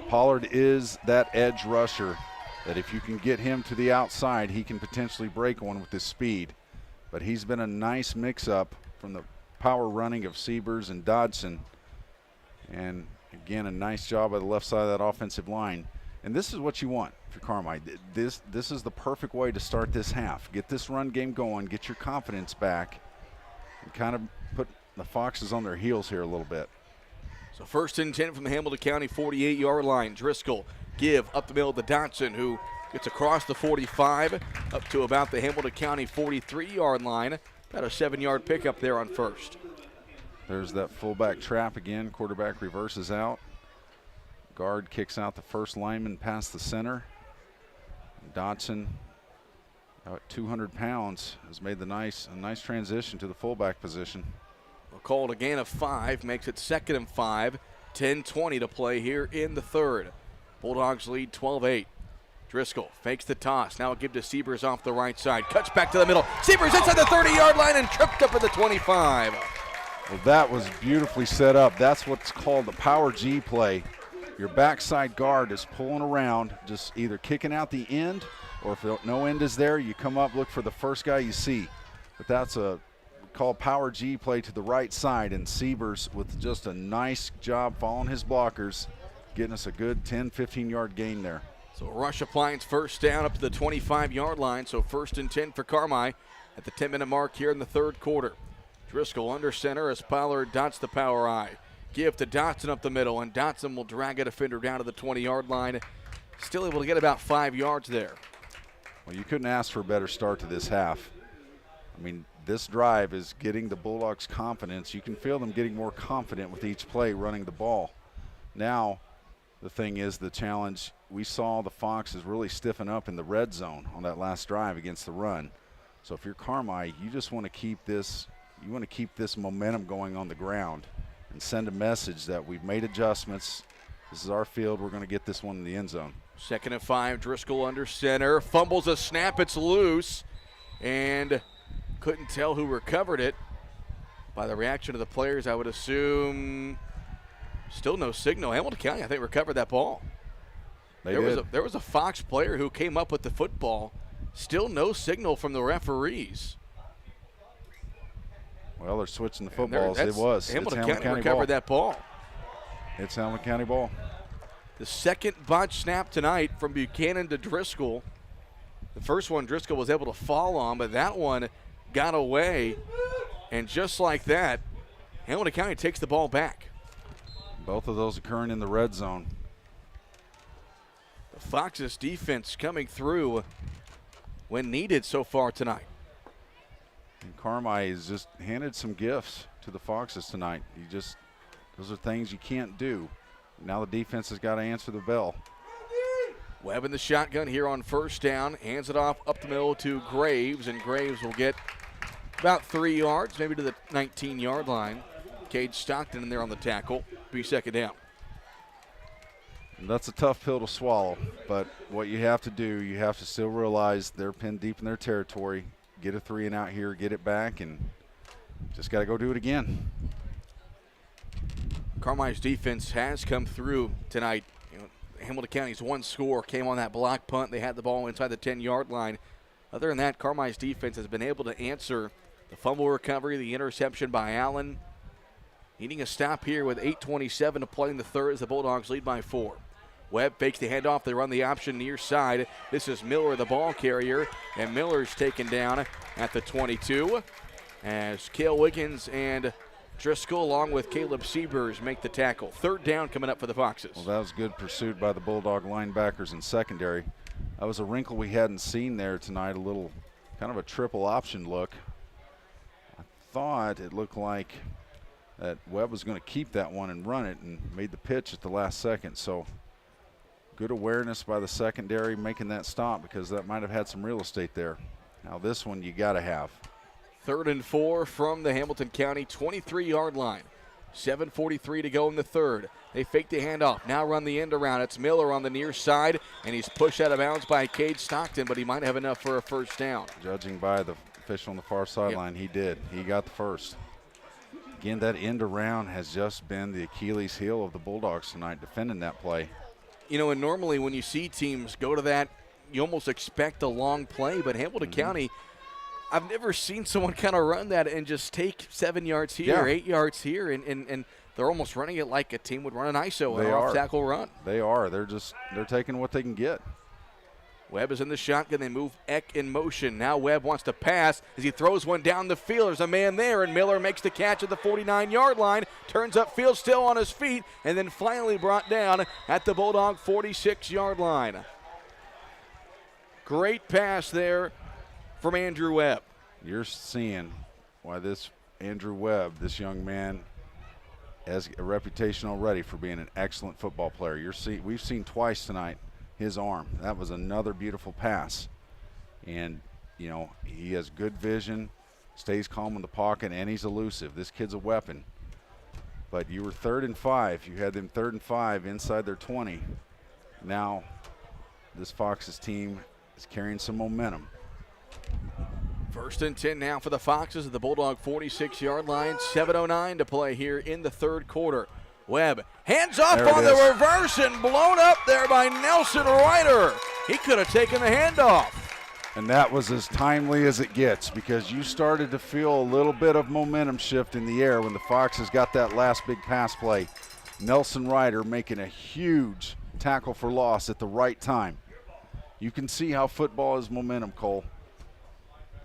[SPEAKER 2] Pollard is that edge rusher that if you can get him to the outside, he can potentially break one with his speed. But he's been a nice mix-up from the power running of Siebers and Dodson. And again, a nice job by the left side of that offensive line. And this is what you want for Carmi. This is the perfect way to start this half. Get this run game going, get your confidence back, and kind of put the Foxes on their heels here a little bit.
[SPEAKER 1] So 1st and 10 from the Hamilton County 48-yard line. Driscoll give up the middle to Dodson, who gets across the 45 up to about the Hamilton County 43-yard line. About a 7-yard pickup there on first.
[SPEAKER 2] There's that fullback trap again. Quarterback reverses out. Guard kicks out the first lineman past the center. Dodson, about 200 pounds, has made a nice transition to the fullback position.
[SPEAKER 1] We'll call it a gain of 5, makes it 2nd and 5. 10-20 to play here in the 3rd. Bulldogs lead 12-8. Driscoll fakes the toss. Now give to Siebers off the right side. Cuts back to the middle. Siebers inside the 30-yard line and tripped up at the 25.
[SPEAKER 2] Well, that was beautifully set up. That's what's called the power G play. Your backside guard is pulling around, just either kicking out the end, or if no end is there, you come up, look for the first guy you see. But that's a called power G play to the right side, and Siebers with just a nice job following his blockers, getting us a good 10, 15-yard gain there.
[SPEAKER 1] So Rush Appliance first down up to the 25-yard line, so 1st and 10 for Carmi at the 10-minute mark here in the 3rd quarter. Driscoll under center as Pollard dots the power I. Give to Dotson up the middle, and Dotson will drag a defender down to the 20-yard line. Still able to get about 5 yards there.
[SPEAKER 2] Well, you couldn't ask for a better start to this half. I mean, this drive is getting the Bulldogs confidence. You can feel them getting more confident with each play running the ball. Now, the thing is, the challenge, we saw the Foxes really stiffen up in the red zone on that last drive against the run. So if you're Carmi, you just want to keep this. You want to keep this momentum going on the ground and send a message that we've made adjustments. This is our field. We're going to get this one in the end zone.
[SPEAKER 1] 2nd and 5, Driscoll under center. Fumbles a snap, it's loose. And couldn't tell who recovered it. By the reaction of the players, I would assume still no signal. Hamilton County, I think, recovered that ball. There was a Fox player who came up with the football. Still no signal from the referees.
[SPEAKER 2] Well, they're switching the footballs.
[SPEAKER 1] Hamilton County recovered that ball.
[SPEAKER 2] It's Hamilton County ball.
[SPEAKER 1] The second botch snap tonight from Buchanan to Driscoll. The first one Driscoll was able to fall on, but that one got away. And just like that, Hamilton County takes the ball back.
[SPEAKER 2] Both of those occurring in the red zone.
[SPEAKER 1] The Fox's defense coming through when needed so far tonight.
[SPEAKER 2] And Carmi has just handed some gifts to the Foxes tonight. Those are things you can't do. Now the defense has got to answer the bell.
[SPEAKER 1] Webb in the shotgun here on first down. Hands it off up the middle to Graves, and Graves will get about 3 yards, maybe to the 19-yard line. Cade Stockton in there on the tackle. Be second down.
[SPEAKER 2] And that's a tough pill to swallow, but what you have to do, you have to still realize they're pinned deep in their territory. Get a 3 and out here, get it back, and just got to go do it again.
[SPEAKER 1] Carmi's defense has come through tonight. Hamilton County's one score came on that block punt. They had the ball inside the 10-yard line. Other than that, Carmi's defense has been able to answer the fumble recovery, the interception by Allen. Needing a stop here with 8:27 to play in the third as the Bulldogs lead by 4. Webb fakes the handoff. They run the option near side. This is Miller, the ball carrier, and Miller's taken down at the 22 as Cale Wiggins and Driscoll, along with Caleb Siebers, make the tackle. Third down coming up for the Foxes.
[SPEAKER 2] Well, that was good pursuit by the Bulldog linebackers in secondary. That was a wrinkle we hadn't seen there tonight, a little kind of a triple option look. I thought it looked like that Webb was going to keep that one and run it and made the pitch at the last second. So good awareness by the secondary making that stop because that might have had some real estate there. Now this one you got to have.
[SPEAKER 1] 3rd and 4 from the Hamilton County 23-yard line. 7:43 to go in the third. They fake the handoff. Now run the end around. It's Miller on the near side, and he's pushed out of bounds by Cade Stockton, but he might have enough for a first down.
[SPEAKER 2] Judging by the official on the far sideline, he did. He got the first. Again, that end around has just been the Achilles heel of the Bulldogs tonight, defending that play.
[SPEAKER 1] And normally when you see teams go to that, you almost expect a long play, but Hamilton County, I've never seen someone kind of run that and just take 7 yards here, 8 yards here, and they're almost running it like a team would run an ISO, an off-tackle run.
[SPEAKER 2] They are. They're taking what they can get.
[SPEAKER 1] Webb is in the shotgun. They move Eck in motion. Now Webb wants to pass as he throws one down the field. There's a man there, and Miller makes the catch at the 49-yard line, turns upfield, still on his feet, and then finally brought down at the Bulldog 46-yard line. Great pass there from Andrew Webb.
[SPEAKER 2] You're seeing why this Andrew Webb, this young man, has a reputation already for being an excellent football player. We've seen twice tonight his arm. That was another beautiful pass. And, he has good vision, stays calm in the pocket, and he's elusive. This kid's a weapon. But you were 3rd and 5. You had them 3rd and 5 inside their 20. Now this Foxes team is carrying some momentum.
[SPEAKER 1] 1st and 10 now for the Foxes at the Bulldog 46-yard line. 7:09 to play here in the third quarter. Webb hands off on the reverse and blown up there by Nelson Ryder. He could have taken the handoff.
[SPEAKER 2] And that was as timely as it gets because you started to feel a little bit of momentum shift in the air when the Foxes got that last big pass play. Nelson Ryder making a huge tackle for loss at the right time. You can see how football is momentum, Cole.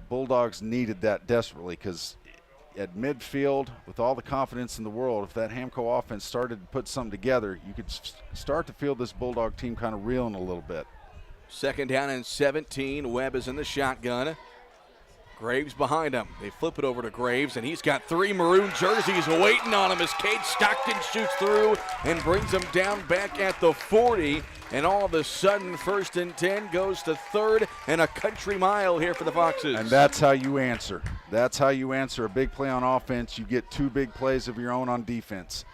[SPEAKER 2] Bulldogs needed that desperately because at midfield, with all the confidence in the world, if that Hamco offense started to put something together, you could start to feel this Bulldog team kind of reeling a little bit.
[SPEAKER 1] 2nd down and 17. Webb is in the shotgun. Graves behind him. They flip it over to Graves, and he's got 3 maroon jerseys waiting on him as Cade Stockton shoots through and brings him down back at the 40. And all of a sudden, 1st and 10 goes to 3rd and a country mile here for the Foxes.
[SPEAKER 2] And that's how you answer. That's how you answer a big play on offense. You get 2 big plays of your own on defense.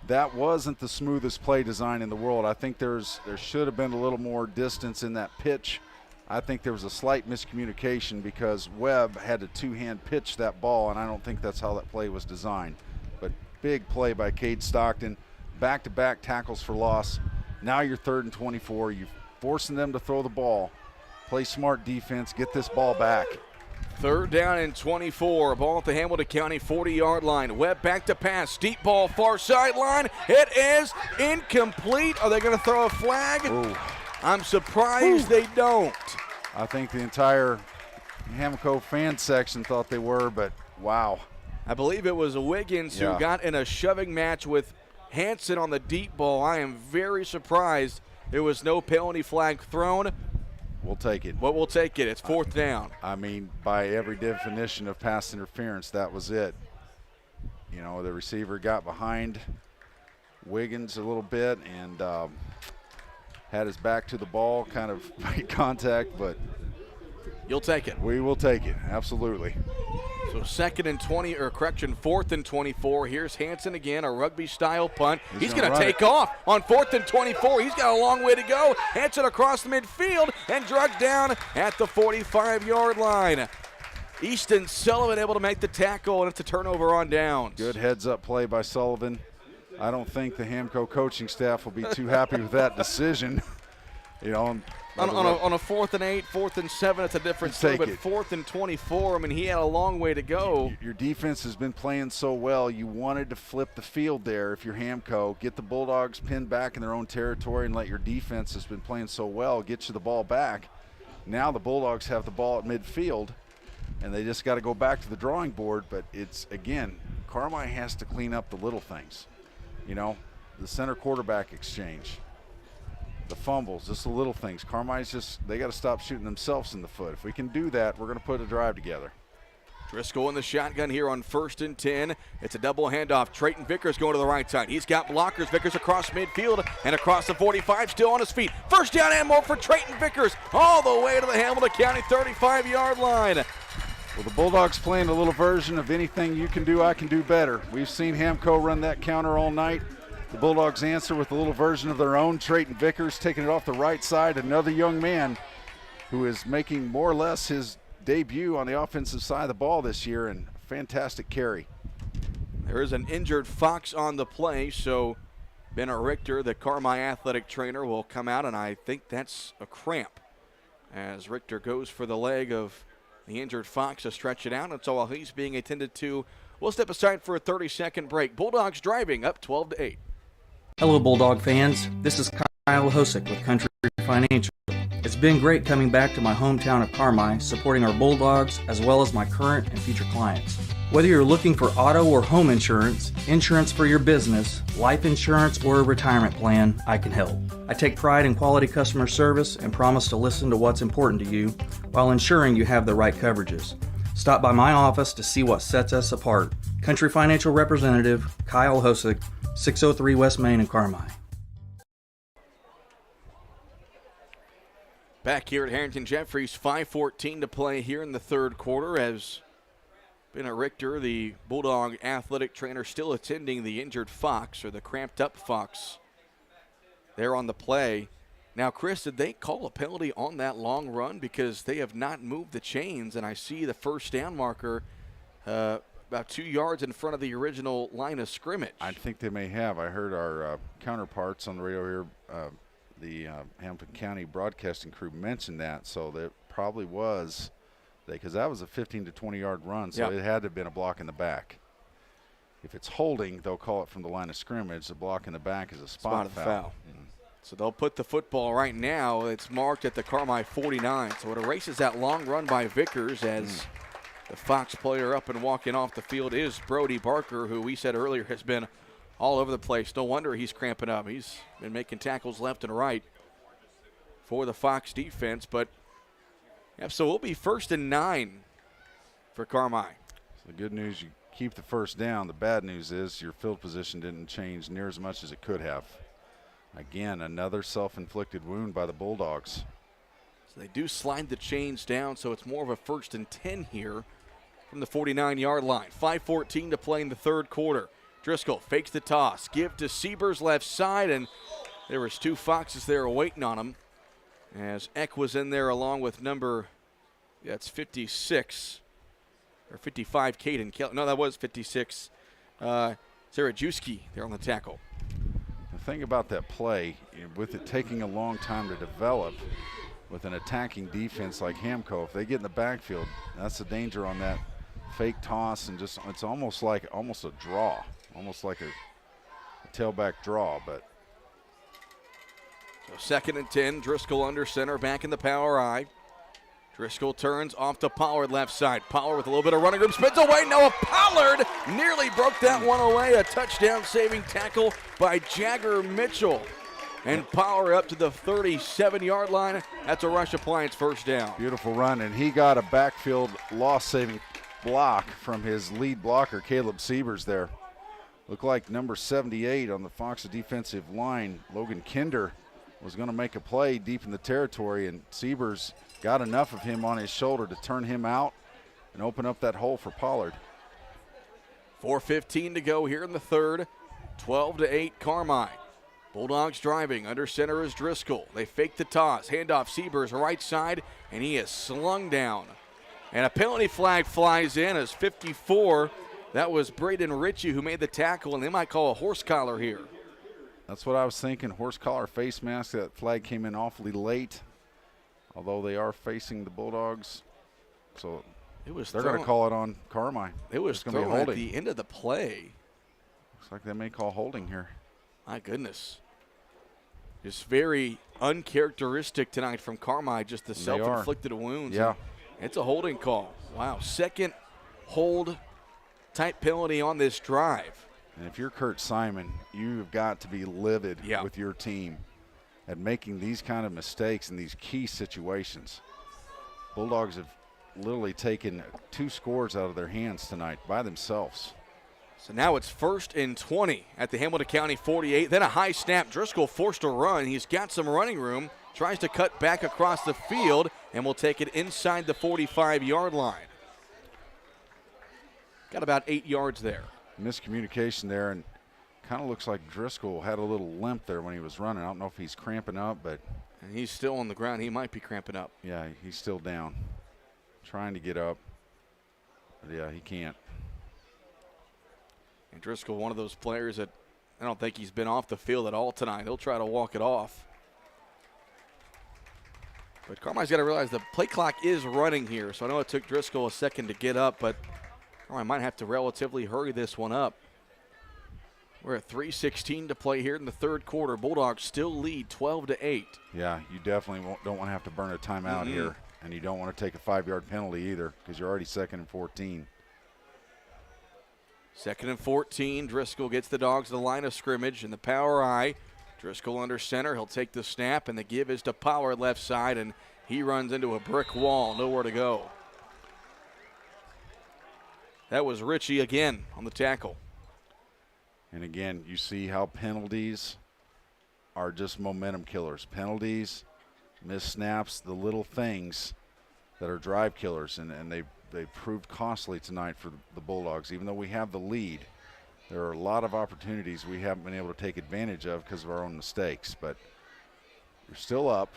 [SPEAKER 2] That wasn't the smoothest play design in the world. I think there should have been a little more distance in that pitch. I think there was a slight miscommunication because Webb had to 2-hand pitch that ball, and I don't think that's how that play was designed. But big play by Cade Stockton. Back-to-back tackles for loss. Now you're 3rd and 24. You're forcing them to throw the ball. Play smart defense. Get this ball back.
[SPEAKER 1] 3rd down and 24. Ball at the Hamilton County 40-yard line. Webb back to pass. Steep ball, far sideline. It is incomplete. Are they going to throw a flag?
[SPEAKER 2] Ooh.
[SPEAKER 1] I'm surprised they don't.
[SPEAKER 2] I think the entire Hamilco fan section thought they were, but wow.
[SPEAKER 1] I believe it was Wiggins who got in a shoving match with Hanson on the deep ball. I am very surprised there was no penalty flag thrown.
[SPEAKER 2] We'll take it.
[SPEAKER 1] But we'll take it. It's 4th down.
[SPEAKER 2] I mean, by every definition of pass interference, that was it. You know, the receiver got behind Wiggins a little bit and had his back to the ball, kind of made contact, but
[SPEAKER 1] you'll take it.
[SPEAKER 2] We will take it, absolutely.
[SPEAKER 1] So 4th and 24. Here's Hanson again, a rugby-style punt. He's going to take off on 4th and 24. He's got a long way to go. Hanson across the midfield and dragged down at the 45-yard line. Easton Sullivan able to make the tackle, and it's a turnover on downs.
[SPEAKER 2] Good heads-up play by Sullivan. I don't think the Hamco coaching staff will be too happy with that decision. You know,
[SPEAKER 1] on a 4th and 8, 4th and 7, it's a different story. But 4th and 24, I mean, he had a long way to go.
[SPEAKER 2] Your defense has been playing so well. You wanted to flip the field there if you're Hamco. Get the Bulldogs pinned back in their own territory and let your defense has been playing so well get you the ball back. Now the Bulldogs have the ball at midfield, and they just got to go back to the drawing board. But it's, again, Carmi has to clean up the little things. You know, the center quarterback exchange, the fumbles, just the little things. Carmi's they got to stop shooting themselves in the foot. If we can do that, we're going to put a drive together.
[SPEAKER 1] Driscoll in the shotgun here on 1st and 10. It's a double handoff. Trayton Vickers going to the right side. He's got blockers. Vickers across midfield and across the 45, still on his feet. 1st down and more for Trayton Vickers all the way to the Hamilton County 35-yard line.
[SPEAKER 2] Well, the Bulldogs playing a little version of anything you can do, I can do better. We've seen Hamco run that counter all night. The Bulldogs answer with a little version of their own. Trayton Vickers taking it off the right side. Another young man who is making more or less his debut on the offensive side of the ball this year, and fantastic carry.
[SPEAKER 1] There is an injured Fox on the play, so Benner Richter, the Carmi athletic trainer, will come out, and I think that's a cramp as Richter goes for the leg of the injured Fox to stretch it out. And so while he's being attended to, we'll step aside for a 30-second break. Bulldogs driving up 12-8.
[SPEAKER 5] Hello, Bulldog fans. This is Kyle Hosick with Country Financial. It's been great coming back to my hometown of Carmi, supporting our Bulldogs as well as my current and future clients. Whether you're looking for auto or home insurance, insurance for your business, life insurance, or a retirement plan, I can help. I take pride in quality customer service and promise to listen to what's important to you while ensuring you have the right coverages. Stop by my office to see what sets us apart. Country Financial Representative Kyle Hosick, 603 West Main in Carmi.
[SPEAKER 1] Back here at Harring-Jeffries, 5:14 to play here in the 3rd quarter as Benner Richter, the Bulldog athletic trainer, still attending the injured Fox, or the cramped up Fox, there on the play. Now, Chris, did they call a penalty on that long run? Because they have not moved the chains, and I see the 1st down marker about 2 yards in front of the original line of scrimmage.
[SPEAKER 2] I think they may have. I heard our counterparts on the radio here, the Hamilton County broadcasting crew mentioned that, so that probably was, because that was a 15 to 20-yard run, so it had to have been a block in the back. If it's holding, they'll call it from the line of scrimmage. The block in the back is a spot foul.
[SPEAKER 1] So they'll put the football right now. It's marked at the Carmi 49. So it erases that long run by Vickers as the Fox player up and walking off the field is Brody Barker, who we said earlier has been all over the place. No wonder he's cramping up. He's been making tackles left and right for the Fox defense. But, so we'll be 1st and 9 for Carmi.
[SPEAKER 2] So the good news, you keep the first down. The bad news is your field position didn't change near as much as it could have. Again, another self-inflicted wound by the Bulldogs.
[SPEAKER 1] So they do slide the chains down, so it's more of a 1st and 10 here from the 49-yard line. 5:14 to play in the third quarter. Driscoll fakes the toss, give to Siebers left side, and there was 2 Foxes there waiting on him as Eck was in there along with that's 56, or 55, Caden Kelly. No, that was 56, Sarajewski there on the tackle.
[SPEAKER 2] The thing about that play, with it taking a long time to develop, with an attacking defense like Hamco, if they get in the backfield, that's the danger on that fake toss, and just it's almost a draw, almost like a tailback draw. But
[SPEAKER 1] so 2nd and 10, Driscoll under center, back in the power I. Driscoll turns off to Pollard left side. Pollard with a little bit of running room, spins away. Noah Pollard nearly broke that one away. A touchdown saving tackle by Jagger Mitchell. And Pollard up to the 37-yard line. That's a Rush Appliance first down.
[SPEAKER 2] Beautiful run, and he got a backfield loss-saving block from his lead blocker, Caleb Siebers there. Looked like number 78 on the Fox defensive line, Logan Kinder, was going to make a play deep in the territory, and Siebers got enough of him on his shoulder to turn him out and open up that hole for Pollard.
[SPEAKER 1] 4:15 to go here in the third. 12-8 Carmi. Bulldogs driving. Under center is Driscoll. They fake the toss. Handoff Siebers right side, and he is slung down. And a penalty flag flies in as 54. That was Braden Ritchie who made the tackle, and they might call a horse collar here.
[SPEAKER 2] That's what I was thinking, horse collar face mask. That flag came in awfully late, although they are facing the Bulldogs. So they're going to call it on Carmi.
[SPEAKER 1] It was
[SPEAKER 2] going to be
[SPEAKER 1] thrown
[SPEAKER 2] holding
[SPEAKER 1] at the end of the play.
[SPEAKER 2] Looks like they may call holding here.
[SPEAKER 1] My goodness. Just very uncharacteristic tonight from Carmi, just the self-inflicted wounds.
[SPEAKER 2] Yeah.
[SPEAKER 1] It's a holding call. Wow, second hold type penalty on this drive.
[SPEAKER 2] And if you're Kurt Simon, you've got to be livid with your team at making these kind of mistakes in these key situations. Bulldogs have literally taken 2 scores out of their hands tonight by themselves.
[SPEAKER 1] So now it's 1st and 20 at the Hamilton County 48. Then a high snap. Driscoll forced a run. He's got some running room. Tries to cut back across the field and will take it inside the 45-yard line. Got about 8 yards there.
[SPEAKER 2] Miscommunication there, and kind of looks like Driscoll had a little limp there when he was running. I don't know if he's cramping up, but.
[SPEAKER 1] And he's still on the ground. He might be cramping up.
[SPEAKER 2] Yeah, he's still down. Trying to get up. But yeah, he can't.
[SPEAKER 1] And Driscoll, one of those players that I don't think he's been off the field at all tonight. He'll try to walk it off. But Carmi's got to realize the play clock is running here. So I know it took Driscoll a second to get up, but Carmi might have to relatively hurry this one up. We're at 3:16 to play here in the third quarter. Bulldogs still lead 12-8.
[SPEAKER 2] Yeah, you definitely don't want to have to burn a timeout here. And you don't want to take a 5-yard penalty either because you're already 2nd and 14.
[SPEAKER 1] 2nd and 14. Driscoll gets the Dogs to the line of scrimmage in the power I. Driscoll under center. He'll take the snap, and the give is to Pollard left side, and he runs into a brick wall. Nowhere to go. That was Ritchie again on the tackle.
[SPEAKER 2] And again, you see how penalties are just momentum killers. Penalties, missed snaps, the little things that are drive killers, and they've proved costly tonight for the Bulldogs. Even though we have the lead, there are a lot of opportunities we haven't been able to take advantage of because of our own mistakes. But you're still up,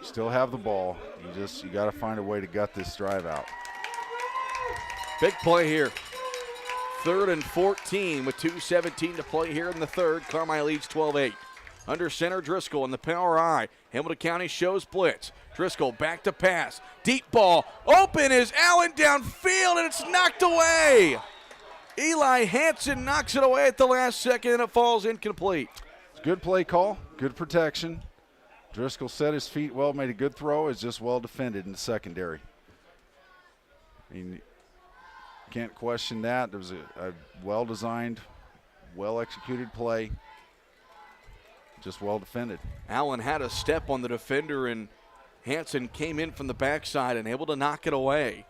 [SPEAKER 2] you still have the ball. You got to find a way to gut this drive out.
[SPEAKER 1] Big play here. 3rd and 14 with 2:17 to play here in the third. Carmi leads 12-8. Under center, Driscoll in the power I. Hamilton County shows blitz. Driscoll back to pass. Deep ball. Open is Allen downfield, and it's knocked away. Eli Hansen knocks it away at the last second, and it falls incomplete.
[SPEAKER 2] It's a good play call, good protection. Driscoll set his feet well, made a good throw. It's just well defended in the secondary. I mean, can't question that. There was a well-designed, well-executed play. Just well defended.
[SPEAKER 1] Allen had a step on the defender, and Hansen came in from the backside and able to knock it away.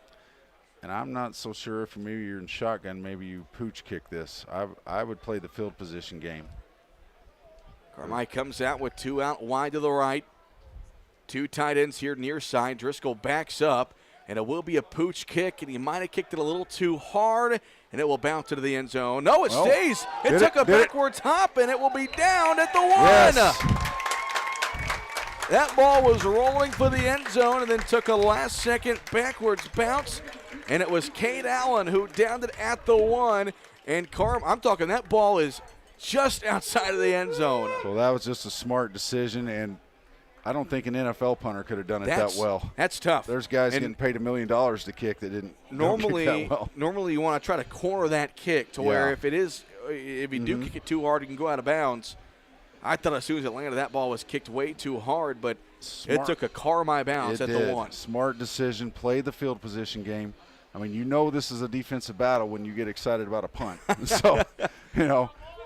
[SPEAKER 2] And I'm not so sure if maybe you're in shotgun, maybe you pooch kick this. I would play the field position game.
[SPEAKER 1] Carmi comes out with 2 out wide to the right. 2 tight ends here near side. Driscoll backs up, and it will be a pooch kick, and he might have kicked it a little too hard, and it will bounce into the end zone. No, it stays. It took a backwards hop, and it will be down at the 1.
[SPEAKER 2] Yes.
[SPEAKER 1] That ball was rolling for the end zone and then took a last-second backwards bounce, and it was Cade Allen who downed it at the 1. And I'm talking that ball is just outside of the end zone.
[SPEAKER 2] So that was just a smart decision, and I don't think an NFL punter could have done it that well.
[SPEAKER 1] That's tough.
[SPEAKER 2] There's guys getting paid $1 million to kick that didn't kick that well.
[SPEAKER 1] Normally you want to try to corner that kick to where if you do kick it too hard, you can go out of bounds. I thought as soon as it landed, that ball was kicked way too hard, but it took a Carmi bounce at the 1.
[SPEAKER 2] Smart decision. Play the field position game. I mean, you know this is a defensive battle when you get excited about a punt. So,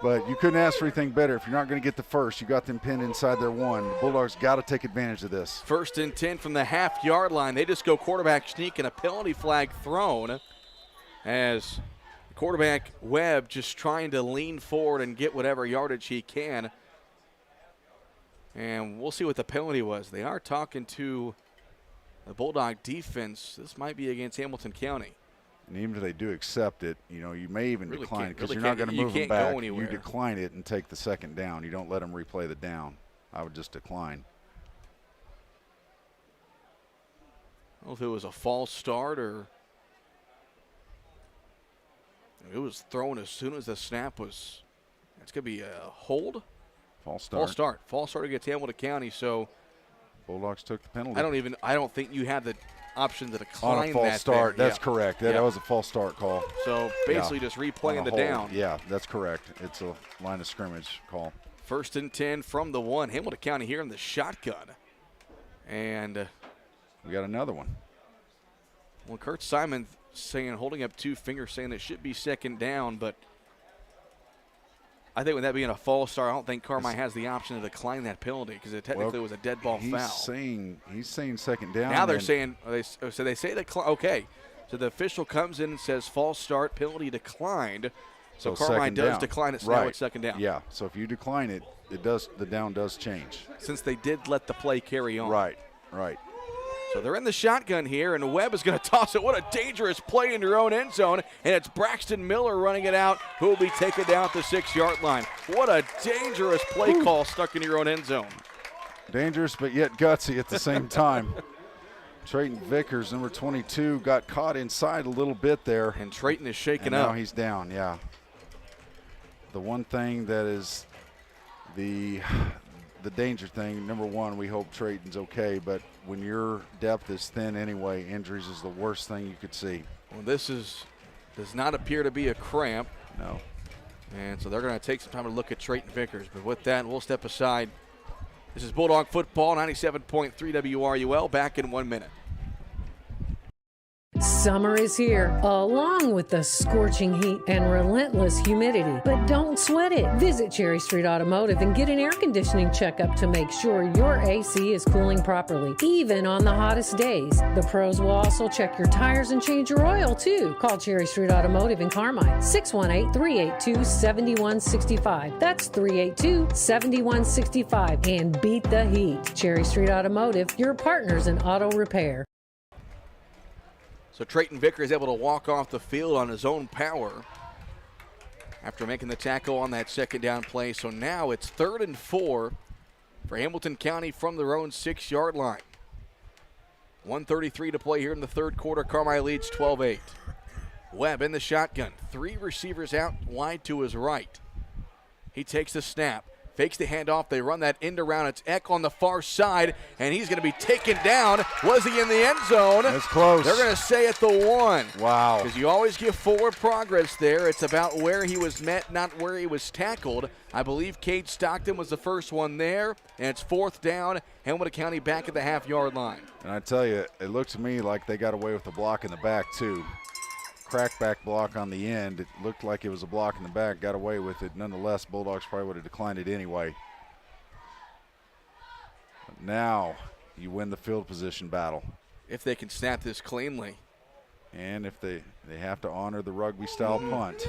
[SPEAKER 2] but you couldn't ask for anything better. If you're not going to get the first, you got them pinned inside their 1. The Bulldogs got to take advantage of this.
[SPEAKER 1] 1st and 10 from the half-yard line. They just go quarterback sneak and a penalty flag thrown as quarterback Webb just trying to lean forward and get whatever yardage he can. And we'll see what the penalty was. They are talking to the Bulldog defense. This might be against Hamilton County.
[SPEAKER 2] And even if they do accept it, you may even decline it because you're not going to move them back. You decline it and take the 2nd down. You don't let them replay the down. I would just decline.
[SPEAKER 1] I don't know if it was a false start or it was thrown as soon as the snap was. It's going to be a hold.
[SPEAKER 2] False start.
[SPEAKER 1] False start against Hamilton County. So
[SPEAKER 2] Bulldogs took the penalty.
[SPEAKER 1] I don't think you have the option to decline
[SPEAKER 2] on a false start.
[SPEAKER 1] There.
[SPEAKER 2] That's correct. That was a false start call.
[SPEAKER 1] So basically just replaying the down.
[SPEAKER 2] Yeah, that's correct. It's a line of scrimmage call.
[SPEAKER 1] 1st and 10 from the 1. Hamilton County here in the shotgun. And
[SPEAKER 2] we got another one.
[SPEAKER 1] Well, Kurt Simon holding up 2 fingers saying it should be 2nd down, but I think with that being a false start, I don't think Carmi has the option to decline that penalty because it technically was a dead ball foul.
[SPEAKER 2] He's saying 2nd down.
[SPEAKER 1] Now they're saying they say okay. So the official comes in and says false start, penalty declined. So Carmi does decline it. So now it's 2nd down.
[SPEAKER 2] Yeah. So if you decline it, the down does change.
[SPEAKER 1] Since they did let the play carry on.
[SPEAKER 2] Right.
[SPEAKER 1] So they're in the shotgun here, and Webb is going to toss it. What a dangerous play in your own end zone, and it's Braxton Miller running it out, who will be taken down at the 6-yard line. What a dangerous play call stuck in your own end zone.
[SPEAKER 2] Dangerous, but yet gutsy at the same time. Trayton Vickers, number 22, got caught inside a little bit there.
[SPEAKER 1] And Trayton is shaken
[SPEAKER 2] up.
[SPEAKER 1] up.
[SPEAKER 2] Now he's down, yeah. The one thing that is the danger thing, number 1, we hope Trayton's okay, but when your depth is thin anyway, injuries is the worst thing you could see.
[SPEAKER 1] Well, does not appear to be a cramp.
[SPEAKER 2] No.
[SPEAKER 1] And so they're going to take some time to look at Trayton Vickers. But with that, we'll step aside. This is Bulldog Football, 97.3 WRUL, back in 1 minute.
[SPEAKER 6] Summer is here, along with the scorching heat and relentless humidity. But don't sweat it. Visit Cherry Street Automotive and get an air conditioning checkup to make sure your AC is cooling properly, even on the hottest days. The pros will also check your tires and change your oil, too. Call Cherry Street Automotive in Carmi, 618-382-7165. That's 382-7165. And beat the heat. Cherry Street Automotive, your partners in auto repair.
[SPEAKER 1] So Trayton Vickers is able to walk off the field on his own power after making the tackle on that 2nd down play. So now it's 3rd and 4 for Hamilton County from their own 6-yard line. 1:33 to play here in the 3rd quarter. Carmi leads 12-8. Webb in the shotgun. 3 receivers out wide to his right. He takes the snap. Fakes the handoff. They run that end around. It's Eck on the far side, and he's going to be taken down. Was he in the end zone?
[SPEAKER 2] That's close.
[SPEAKER 1] They're going to say at the 1.
[SPEAKER 2] Wow.
[SPEAKER 1] Because you always give forward progress there. It's about where he was met, not where he was tackled. I believe Cade Stockton was the first one there, and it's 4th down. Hamilton County back at the half-yard line.
[SPEAKER 2] And I tell you, it looked to me like they got away with the block in the back, too. Crackback block on the end. It looked like it was a block in the back, got away with it. Nonetheless, Bulldogs probably would have declined it anyway. But now you win the field position battle.
[SPEAKER 1] If they can snap this cleanly.
[SPEAKER 2] And if they have to honor the rugby-style punt.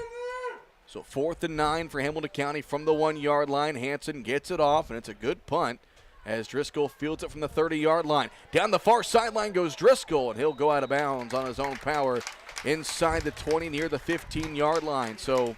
[SPEAKER 1] So 4th and 9 for Hamilton County from the 1-yard line. Hanson gets it off, and it's a good punt as Driscoll fields it from the 30-yard line. Down the far sideline goes Driscoll, and he'll go out of bounds on his own power inside the 20 near the 15-yard line. So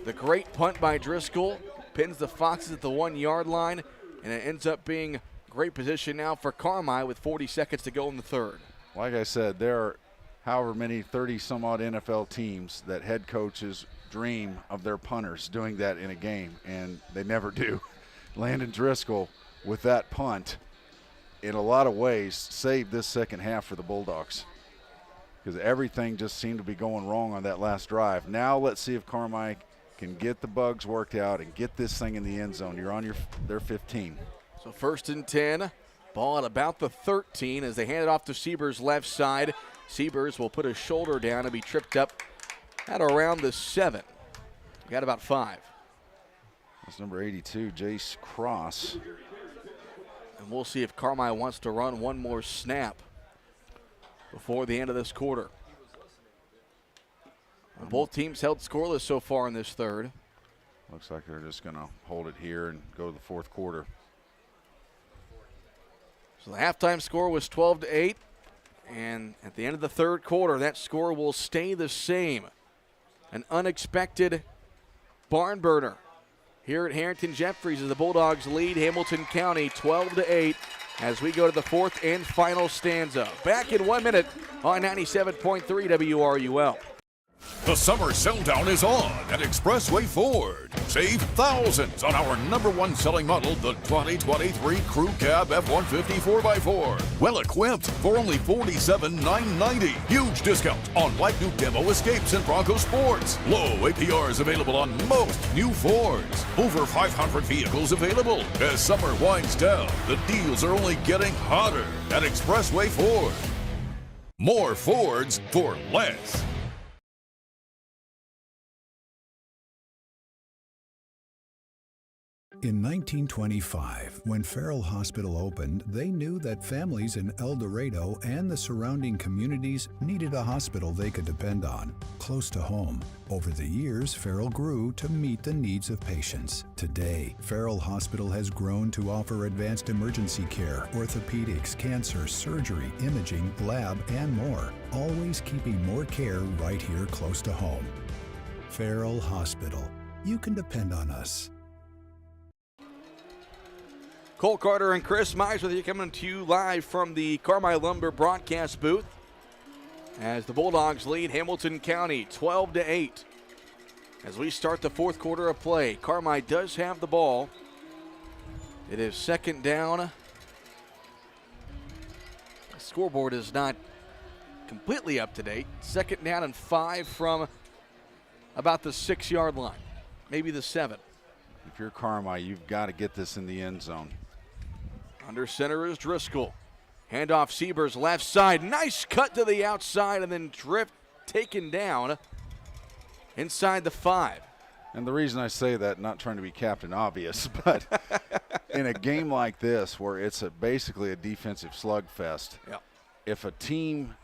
[SPEAKER 1] the great punt by Driscoll pins the Foxes at the 1-yard line, and it ends up being great position now for Carmi with 40 seconds to go in the third.
[SPEAKER 2] Like I said, there are however many 30-some-odd NFL teams that head coaches dream of their punters doing that in a game, and they never do. Landon Driscoll with that punt, in a lot of ways, saved this second half for the Bulldogs because everything just seemed to be going wrong on that last drive. Now let's see if Carmi can get the bugs worked out and get this thing in the end zone. You're on their 15.
[SPEAKER 1] So 1st and 10, ball at about the 13 as they hand it off to Siebers left side. Siebers will put his shoulder down and be tripped up at around the 7. Got about 5.
[SPEAKER 2] That's number 82, Jace Cross.
[SPEAKER 1] And we'll see if Carmi wants to run one more snap before the end of this quarter. Well, both teams held scoreless so far in this third.
[SPEAKER 2] Looks like they're just going to hold it here and go to the fourth quarter.
[SPEAKER 1] So the halftime score was 12-8. And at the end of the third quarter, that score will stay the same. An unexpected barn burner here at Harring-Jeffries as the Bulldogs lead Hamilton County 12-8 as we go to the fourth and final stanza. Back in 1 minute on 97.3 WRUL.
[SPEAKER 7] The summer sell-down is on at Expressway Ford. Save thousands on our #1 selling model, the 2023 Crew Cab F-150 4x4. Well equipped for only $47,990. Huge discount on like new demo Escapes and Bronco Sports. Low APRs available on most new Fords. Over 500 vehicles available. As summer winds down, the deals are only getting hotter at Expressway Ford. More Fords for less.
[SPEAKER 8] In 1925, when Farrell Hospital opened, they knew that families in El Dorado and the surrounding communities needed a hospital they could depend on, close to home. Over the years, Farrell grew to meet the needs of patients. Today, Farrell Hospital has grown to offer advanced emergency care, orthopedics, cancer, surgery, imaging, lab, and more, always keeping more care right here close to home. Farrell Hospital. You can depend on us.
[SPEAKER 1] Cole Carter and Chris Mize with you, coming to you live from the Carmi Lumber broadcast booth as the Bulldogs lead Hamilton County 12-8. As we start the fourth quarter of play, Carmi does have the ball. It is second down. The scoreboard is not completely up to date. Second down and 5 from about the 6-yard line, maybe the 7.
[SPEAKER 2] If you're Carmi, you've got to get this in the end zone.
[SPEAKER 1] Under center is Driscoll. Handoff Siebers left side. Nice cut to the outside and then drift taken down inside the 5.
[SPEAKER 2] And the reason I say that, not trying to be Captain Obvious, but in a game like this where it's basically a defensive slugfest, if a team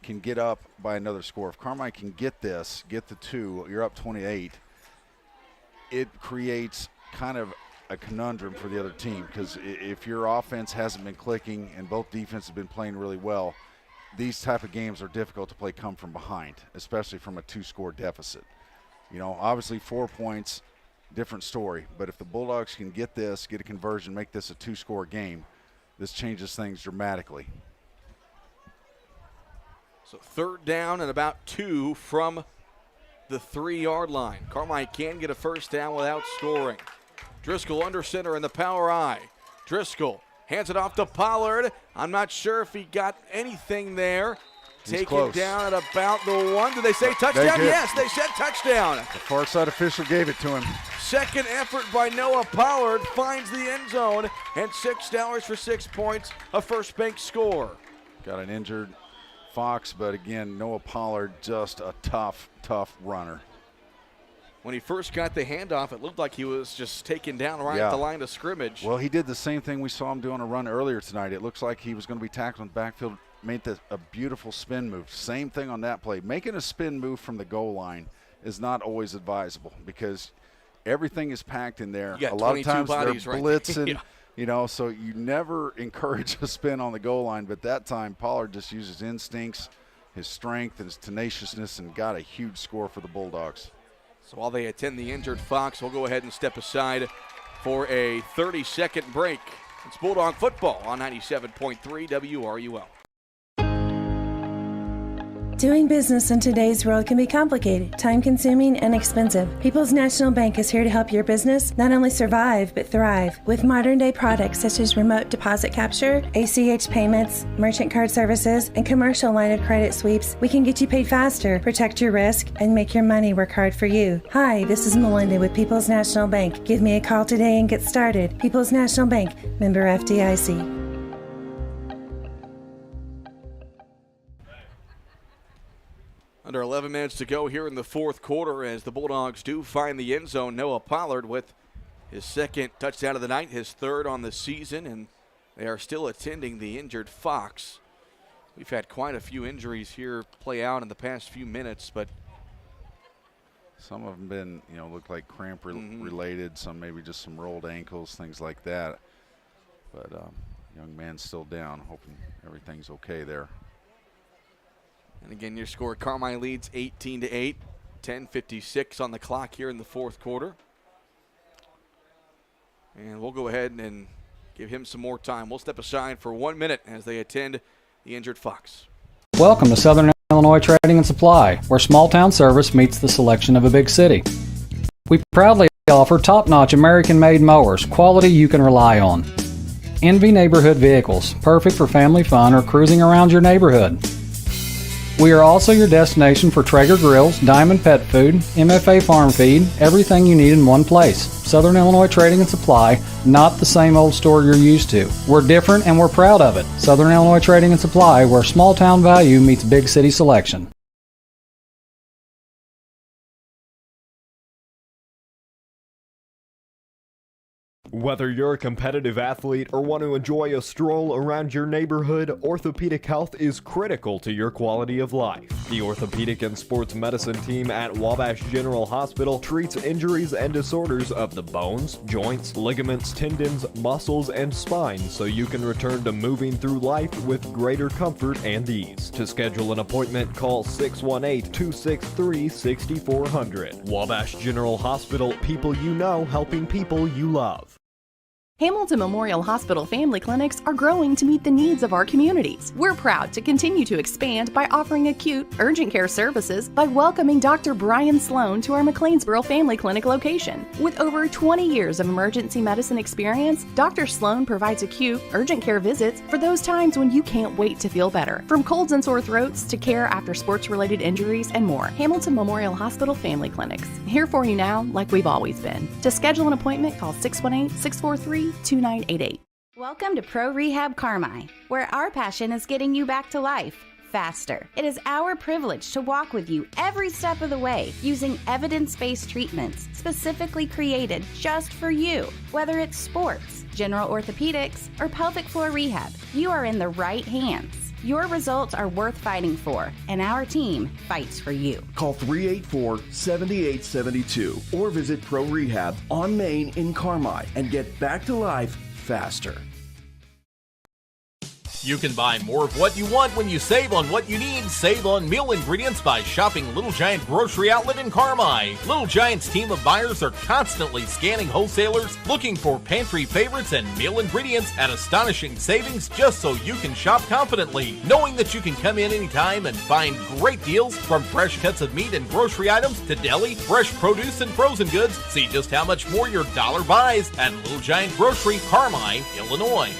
[SPEAKER 2] can get up by another score, if Carmi can get this, get the 2, you're up 28, it creates kind of a conundrum for the other team, because if your offense hasn't been clicking and both defenses have been playing really well, these type of games are difficult to play come from behind, especially from a 2-score deficit. You know, obviously 4 points, different story, but if the Bulldogs can get this, get a conversion, make this a 2-score game, this changes things dramatically.
[SPEAKER 1] So third down and about 2 from the 3-yard line. Carmi can get a first down without scoring. Driscoll under center in the power I. Driscoll hands it off to Pollard. I'm not sure if he got anything there. Taken down at about the 1. Did they say touchdown? Yes, they said touchdown.
[SPEAKER 2] The far side official gave it to him.
[SPEAKER 1] Second effort by Noah Pollard finds the end zone, and $6 for 6 points, a first bank score.
[SPEAKER 2] Got an injured Fox, but again, Noah Pollard, just a tough runner.
[SPEAKER 1] When he first got the handoff, it looked like he was just taken down right at the line of scrimmage.
[SPEAKER 2] Well, he did the same thing we saw him do on a run earlier tonight. It looks like he was going to be tackled in the backfield made a beautiful spin move. Same thing on that play. Making a spin move from the goal line is not always advisable because everything is packed in there.
[SPEAKER 1] You got
[SPEAKER 2] a lot of
[SPEAKER 1] 22
[SPEAKER 2] times
[SPEAKER 1] bodies
[SPEAKER 2] they're
[SPEAKER 1] right
[SPEAKER 2] blitzing,
[SPEAKER 1] there. Yeah.
[SPEAKER 2] you know, so you never encourage a spin on the goal line. But that time, Pollard just used his instincts, his strength, and his tenaciousness, and got a huge score for the Bulldogs.
[SPEAKER 1] So while they attend the injured Fox, we'll go ahead and step aside for a 30-second break. It's Bulldog football on 97.3 WRUL.
[SPEAKER 12] Doing business in today's world can be complicated, time-consuming, and expensive. People's National Bank is here to help your business not only survive, but thrive. With modern-day products such as remote deposit capture, ACH payments, merchant card services, and commercial line of credit sweeps, we can get you paid faster, protect your risk, and make your money work hard for you. Hi, this is Melinda with People's National Bank. Give me a call today and get started. People's National Bank, member FDIC.
[SPEAKER 1] Under 11 minutes to go here in the fourth quarter as the Bulldogs do find the end zone. Noah Pollard with his second touchdown of the night, his third on the season, and they are still attending the injured Fox. We've had quite a few injuries here play out in the past few minutes, but
[SPEAKER 2] some of them been, look like cramp related, some maybe just some rolled ankles, things like that. But young man's still down, hoping everything's okay there.
[SPEAKER 1] And again, your score, Carmi leads 18-8, 10:56 on the clock here in the fourth quarter. And we'll go ahead and give him some more time. We'll step aside for 1 minute as they attend the injured Fox.
[SPEAKER 17] Welcome to Southern Illinois Trading and Supply, where small town service meets the selection of a big city. We proudly offer top-notch American-made mowers, quality you can rely on. Envy neighborhood vehicles, perfect for family fun or cruising around your neighborhood. We are also your destination for Traeger grills, Diamond Pet Food, MFA Farm Feed, everything you need in one place. Southern Illinois Trading and Supply, not the same old store you're used to. We're different and we're proud of it. Southern Illinois Trading and Supply, where small town value meets big city selection.
[SPEAKER 20] Whether you're a competitive athlete or want to enjoy a stroll around your neighborhood, orthopedic health is critical to your quality of life. The Orthopedic and Sports Medicine team at Wabash General Hospital treats injuries and disorders of the bones, joints, ligaments, tendons, muscles, and spine so you can return to moving through life with greater comfort and ease. To schedule an appointment, call 618-263-6400. Wabash General Hospital, people you know helping people you love.
[SPEAKER 9] Hamilton Memorial Hospital family clinics are growing to meet the needs of our communities. We're proud to continue to expand by offering acute, urgent care services by welcoming Dr. Brian Sloan to our McLeansboro Family Clinic location. With over 20 years of emergency medicine experience, Dr. Sloan provides acute, urgent care visits for those times when you can't wait to feel better. From colds and sore throats to care after sports-related injuries and more. Hamilton Memorial Hospital Family Clinics. Here for you now, like we've always been. To schedule an appointment, call 618-643-2988.
[SPEAKER 13] Welcome to Pro Rehab Carmi, where our passion is getting you back to life faster. It is our privilege to walk with you every step of the way using evidence-based treatments specifically created just for you. Whether it's sports, general orthopedics, or pelvic floor rehab, you are in the right hands. Your results are worth fighting for, and our team fights for you.
[SPEAKER 4] Call 384-7872 or visit Pro Rehab on Main in Carmi and get back to life faster.
[SPEAKER 21] You can buy more of what you want when you save on what you need. Save on meal ingredients by shopping Little Giant Grocery Outlet in Carmi. Little Giant's team of buyers are constantly scanning wholesalers, looking for pantry favorites and meal ingredients at astonishing savings just so you can shop confidently, knowing that you can come in anytime and find great deals from fresh cuts of meat and grocery items to deli, fresh produce, and frozen goods. See just how much more your dollar buys at Little Giant Grocery, Carmi, Illinois.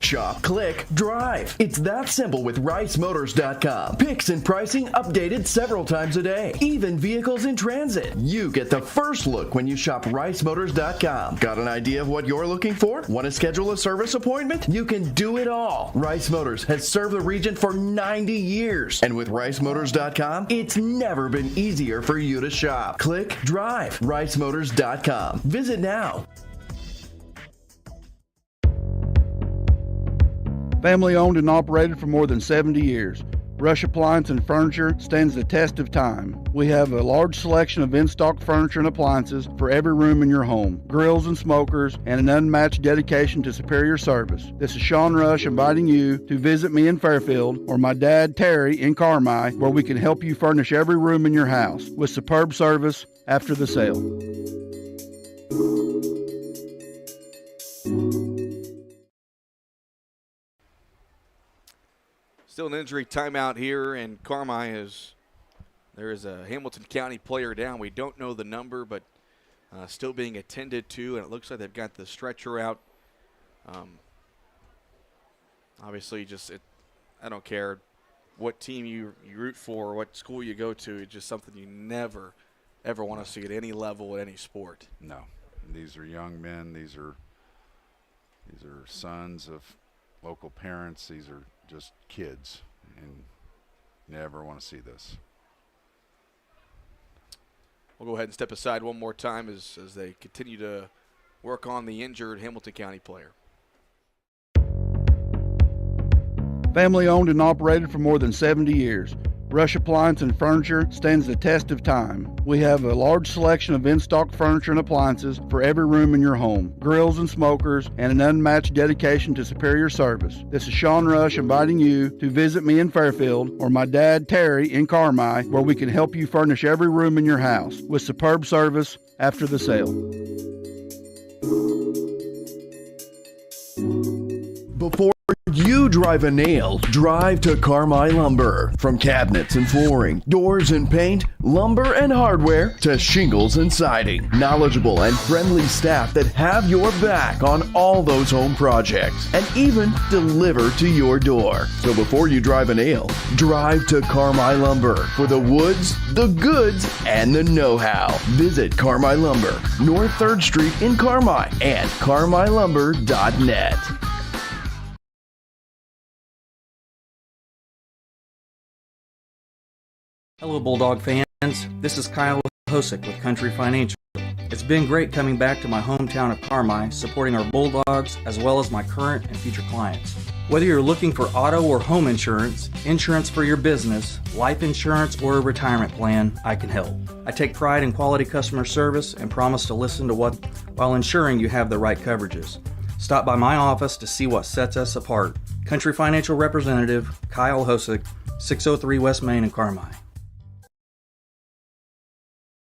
[SPEAKER 4] Shop, click, drive. It's that simple with RiceMotors.com. Picks and pricing updated several times a day. Even vehicles in transit. You get the first look when you shop RiceMotors.com. Got an idea of what you're looking for? Want to schedule a service appointment? You can do it all. Rice Motors has served the region for 90 years. And with RiceMotors.com, it's never been easier for you to shop. Click, drive. RiceMotors.com. Visit now.
[SPEAKER 14] Family owned and operated for more than 70 years. Rush Appliance and Furniture stands the test of time. We have a large selection of in-stock furniture and appliances for every room in your home, grills and smokers, and an unmatched dedication to superior service. This is Sean Rush inviting you to visit me in Fairfield or my dad Terry in Carmi, where we can help you furnish every room in your house with superb service after the sale.
[SPEAKER 1] Still an injury timeout here, and Carmi is there is a Hamilton County player down. We don't know the number, but still being attended to, and it looks like they've got the stretcher out. Obviously, I don't care what team you root for, or what school you go to. It's just something you never, ever want to see at any level, at any sport.
[SPEAKER 2] No, these are young men. These are sons of local parents. These are just kids, and never want to see this.
[SPEAKER 1] We'll go ahead and step aside one more time as they continue to work on the injured Hamilton County player.
[SPEAKER 14] Family owned and operated for more than 70 years. Rush Appliance and Furniture stands the test of time. We have a large selection of in-stock furniture and appliances for every room in your home, grills and smokers, and an unmatched dedication to superior service. This is Sean Rush inviting you to visit me in Fairfield or my dad Terry in Carmi, where we can help you furnish every room in your house with superb service after the sale.
[SPEAKER 4] Before you drive a nail, drive to Carmi Lumber. From cabinets and flooring, doors and paint, lumber and hardware, to shingles and siding. Knowledgeable and friendly staff that have your back on all those home projects and even deliver to your door. So before you drive a nail, drive to Carmi Lumber for the woods, the goods, and the know-how. Visit Carmi Lumber, North 3rd Street in Carmi, and carmilumber.net.
[SPEAKER 5] Hello, Bulldog fans. This is Kyle Hosick with Country Financial. It's been great coming back to my hometown of Carmi, supporting our Bulldogs as well as my current and future clients. Whether you're looking for auto or home insurance, insurance for your business, life insurance, or a retirement plan, I can help. I take pride in quality customer service and promise to listen to what while ensuring you have the right coverages. Stop by my office to see what sets us apart. Country Financial Representative Kyle Hosick, 603 West Main in Carmi.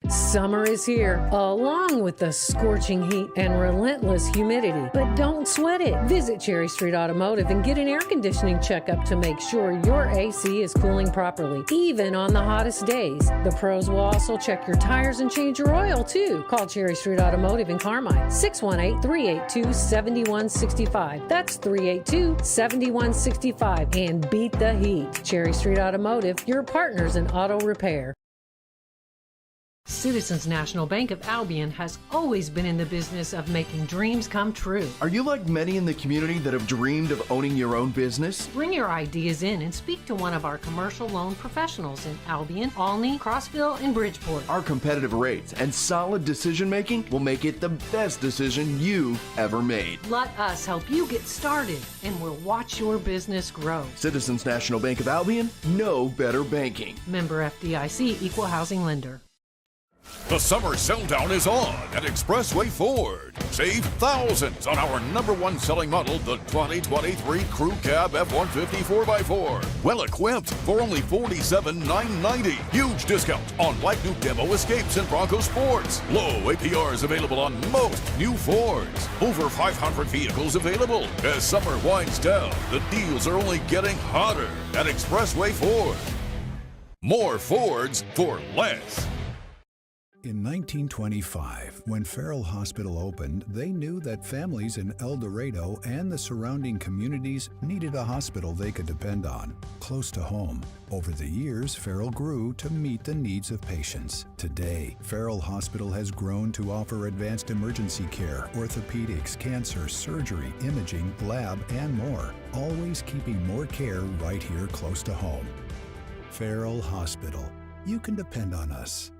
[SPEAKER 6] Summer is here, along with the scorching heat and relentless humidity. But don't sweat it. Visit Cherry Street Automotive and get an air conditioning checkup to make sure your AC is cooling properly, even on the hottest days. The pros will also check your tires and change your oil, too. Call Cherry Street Automotive in Carmi, 618-382-7165. That's 382-7165. And beat the heat. Cherry Street Automotive, your partners in auto repair. Citizens National Bank of Albion has always been in the business of making dreams come true.
[SPEAKER 4] Are you like many in the community that have dreamed of owning your own business?
[SPEAKER 6] Bring your ideas in and speak to one of our commercial loan professionals in Albion, Olney, Crossville, and Bridgeport.
[SPEAKER 4] Our competitive rates and solid decision making will make it the best decision you ever made.
[SPEAKER 6] Let us help you get started, and we'll watch your business grow.
[SPEAKER 4] Citizens National Bank of Albion, no better banking.
[SPEAKER 6] Member FDIC, Equal Housing Lender.
[SPEAKER 7] The summer sell-down is on at Expressway Ford. Save thousands on our #1 selling model, the 2023 Crew Cab F-150 4x4. Well equipped for only $47,990. Huge discount on like new demo Escapes and Bronco Sports. Low APRs available on most new Fords. Over 500 vehicles available. As summer winds down, the deals are only getting hotter at Expressway Ford. More Fords for less.
[SPEAKER 8] In 1925, when Farrell Hospital opened, they knew that families in El Dorado and the surrounding communities needed a hospital they could depend on, close to home. Over the years, Farrell grew to meet the needs of patients. Today, Farrell Hospital has grown to offer advanced emergency care, orthopedics, cancer, surgery, imaging, lab, and more, always keeping more care right here close to home. Farrell Hospital. You can depend on us.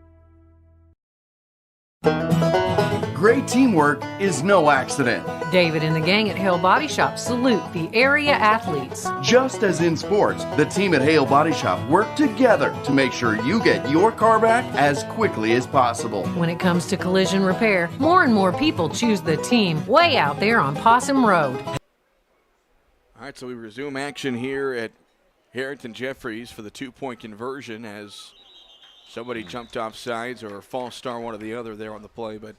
[SPEAKER 4] great teamwork is no accident.
[SPEAKER 6] David and the gang at Hale Body Shop salute the area athletes.
[SPEAKER 4] Just as in sports, the team at Hale Body Shop work together to make sure you get your car back as quickly as possible.
[SPEAKER 6] When it comes to collision repair, more and more people choose the team way out there on Possum Road.
[SPEAKER 1] All right, so we resume action here at Harring-Jeffries for the 2-point conversion as somebody jumped off sides or a false start, one or the other there on the play, but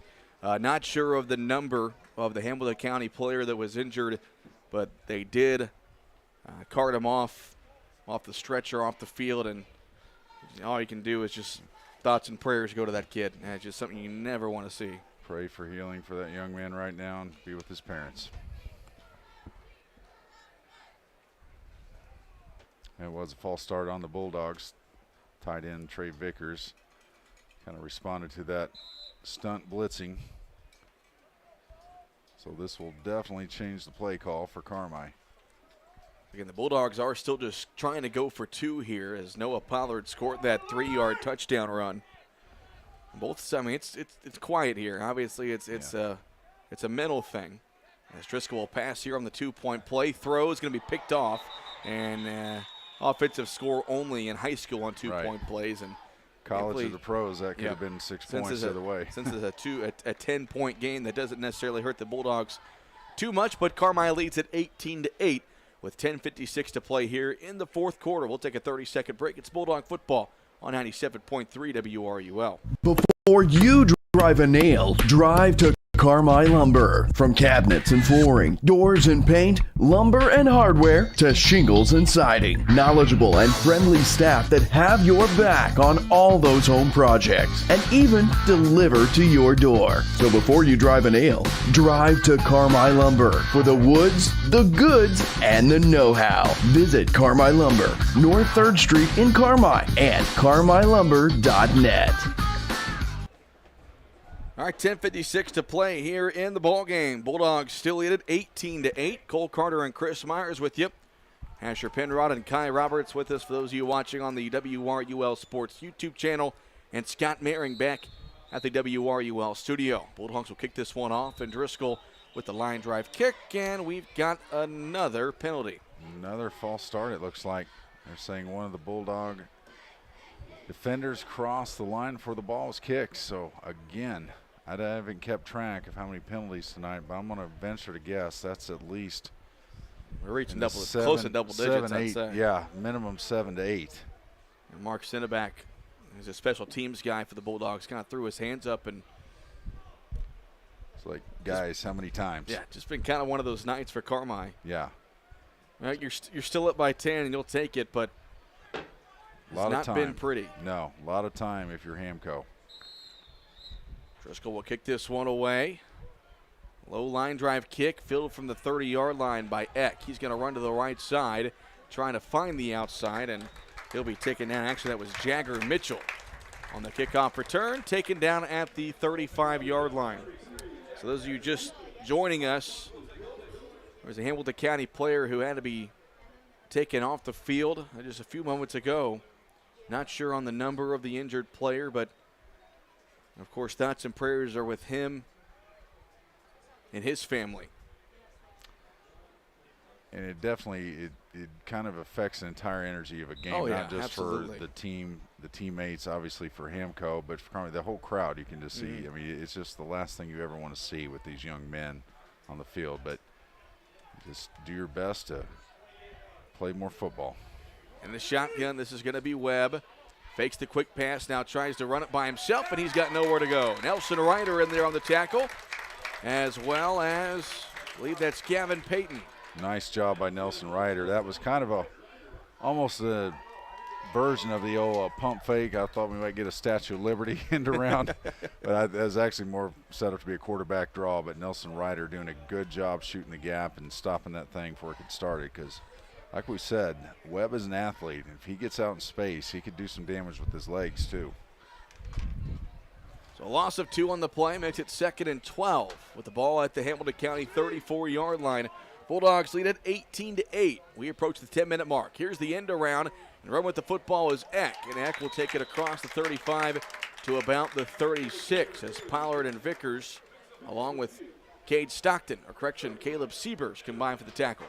[SPEAKER 1] not sure of the number of the Hamilton County player that was injured, but they did cart him off the stretcher, off the field, and all you can do is just thoughts and prayers go to that kid. And it's just something you never want to see.
[SPEAKER 2] Pray for healing for that young man right now and be with his parents. It was a false start on the Bulldogs. Tight end Trey Vickers kind of responded to that stunt blitzing. So this will definitely change the play call for Carmi.
[SPEAKER 1] Again, the Bulldogs are still just trying to go for 2 here as Noah Pollard scored that 3-yard touchdown run. Both, I mean, it's quiet here. Obviously, it's a mental thing. As Driscoll will pass here on the 2-point play, throw is going to be picked off, and offensive score only in high school on 2-point plays. And
[SPEAKER 2] college of the pros, that could have been 6 points either way.
[SPEAKER 1] Since it's a 10-point game, that doesn't necessarily hurt the Bulldogs too much, but Carmi leads at 18-8 with 10:56 to play here in the fourth quarter. We'll take a 30-second break. It's Bulldog football on 97.3 WRUL.
[SPEAKER 4] Before you drive a nail, drive to Carmi Lumber. From cabinets and flooring, doors and paint, lumber and hardware, to shingles and siding. Knowledgeable and friendly staff that have your back on all those home projects and even deliver to your door. So before you drive a nail, drive to Carmi Lumber for the woods, the goods, and the know-how. Visit Carmi Lumber, North 3rd Street in Carmi and carmilumber.net.
[SPEAKER 1] All right, 10:56 to play here in the ball game. Bulldogs still lead it 18-8. Cole Carter and Chris Myers with you. Asher Penrod and Kai Roberts with us for those of you watching on the WRUL Sports YouTube channel. And Scott Maring back at the WRUL studio. Bulldogs will kick this one off, and Driscoll with the line drive kick, and we've got another penalty.
[SPEAKER 2] Another false start, it looks like. They're saying one of the Bulldog defenders crossed the line before the ball was kicked. So, again, I haven't kept track of how many penalties tonight, but I'm going to venture to guess that's at least
[SPEAKER 1] we're reaching close to double digits, I'd say.
[SPEAKER 2] Yeah, minimum 7 to 8.
[SPEAKER 1] And Mark Sinneback, who's a special teams guy for the Bulldogs, kind of threw his hands up and
[SPEAKER 2] it's like, guys, how many times?
[SPEAKER 1] Yeah, just been kind of one of those nights for Carmi.
[SPEAKER 2] Yeah.
[SPEAKER 1] Well, you're still up by 10 and you'll take it, but it's not been pretty.
[SPEAKER 2] No, a lot of time if you're Hamco.
[SPEAKER 1] Driscoll will kick this one away. Low line drive kick, fielded from the 30-yard line by Eck. He's going to run to the right side, trying to find the outside, and he'll be taken down. Actually, that was Jagger Mitchell on the kickoff return, taken down at the 35-yard line. So those of you just joining us, there's a Hamilton County player who had to be taken off the field just a few moments ago. Not sure on the number of the injured player, but of course thoughts and prayers are with him and his family.
[SPEAKER 2] And it definitely it kind of affects the entire energy of a game, not just
[SPEAKER 1] absolutely.
[SPEAKER 2] for the team, the teammates, obviously for Hamco, but for the whole crowd. You can just see. I mean, it's just the last thing you ever want to see with these young men on the field. But just do your best to play more football.
[SPEAKER 1] And the shotgun, this is going to be Webb. Fakes the quick pass, now tries to run it by himself, and he's got nowhere to go. Nelson Ryder in there on the tackle, as well as, I believe that's Gavin Payton.
[SPEAKER 2] Nice job by Nelson Ryder. That was kind of almost a version of the old pump fake. I thought we might get a Statue of Liberty end around, but that was actually more set up to be a quarterback draw. But Nelson Ryder doing a good job shooting the gap and stopping that thing before it could start it, because like we said, Webb is an athlete. If he gets out in space, he could do some damage with his legs too.
[SPEAKER 1] So a loss of 2 on the play makes it 2nd and 12 with the ball at the Hamilton County 34-yard line. Bulldogs lead at 18-8. We approach the 10-minute mark. Here's the end around, and run with the football is Eck, and Eck will take it across the 35 to about the 36 as Pollard and Vickers along with Caleb Siebers combined for the tackle.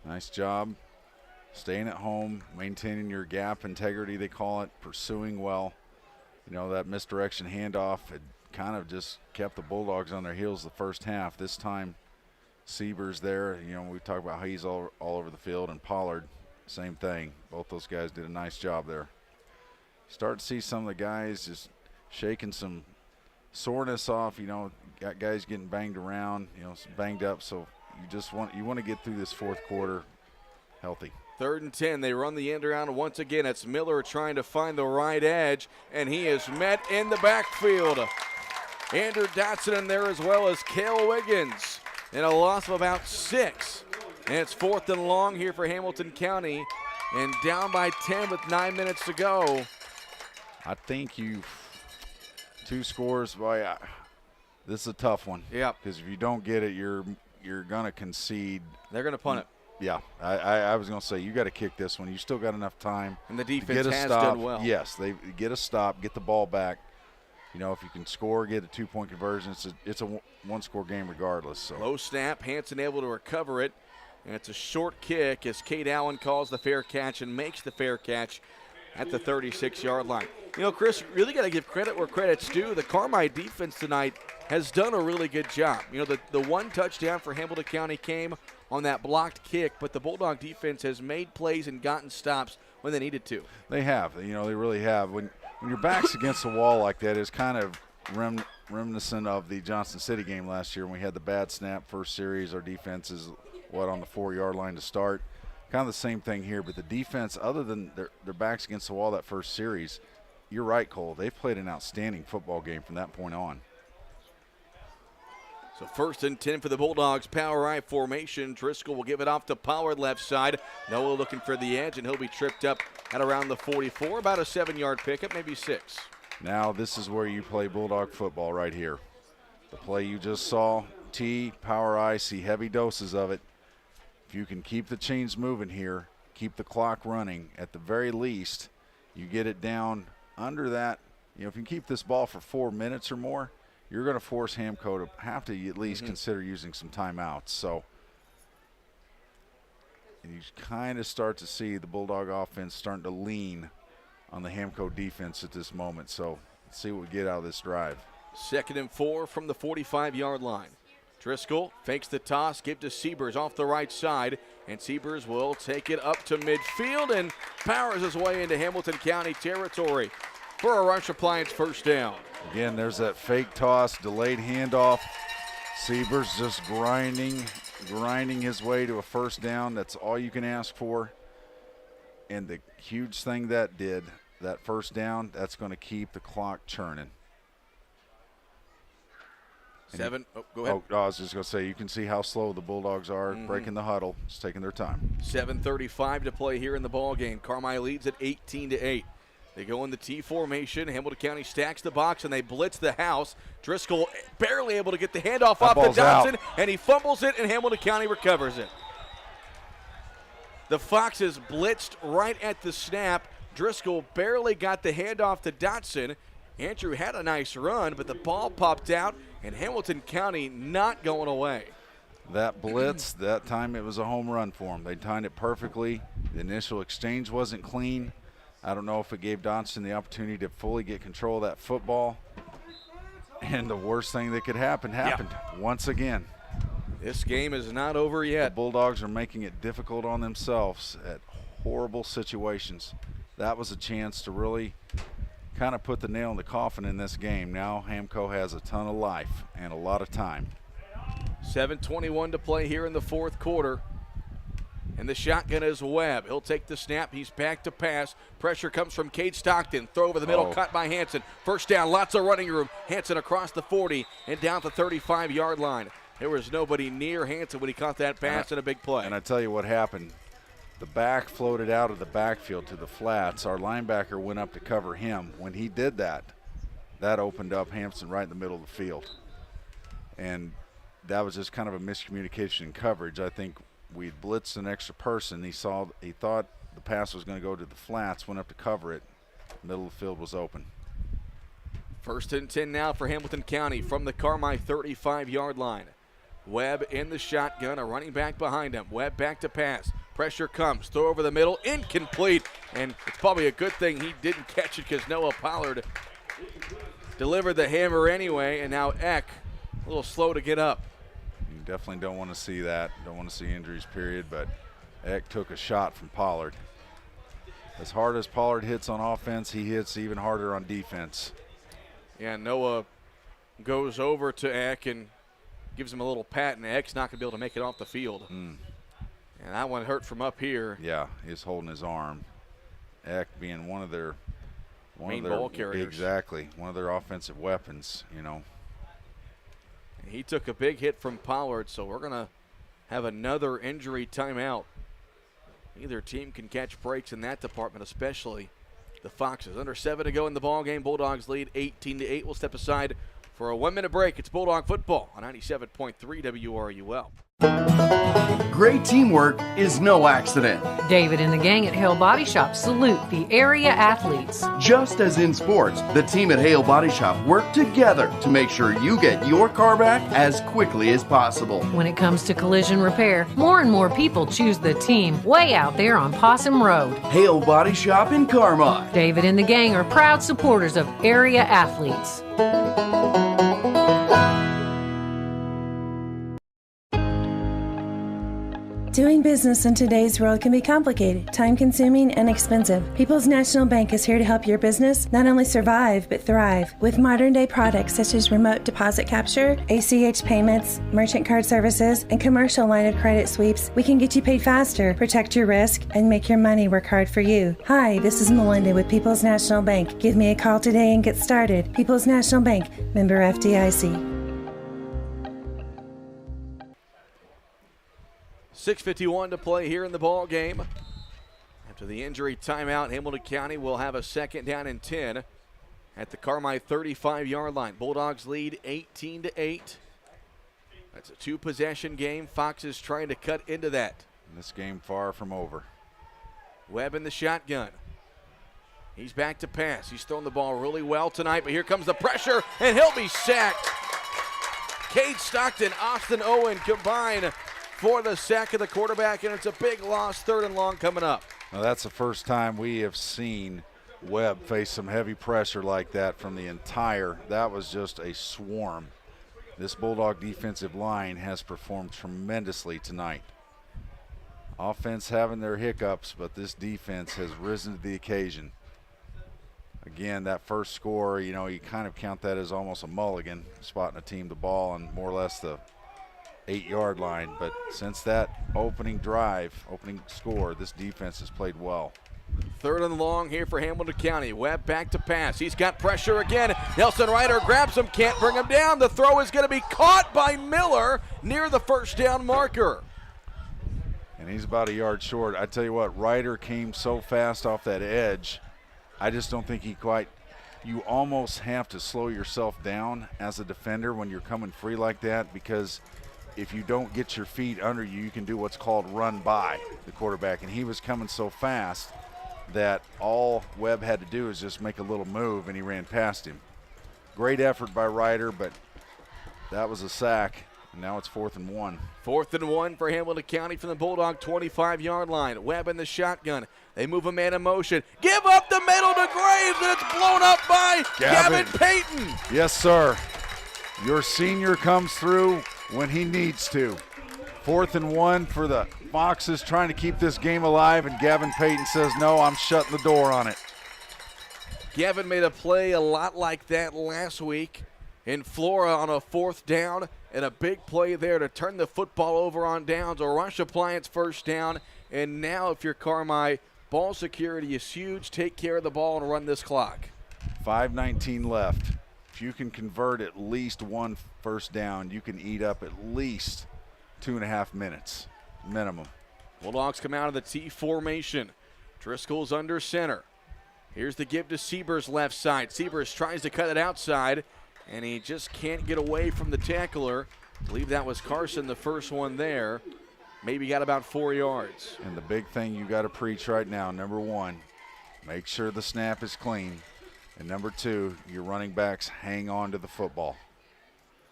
[SPEAKER 2] Nice job staying at home, maintaining your gap integrity, they call it, pursuing well. You know, that misdirection handoff had kind of just kept the Bulldogs on their heels the first half. This time, Siebers there, you know, we talk about how he's all over the field, and Pollard, same thing. Both those guys did a nice job there. Start to see some of the guys just shaking some soreness off. You know, got guys getting banged around, you know, banged up. So you want to get through this fourth quarter healthy.
[SPEAKER 1] 3rd and 10. They run the end around once again. It's Miller trying to find the right edge, and he is met in the backfield. Andrew Dotson in there, as well as Cale Wiggins, and a loss of about 6. And it's 4th and long here for Hamilton County, and down by 10 with 9 minutes to go.
[SPEAKER 2] I think 2 scores. Boy, this is a tough one.
[SPEAKER 1] Yeah.
[SPEAKER 2] Because if you don't get it, you're going to concede.
[SPEAKER 1] They're going to punt it.
[SPEAKER 2] Yeah, I was going to say, you got to kick this one. You still got enough time.
[SPEAKER 1] And the defense has
[SPEAKER 2] stop.
[SPEAKER 1] done well.
[SPEAKER 2] Yes, they get a stop, get the ball back. You know, if you can score, get a 2-point conversion, it's a one-score game regardless. So.
[SPEAKER 1] Low snap, Hanson able to recover it. And it's a short kick as Cade Allen calls the fair catch and makes the fair catch at the 36-yard line. You know, Chris, really got to give credit where credit's due. The Carmi defense tonight has done a really good job. You know, the one touchdown for Hamilton County came on that blocked kick, but the Bulldog defense has made plays and gotten stops when they needed to.
[SPEAKER 2] They have. You know, they really have. When your back's against the wall like that, it's kind of reminiscent of the Johnson City game last year when we had the bad snap first series. Our defense is, on the 4-yard line to start. Kind of the same thing here, but the defense, other than their backs against the wall that first series, you're right, Cole. They've played an outstanding football game from that point on.
[SPEAKER 1] So 1st and 10 for the Bulldogs, power I formation. Driscoll will give it off to Pollard left side. Noah looking for the edge, and he'll be tripped up at around the 44, about a 7-yard pickup, maybe 6.
[SPEAKER 2] Now this is where you play Bulldog football right here. The play you just saw, T, power I, see heavy doses of it. If you can keep the chains moving here, keep the clock running, at the very least, you get it down under that. You know, if you can keep this ball for 4 minutes or more, you're going to force Hamco to have to at least consider using some timeouts. So you kind of start to see the Bulldog offense starting to lean on the Hamco defense at this moment. So let's see what we get out of this drive.
[SPEAKER 1] 2nd and 4 from the 45-yard line. Driscoll fakes the toss, give to Siebers off the right side, and Siebers will take it up to midfield and powers his way into Hamilton County territory for a Rush Appliance first down.
[SPEAKER 2] Again, there's that fake toss, delayed handoff. Siebers just grinding his way to a first down. That's all you can ask for. And the huge thing that did, that first down, that's going to keep the clock churning.
[SPEAKER 1] Go ahead.
[SPEAKER 2] I was just going to say, you can see how slow the Bulldogs are breaking the huddle. It's taking their time.
[SPEAKER 1] 7:35 to play here in the ball game. Carmi leads at 18-8. They go in the T formation. Hamilton County stacks the box, and they blitz the house. Driscoll barely able to get the handoff off to Johnson, and he fumbles it, and Hamilton County recovers it. The Foxes blitzed right at the snap. Driscoll barely got the handoff to Dotson. Andrew had a nice run, but the ball popped out, and Hamilton County not going away.
[SPEAKER 2] That blitz, that time it was a home run for them. They timed it perfectly. The initial exchange wasn't clean. I don't know if it gave Dotson the opportunity to fully get control of that football. And the worst thing that could happen happened once again.
[SPEAKER 1] This game is not over yet.
[SPEAKER 2] The Bulldogs are making it difficult on themselves at horrible situations. That was a chance to really kind of put the nail in the coffin in this game. Now Hamco has a ton of life and a lot of time.
[SPEAKER 1] 7:21 to play here in the fourth quarter. And the shotgun is Webb. He'll take the snap. He's back to pass. Pressure comes from Cade Stockton. Throw over the middle, cut by Hanson. First down, lots of running room. Hanson across the 40 and down the 35-yard line. There was nobody near Hanson when he caught that pass in a big play.
[SPEAKER 2] And I tell you what happened. The back floated out of the backfield to the flats. Our linebacker went up to cover him. When he did that, that opened up Hampson right in the middle of the field. And that was just kind of a miscommunication in coverage. I think we blitzed an extra person. He thought the pass was going to go to the flats, went up to cover it. Middle of the field was open.
[SPEAKER 1] First and 10 now for Hamilton County from the Carmi 35-yard line. Webb in the shotgun, a running back behind him. Webb back to pass. Pressure comes, throw over the middle, incomplete. And it's probably a good thing he didn't catch it because Noah Pollard delivered the hammer anyway. And now Eck, a little slow to get up.
[SPEAKER 2] You definitely don't want to see that. Don't want to see injuries, period. But Eck took a shot from Pollard. As hard as Pollard hits on offense, he hits even harder on defense.
[SPEAKER 1] Yeah, Noah goes over to Eck and gives him a little pat, and Eck's not going to be able to make it off the field. And that one hurt from up here.
[SPEAKER 2] Yeah, he's holding his arm. Eck being one of their
[SPEAKER 1] main ball carriers.
[SPEAKER 2] Exactly, one of their offensive weapons, you know.
[SPEAKER 1] And he took a big hit from Pollard, so we're going to have another injury timeout. Either team can catch breaks in that department, especially the Foxes. Under 7 to go in the ball game. Bulldogs lead 18-8. We'll step aside for a 1-minute break. It's Bulldog football on 97.3 WRUL.
[SPEAKER 4] Great teamwork is no accident.
[SPEAKER 6] David and the gang at Hale Body Shop salute the area athletes.
[SPEAKER 4] Just as in sports, the team at Hale Body Shop work together to make sure you get your car back as quickly as possible.
[SPEAKER 6] When it comes to collision repair, more and more people choose the team way out there on Possum Road.
[SPEAKER 4] Hale Body Shop in Carmi.
[SPEAKER 6] David and the gang are proud supporters of area athletes.
[SPEAKER 12] Doing business in today's world can be complicated, time-consuming, and expensive. People's National Bank is here to help your business not only survive, but thrive. With modern-day products such as remote deposit capture, ACH payments, merchant card services, and commercial line of credit sweeps, we can get you paid faster, protect your risk, and make your money work hard for you. Hi, this is Melinda with People's National Bank. Give me a call today and get started. People's National Bank, member FDIC.
[SPEAKER 1] 6:51 to play here in the ball game. After the injury timeout, Hamilton County will have a second down and 10 at the Carmi 35-yard line. Bulldogs lead 18-8. That's a 2-possession game. Foxes trying to cut into that.
[SPEAKER 2] And this game far from over.
[SPEAKER 1] Webb in the shotgun. He's back to pass. He's thrown the ball really well tonight, but here comes the pressure, and he'll be sacked. Cade Stockton, Austin Owen combine for the sack of the quarterback, and it's a big loss, 3rd and long coming up.
[SPEAKER 2] Now that's the first time we have seen Webb face some heavy pressure like that from the that was just a swarm. This Bulldog defensive line has performed tremendously tonight. Offense having their hiccups, but this defense has risen to the occasion. Again, that first score, you know, you kind of count that as almost a mulligan, spotting a team the ball on more or less the 8-yard line, but since that opening score, this defense has played well.
[SPEAKER 1] 3rd and long here for Hamilton County. Webb back to pass. He's got pressure again. Nelson Ryder grabs him, can't bring him down. The throw is going to be caught by Miller near the first down marker.
[SPEAKER 2] And he's about a yard short. I tell you what, Ryder came so fast off that edge. I just don't think you almost have to slow yourself down as a defender when you're coming free like that, because if you don't get your feet under you, you can do what's called run by the quarterback. And he was coming so fast that all Webb had to do is just make a little move, and he ran past him. Great effort by Ryder, but that was a sack. And now it's 4th and 1.
[SPEAKER 1] 4th and 1 for Hamilton County from the Bulldog 25-yard line. Webb in the shotgun. They move a man in motion. Give up the middle to Graves, and it's blown up by Gavin Payton.
[SPEAKER 2] Yes, sir. Your senior comes through when he needs to. 4th and 1 for the Foxes, trying to keep this game alive, and Gavin Payton says, no, I'm shutting the door on it.
[SPEAKER 1] Gavin made a play a lot like that last week in Flora on a 4th down, and a big play there to turn the football over on downs. A rush appliance first down, and now if you're Carmi, ball security is huge. Take care of the ball and run this clock.
[SPEAKER 2] 5:19 left. If you can convert at least 1 first down, you can eat up at least 2.5 minutes minimum.
[SPEAKER 1] Bulldogs come out of the T formation. Driscoll's under center. Here's the give to Siebers left side. Siebers tries to cut it outside, and he just can't get away from the tackler. I believe that was Carson, the first one there. Maybe got about 4 yards.
[SPEAKER 2] And the big thing you got to preach right now, number 1, make sure the snap is clean. And number 2, your running backs hang on to the football.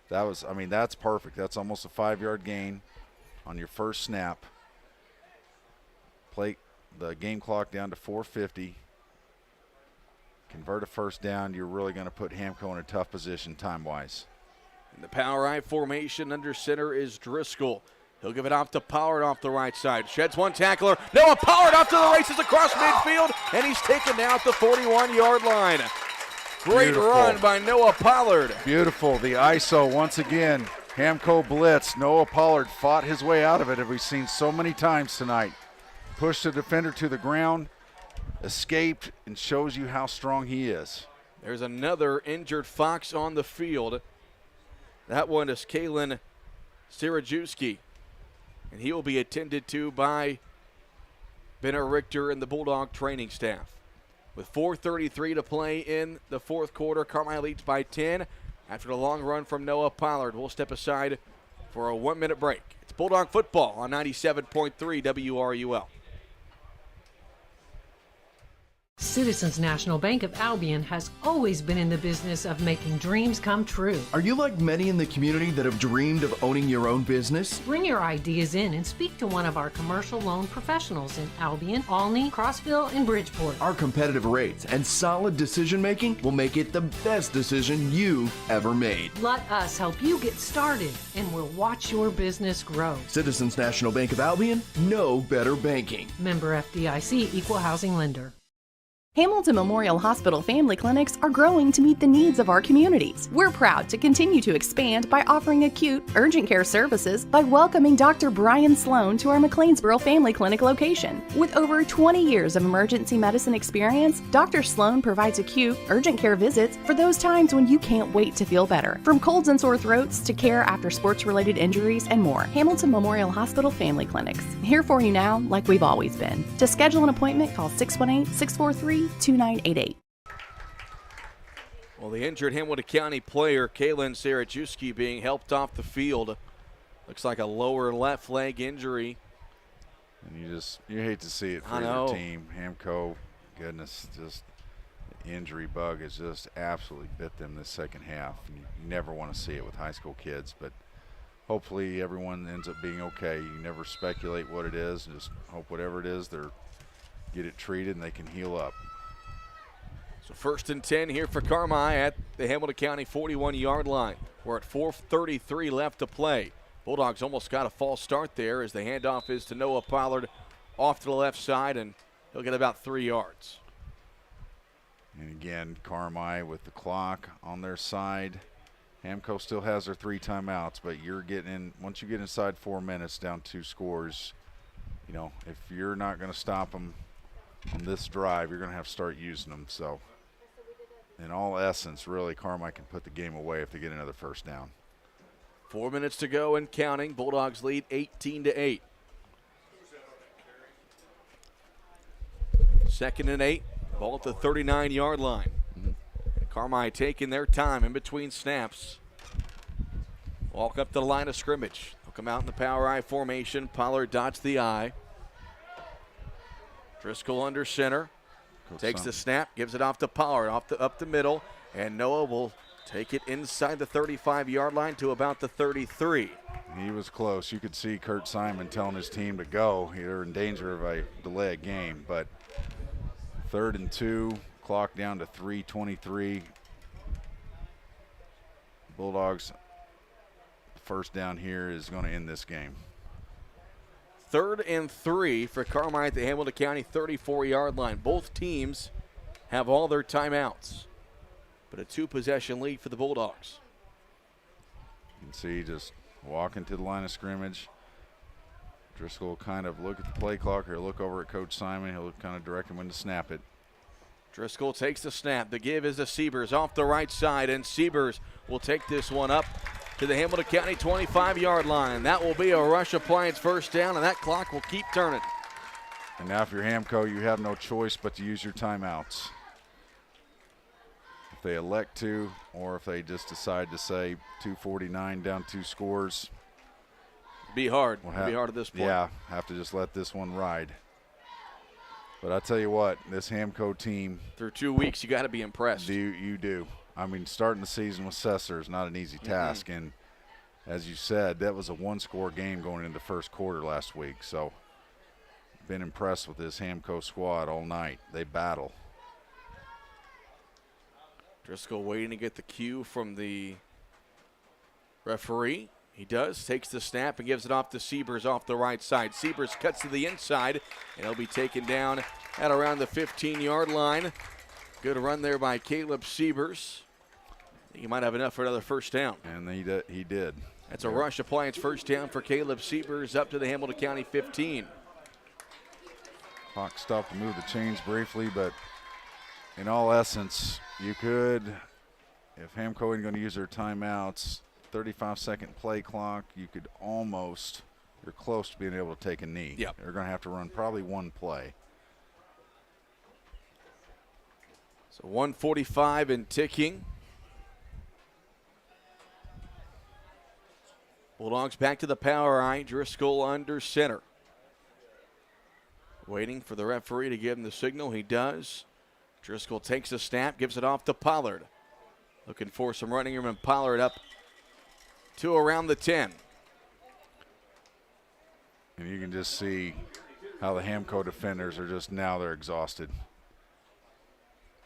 [SPEAKER 2] That's perfect. That's almost a 5-yard gain on your first snap. Play the game clock down to 4:50. Convert a first down. You're really going to put Hamco in a tough position time-wise.
[SPEAKER 1] In the power I formation under center is Driscoll. He'll give it off to Pollard off the right side. Sheds one tackler. Noah Pollard off to the races across midfield, and he's taken down at the 41-yard line. Great run by Noah Pollard.
[SPEAKER 2] Beautiful. The ISO once again. Hamco blitz. Noah Pollard fought his way out of it, as we've seen so many times tonight. Pushed the defender to the ground, escaped, and shows you how strong he is.
[SPEAKER 1] There's another injured Fox on the field. That one is Kalen Sirajewski, and he will be attended to by Benner Richter and the Bulldog training staff. With 4:33 to play in the fourth quarter, Carmi leads by 10 after the long run from Noah Pollard. We'll step aside for a 1-minute break. It's Bulldog football on 97.3 WRUL.
[SPEAKER 6] Citizens National Bank of Albion has always been in the business of making dreams come true.
[SPEAKER 4] Are you like many in the community that have dreamed of owning your own business?
[SPEAKER 6] Bring your ideas in and speak to one of our commercial loan professionals in Albion, Olney, Crossville, and Bridgeport.
[SPEAKER 4] Our competitive rates and solid decision making will make it the best decision you've ever made.
[SPEAKER 6] Let us help you get started, and we'll watch your business grow.
[SPEAKER 4] Citizens National Bank of Albion, no better banking.
[SPEAKER 6] Member FDIC, Equal Housing Lender.
[SPEAKER 9] Hamilton Memorial Hospital family clinics are growing to meet the needs of our communities. We're proud to continue to expand by offering acute, urgent care services by welcoming Dr. Brian Sloan to our McLeansboro Family Clinic location. With over 20 years of emergency medicine experience, Dr. Sloan provides acute, urgent care visits for those times when you can't wait to feel better. From colds and sore throats to care after sports-related injuries and more. Hamilton Memorial Hospital Family Clinics. Here for you now, like we've always been. To schedule an appointment, call 618-643-2988.
[SPEAKER 1] Well, the injured Hamilton County player, Kalen Sirajewski, being helped off the field. Looks like a lower left leg injury.
[SPEAKER 2] And you hate to see it for your team. Hamco, goodness, just the injury bug has just absolutely bit them this second half. And you never want to see it with high school kids, but hopefully everyone ends up being okay. You never speculate what it is, and just hope whatever it is, they get it treated and they can heal up.
[SPEAKER 1] So 1st and 10 here for Carmi at the Hamilton County 41-yard line. We're at 4:33 left to play. Bulldogs almost got a false start there as the handoff is to Noah Pollard off to the left side, and he'll get about 3 yards.
[SPEAKER 2] And again, Carmi with the clock on their side. Hamco still has their 3 timeouts, but you're getting in, once you get inside 4 minutes, down 2 scores, you know, if you're not going to stop them on this drive, you're going to have to start using them. So in all essence, really, Carmi can put the game away if they get another first down.
[SPEAKER 1] 4 minutes to go and counting. Bulldogs lead 18-8. 2nd and 8, ball at the 39-yard line. Carmi taking their time in between snaps. Walk up to the line of scrimmage. They'll come out in the power I formation. Pollard dots the I. Driscoll under center. Takes the snap, gives it off to Pollard, up the middle, and Noah will take it inside the 35-yard line to about the 33.
[SPEAKER 2] He was close. You could see Kurt Simon telling his team to go. They're in danger of a delay of game, but 3rd and 2, clock down to 3:23. Bulldogs, first down here is going to end this game.
[SPEAKER 1] 3rd and 3 for Carmi at the Hamilton County 34-yard line. Both teams have all their timeouts, but a 2-possession lead for the Bulldogs.
[SPEAKER 2] You can see just walking to the line of scrimmage. Driscoll will kind of look at the play clock or look over at Coach Simon. He'll kind of direct him when to snap it.
[SPEAKER 1] Driscoll takes the snap. The give is to Siebers off the right side, and Siebers will take this one up to the Hamilton County 25-yard line. That will be a Rush Appliance first down, and that clock will keep turning.
[SPEAKER 2] And now if you're Hamco, you have no choice but to use your timeouts. If they elect to, or if they just decide to say 2:49 down 2 scores.
[SPEAKER 1] Be hard. It'll be hard at this point.
[SPEAKER 2] Yeah, have to just let this one ride. But I tell you what, this Hamco team.
[SPEAKER 1] Through 2 weeks, you got to be impressed.
[SPEAKER 2] You do. I mean, starting the season with Sesser is not an easy task. And as you said, that was a one-score game going into the first quarter last week. So been impressed with this Hamco squad all night. They battle.
[SPEAKER 1] Driscoll waiting to get the cue from the referee. He does, takes the snap and gives it off to Siebers off the right side. Siebers cuts to the inside, and he'll be taken down at around the 15-yard line. Good run there by Caleb Siebers. He might have enough for another first down.
[SPEAKER 2] And he did.
[SPEAKER 1] That's a Rush Appliance first down for Caleb Siebers up to the Hamilton County 15.
[SPEAKER 2] Clock stopped to move the chains briefly, but in all essence, you could, if Hamco isn't going to use their timeouts, 35-second play clock, you could almost, you're close to being able to take a knee.
[SPEAKER 1] Yep.
[SPEAKER 2] They're going to have to run probably one play.
[SPEAKER 1] So 1:45 and ticking. Bulldogs back to the power eye. Driscoll under center. Waiting for the referee to give him the signal. He does. Driscoll takes the snap, gives it off to Pollard. Looking for some running room, and Pollard up to around the 10.
[SPEAKER 2] And you can just see how the Hamco defenders are just now they're exhausted.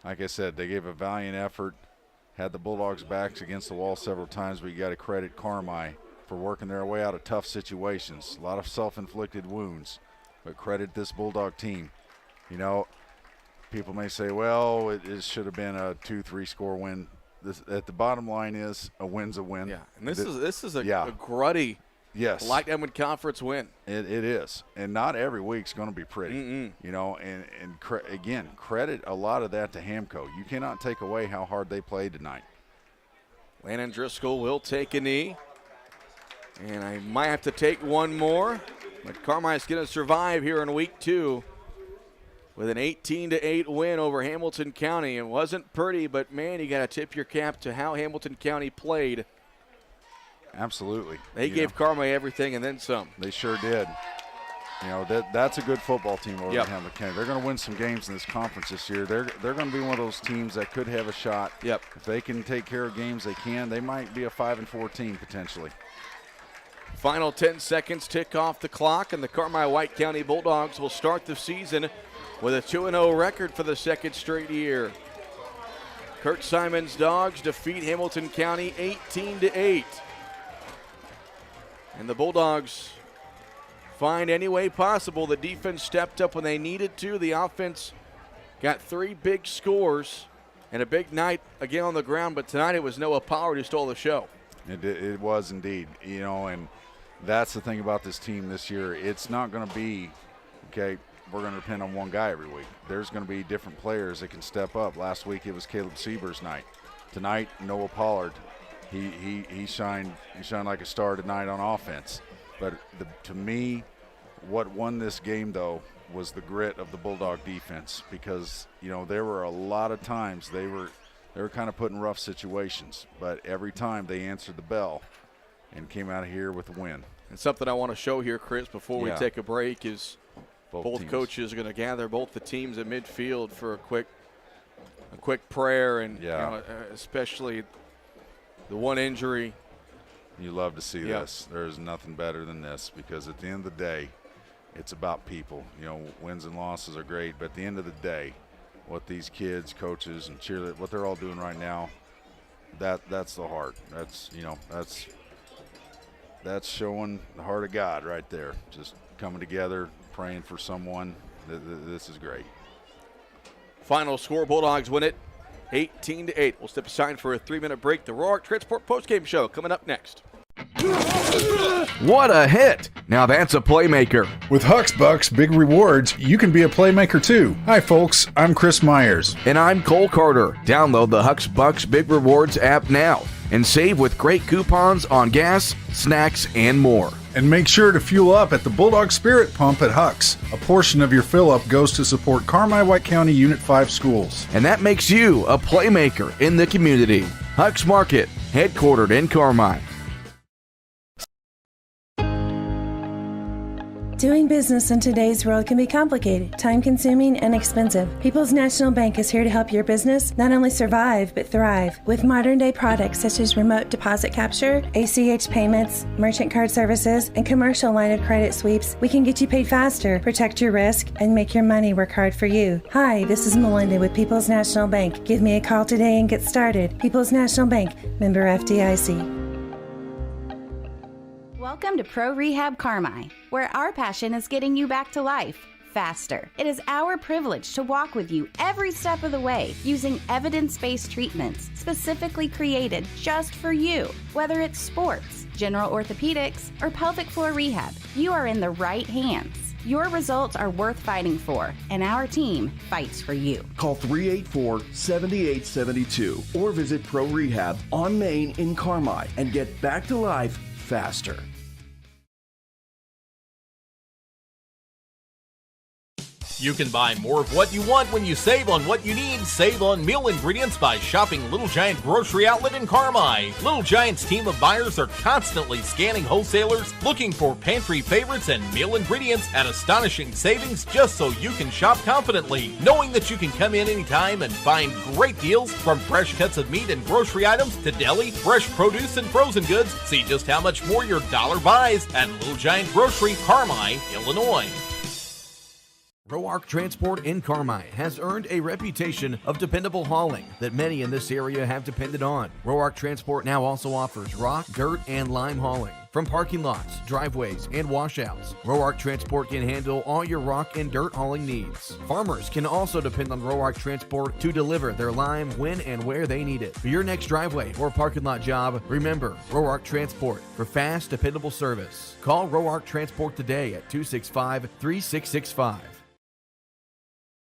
[SPEAKER 2] Like I said, they gave a valiant effort, had the Bulldogs' backs against the wall several times, but you got to credit Carmi for working their way out of tough situations. A lot of self-inflicted wounds, but credit this Bulldog team. You know, people may say, well, it should have been a 2-3 score win. At the bottom line is a win's a win.
[SPEAKER 1] Yeah, and this is a gruddy, like Edmond Conference win.
[SPEAKER 2] It is, and not every week's going to be pretty. You know, and again, credit a lot of that to Hamco. You cannot take away how hard they played tonight.
[SPEAKER 1] Landon Driscoll will take a knee, and I might have to take one more, but Carmi-White's going to survive here in week 2. With an 18-8 win over Hamilton County. It wasn't pretty, but, man, you got to tip your cap to how Hamilton County played.
[SPEAKER 2] Absolutely.
[SPEAKER 1] They gave Carmi everything and then some.
[SPEAKER 2] They sure did. You know, that's a good football team over
[SPEAKER 1] Yep.
[SPEAKER 2] Hamilton County. They're going to win some games in this conference this year. They're going to be one of those teams that could have a shot.
[SPEAKER 1] Yep.
[SPEAKER 2] If they can take care of games they can, they might be a 5-4 team potentially.
[SPEAKER 1] Final 10 seconds tick off the clock, and the Carmi-White County Bulldogs will start the season with a 2-0 record for the second straight year. Kurt Simon's Dogs defeat Hamilton County 18-8. And the Bulldogs find any way possible. The defense stepped up when they needed to. The offense got 3 big scores and a big night again on the ground, but tonight it was Noah Pollard who stole the show.
[SPEAKER 2] It was indeed, you know, and that's the thing about this team this year. It's not going to be, okay, we're going to depend on one guy every week. There's going to be different players that can step up. Last week it was Caleb Siebers' night. Tonight, Noah Pollard, he shined like a star tonight on offense. But to me, what won this game though was the grit of the Bulldog defense, because you know there were a lot of times they were kind of put in rough situations, but every time they answered the bell and came out of here with a win.
[SPEAKER 1] And something I want to show here, Chris, before we take a break is both coaches are going to gather both the teams at midfield for a quick prayer, and you know, especially the one injury.
[SPEAKER 2] You love to see this. There's nothing better than this, because at the end of the day, it's about people. You know, wins and losses are great, but at the end of the day, what these kids, coaches, and cheerleaders, what they're all doing right now, that's the heart. That's, you know, that's showing the heart of God right there. Just coming together, praying for someone. This is great.
[SPEAKER 1] Final score, Bulldogs win it 18-8. We'll step aside for a 3-minute break. The Roark Transport postgame show coming up next.
[SPEAKER 10] What a hit! Now that's a playmaker.
[SPEAKER 22] With Huck's Bucks Big Rewards, you can be a playmaker too. Hi folks, I'm Chris Myers.
[SPEAKER 10] And I'm Cole Carter. Download the Huck's Bucks Big Rewards app now and save with great coupons on gas, snacks, and more.
[SPEAKER 22] And make sure to fuel up at the Bulldog Spirit Pump at Huck's. A portion of your fill-up goes to support Carmi-White County Unit 5 schools.
[SPEAKER 10] And that makes you a playmaker in the community. Huck's Market, headquartered in Carmi.
[SPEAKER 12] Doing business in today's world can be complicated, time-consuming, and expensive. People's National Bank is here to help your business not only survive, but thrive. With modern-day products such as remote deposit capture, ACH payments, merchant card services, and commercial line of credit sweeps, we can get you paid faster, protect your risk, and make your money work hard for you. Hi, this is Melinda with People's National Bank. Give me a call today and get started. People's National Bank, member FDIC.
[SPEAKER 13] Welcome to Pro Rehab Carmi, where our passion is getting you back to life faster. It is our privilege to walk with you every step of the way using evidence-based treatments specifically created just for you. Whether it's sports, general orthopedics, or pelvic floor rehab, you are in the right hands. Your results are worth fighting for, and our team fights for you.
[SPEAKER 4] Call 384-7872 or visit Pro Rehab on Main in Carmi and get back to life faster.
[SPEAKER 21] You can buy more of what you want when you save on what you need. Save on meal ingredients by shopping Little Giant Grocery Outlet in Carmi. Little Giant's team of buyers are constantly scanning wholesalers looking for pantry favorites and meal ingredients at astonishing savings just so you can shop confidently, knowing that you can come in anytime and find great deals from fresh cuts of meat and grocery items to deli, fresh produce, and frozen goods. See just how much more your dollar buys at Little Giant Grocery, Carmi, Illinois.
[SPEAKER 10] Roark Transport in Carmi has earned a reputation of dependable hauling that many in this area have depended on. Roark Transport now also offers rock, dirt, and lime hauling from parking lots, driveways, and washouts. Roark Transport can handle all your rock and dirt hauling needs. Farmers can also depend on Roark Transport to deliver their lime when and where they need it. For your next driveway or parking lot job, remember Roark Transport for fast, dependable service. Call Roark Transport today at 265-3665.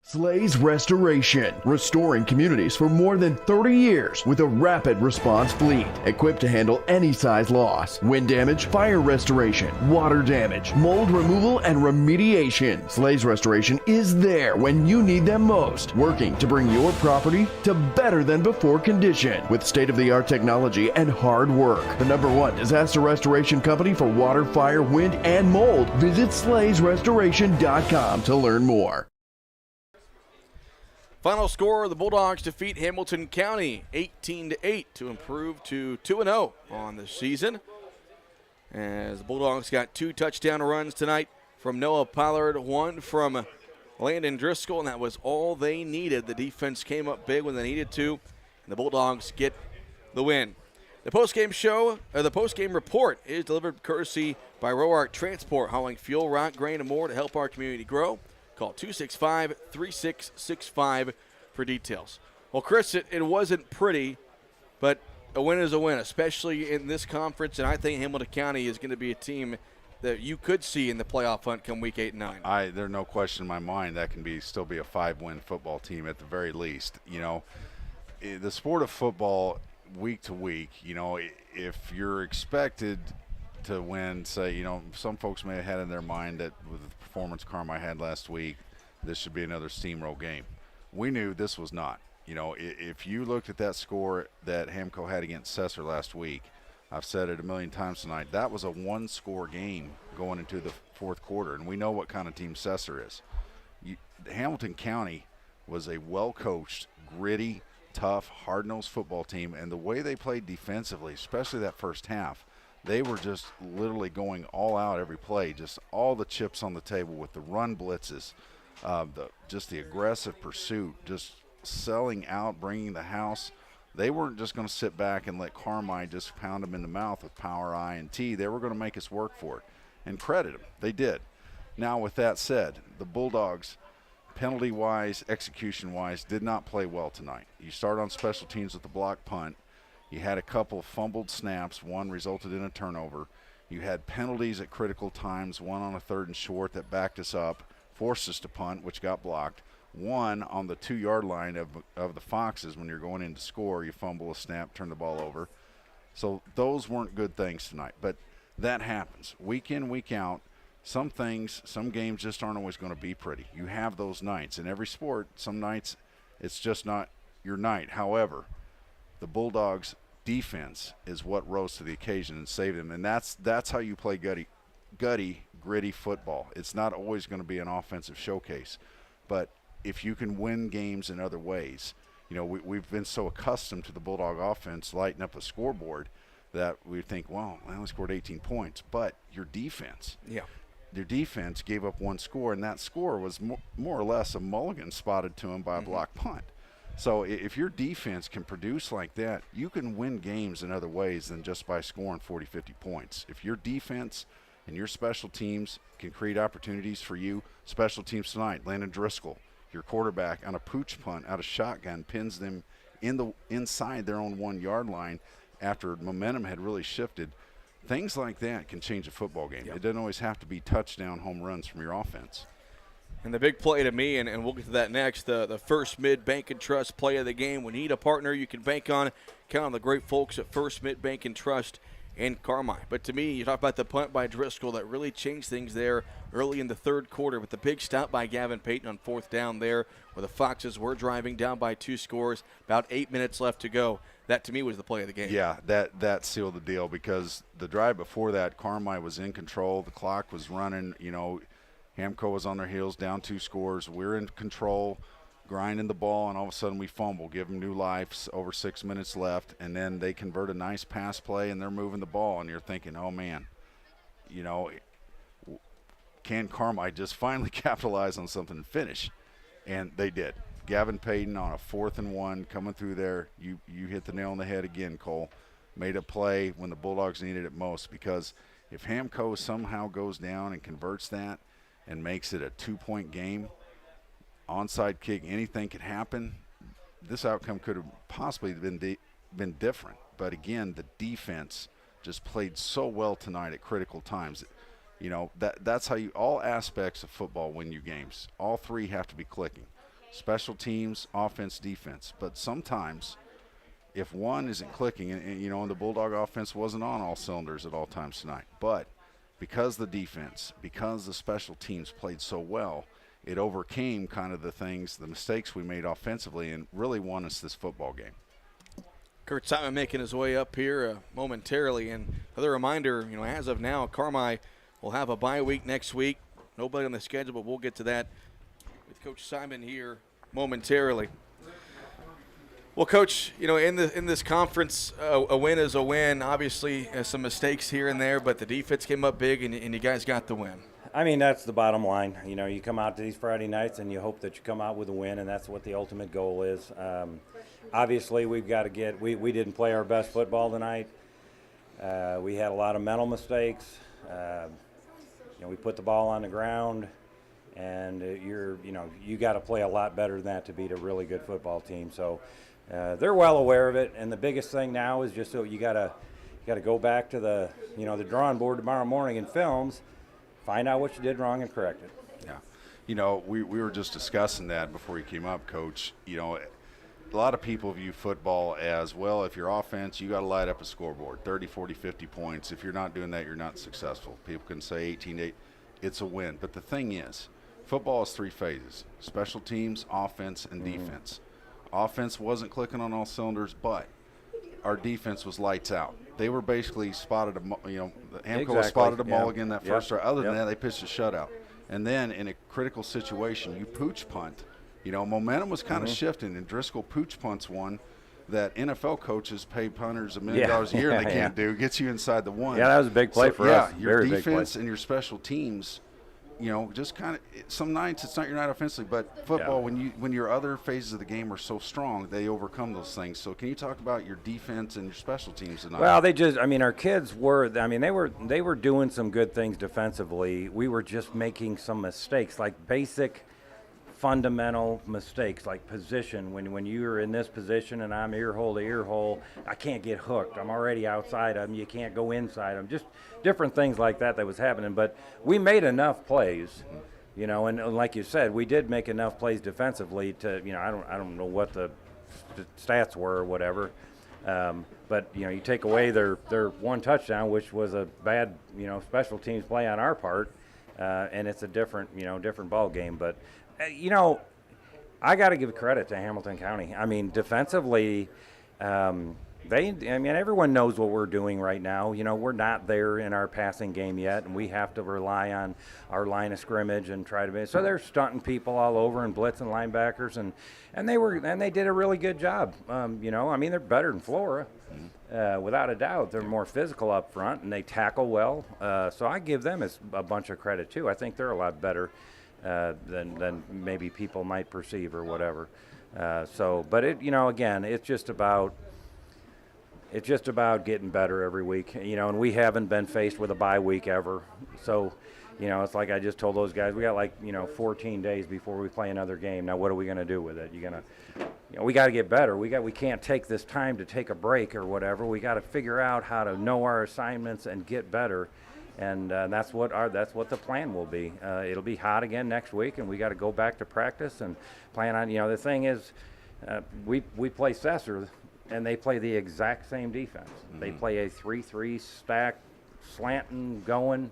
[SPEAKER 4] Slay's Restoration, restoring communities for more than 30 years with a rapid response fleet equipped to handle any size loss, wind damage, fire restoration, water damage, mold removal, and remediation. Slay's Restoration is there when you need them most, working to bring your property to better than before condition with state-of-the-art technology and hard work. The #1 disaster restoration company for water, fire, wind, and mold. Visit slaysrestoration.com to learn more.
[SPEAKER 1] Final score, the Bulldogs defeat Hamilton County 18-8 to improve to 2-0 on the season. As the Bulldogs got 2 touchdown runs tonight from Noah Pollard, 1 from Landon Driscoll, and that was all they needed. The defense came up big when they needed to, and the Bulldogs get the win. The postgame show, or the postgame report, is delivered courtesy by Roark Transport, hauling fuel, rock, grain, and more to help our community grow. Call 265-3665 for details. Well, Chris, it wasn't pretty, but a win is a win, especially in this conference, and I think Hamilton County is going to be a team that you could see in the playoff hunt come week 8 and 9.
[SPEAKER 2] There's no question in my mind that can still be a 5-win football team at the very least. You know, the sport of football, week to week, you know, if you're expected to win, say, you know, some folks may have had in their mind that with the performance Carmi had last week, this should be another steamroll game. We knew this was not. You know, if you looked at that score that Hamco had against Cesar last week, I've said it a million times tonight, that was a 1-score game going into the fourth quarter, and we know what kind of team Cesar is. Hamilton County was a well-coached, gritty, tough, hard-nosed football team, and the way they played defensively, especially that first half, they were just literally going all out every play, just all the chips on the table with the run blitzes, just the aggressive pursuit, just selling out, bringing the house. They weren't just going to sit back and let Carmi just pound them in the mouth with power I and T. They were going to make us work for it, and credit them. They did. Now, with that said, the Bulldogs, penalty-wise, execution-wise, did not play well tonight. You start on special teams with the block punt. You had a couple fumbled snaps. One resulted in a turnover. You had penalties at critical times, one on a 3rd and short that backed us up, forced us to punt, which got blocked. One on the 2-yard line of the Foxes when you're going in to score. You fumble a snap, turn the ball over. So those weren't good things tonight. But that happens. Week in, week out, some things, some games just aren't always going to be pretty. You have those nights. In every sport, some nights it's just not your night. However, the Bulldogs' defense is what rose to the occasion and saved them, and that's how you play gutty, gritty football. It's not always going to be an offensive showcase. But if you can win games in other ways, we've been so accustomed to the Bulldog offense lighting up a scoreboard that we think, well, I only scored 18 points. But your defense.
[SPEAKER 1] Yeah.
[SPEAKER 2] Their defense gave up one score, and that score was more or less a mulligan spotted to him by a block punt. So if your defense can produce like that, you can win games in other ways than just by scoring 40, 50 points. If your defense and your special teams can create opportunities for you, special teams tonight, Landon Driscoll, your quarterback, on a pooch punt out of shotgun, pins them inside their own 1 yard line after momentum had really shifted. Things like that can change a football game. Yep. It doesn't always have to be touchdown home runs from your offense.
[SPEAKER 1] And the big play to me, and we'll get to that next, the First Mid Bank and Trust play of the game. We need a partner you can bank on. Count on the great folks at First Mid Bank and Trust in Carmi. But to me, you talk about the punt by Driscoll that really changed things there early in the third quarter with the big stop by Gavin Payton on 4th down there where the Foxes were driving down by 2 scores, about 8 minutes left to go. That, to me, was the play of the game.
[SPEAKER 2] Yeah, that sealed the deal because the drive before that, Carmi was in control. The clock was running. Hamco was on their heels, down 2 scores. We're in control, grinding the ball, and all of a sudden we fumble, give them new life, over 6 minutes left, and then they convert a nice pass play, and they're moving the ball, and you're thinking, oh, man, can Carmi just finally capitalize on something and finish? And they did. Gavin Payton on a 4th and 1 coming through there. You hit the nail on the head again, Cole. Made a play when the Bulldogs needed it most, because if Hamco somehow goes down and converts that and makes it a 2-point game, onside kick, anything could happen. This outcome could have possibly been different. But again, the defense just played so well tonight at critical times. That's how all aspects of football win you games. All 3 have to be clicking. Special teams, offense, defense. But sometimes if one isn't clicking, and the Bulldog offense wasn't on all cylinders at all times tonight, but because the defense, because the special teams played so well, it overcame kind of the mistakes we made offensively and really won us this football game.
[SPEAKER 1] Kurt Simon making his way up here momentarily. And another reminder, as of now, Carmi will have a bye week next week. Nobody on the schedule, but we'll get to that with Coach Simon here momentarily. Well, Coach, in this conference, a win is a win. Obviously, some mistakes here and there, but the defense came up big, and you guys got the win.
[SPEAKER 11] I mean, that's the bottom line. You come out to these Friday nights, and you hope that you come out with a win, and that's what the ultimate goal is. Obviously, we've got to get – we didn't play our best football tonight. We had a lot of mental mistakes. We put the ball on the ground. And you got to play a lot better than that to beat a really good football team. So they're well aware of it. And the biggest thing now is just so you got to go back to the the drawing board tomorrow morning in films, find out what you did wrong and correct it.
[SPEAKER 2] Yeah, we were just discussing that before you came up, Coach. A lot of people view football as, well, if you're offense, you got to light up a scoreboard, 30, 40, 50 points. If you're not doing that, you're not successful. People can say 18-8, it's a win. But the thing is, football is 3 phases: special teams, offense, and defense. Offense wasn't clicking on all cylinders, but our defense was lights out. They were basically spotted, Hamco spotted a mulligan that first drive. Other than that, they pitched a shutout. And then in a critical situation, you pooch punt. Momentum was kind of shifting, and Driscoll pooch punts one that NFL coaches pay punters $1 million a year and they can't do. Gets you inside the 1.
[SPEAKER 11] Yeah, that was a big play for us.
[SPEAKER 2] Your defense and your special teams, just kind of – some nights it's not your night offensively, but football, when your other phases of the game are so strong, they overcome those things. So can you talk about your defense and your special teams tonight?
[SPEAKER 11] Well, our kids were – they were doing some good things defensively. We were just making some mistakes, like basic – fundamental mistakes like position. When you're in this position and I'm ear hole to ear hole, I can't get hooked. I'm already outside them. You can't go inside them. Just different things like that was happening. But we made enough plays, and like you said, we did make enough plays defensively to, I don't know what the stats were or whatever. But you take away their 1 touchdown, which was a bad, special teams play on our part, and it's a different ball game. But I got to give credit to Hamilton County. I mean, defensively, Everyone knows what we're doing right now. We're not there in our passing game yet, and we have to rely on our line of scrimmage and try to be. So they're stunting people all over and blitzing linebackers, and they did a really good job. They're better than Flora, without a doubt. They're more physical up front, and they tackle well. So I give them a bunch of credit too. I think they're a lot better than maybe people might perceive or whatever. But again, it's just about getting better every week, and we haven't been faced with a bye week ever. So, it's like I just told those guys, we got 14 days before we play another game. Now, what are we going to do with it? We got to get better. We can't take this time to take a break or whatever. We got to figure out how to know our assignments and get better. And that's what the plan will be. It'll be hot again next week, and we got to go back to practice and plan on. The thing is, we play Cesar, and they play the exact same defense. Mm-hmm. They play a 3-3 stack, slanting, going.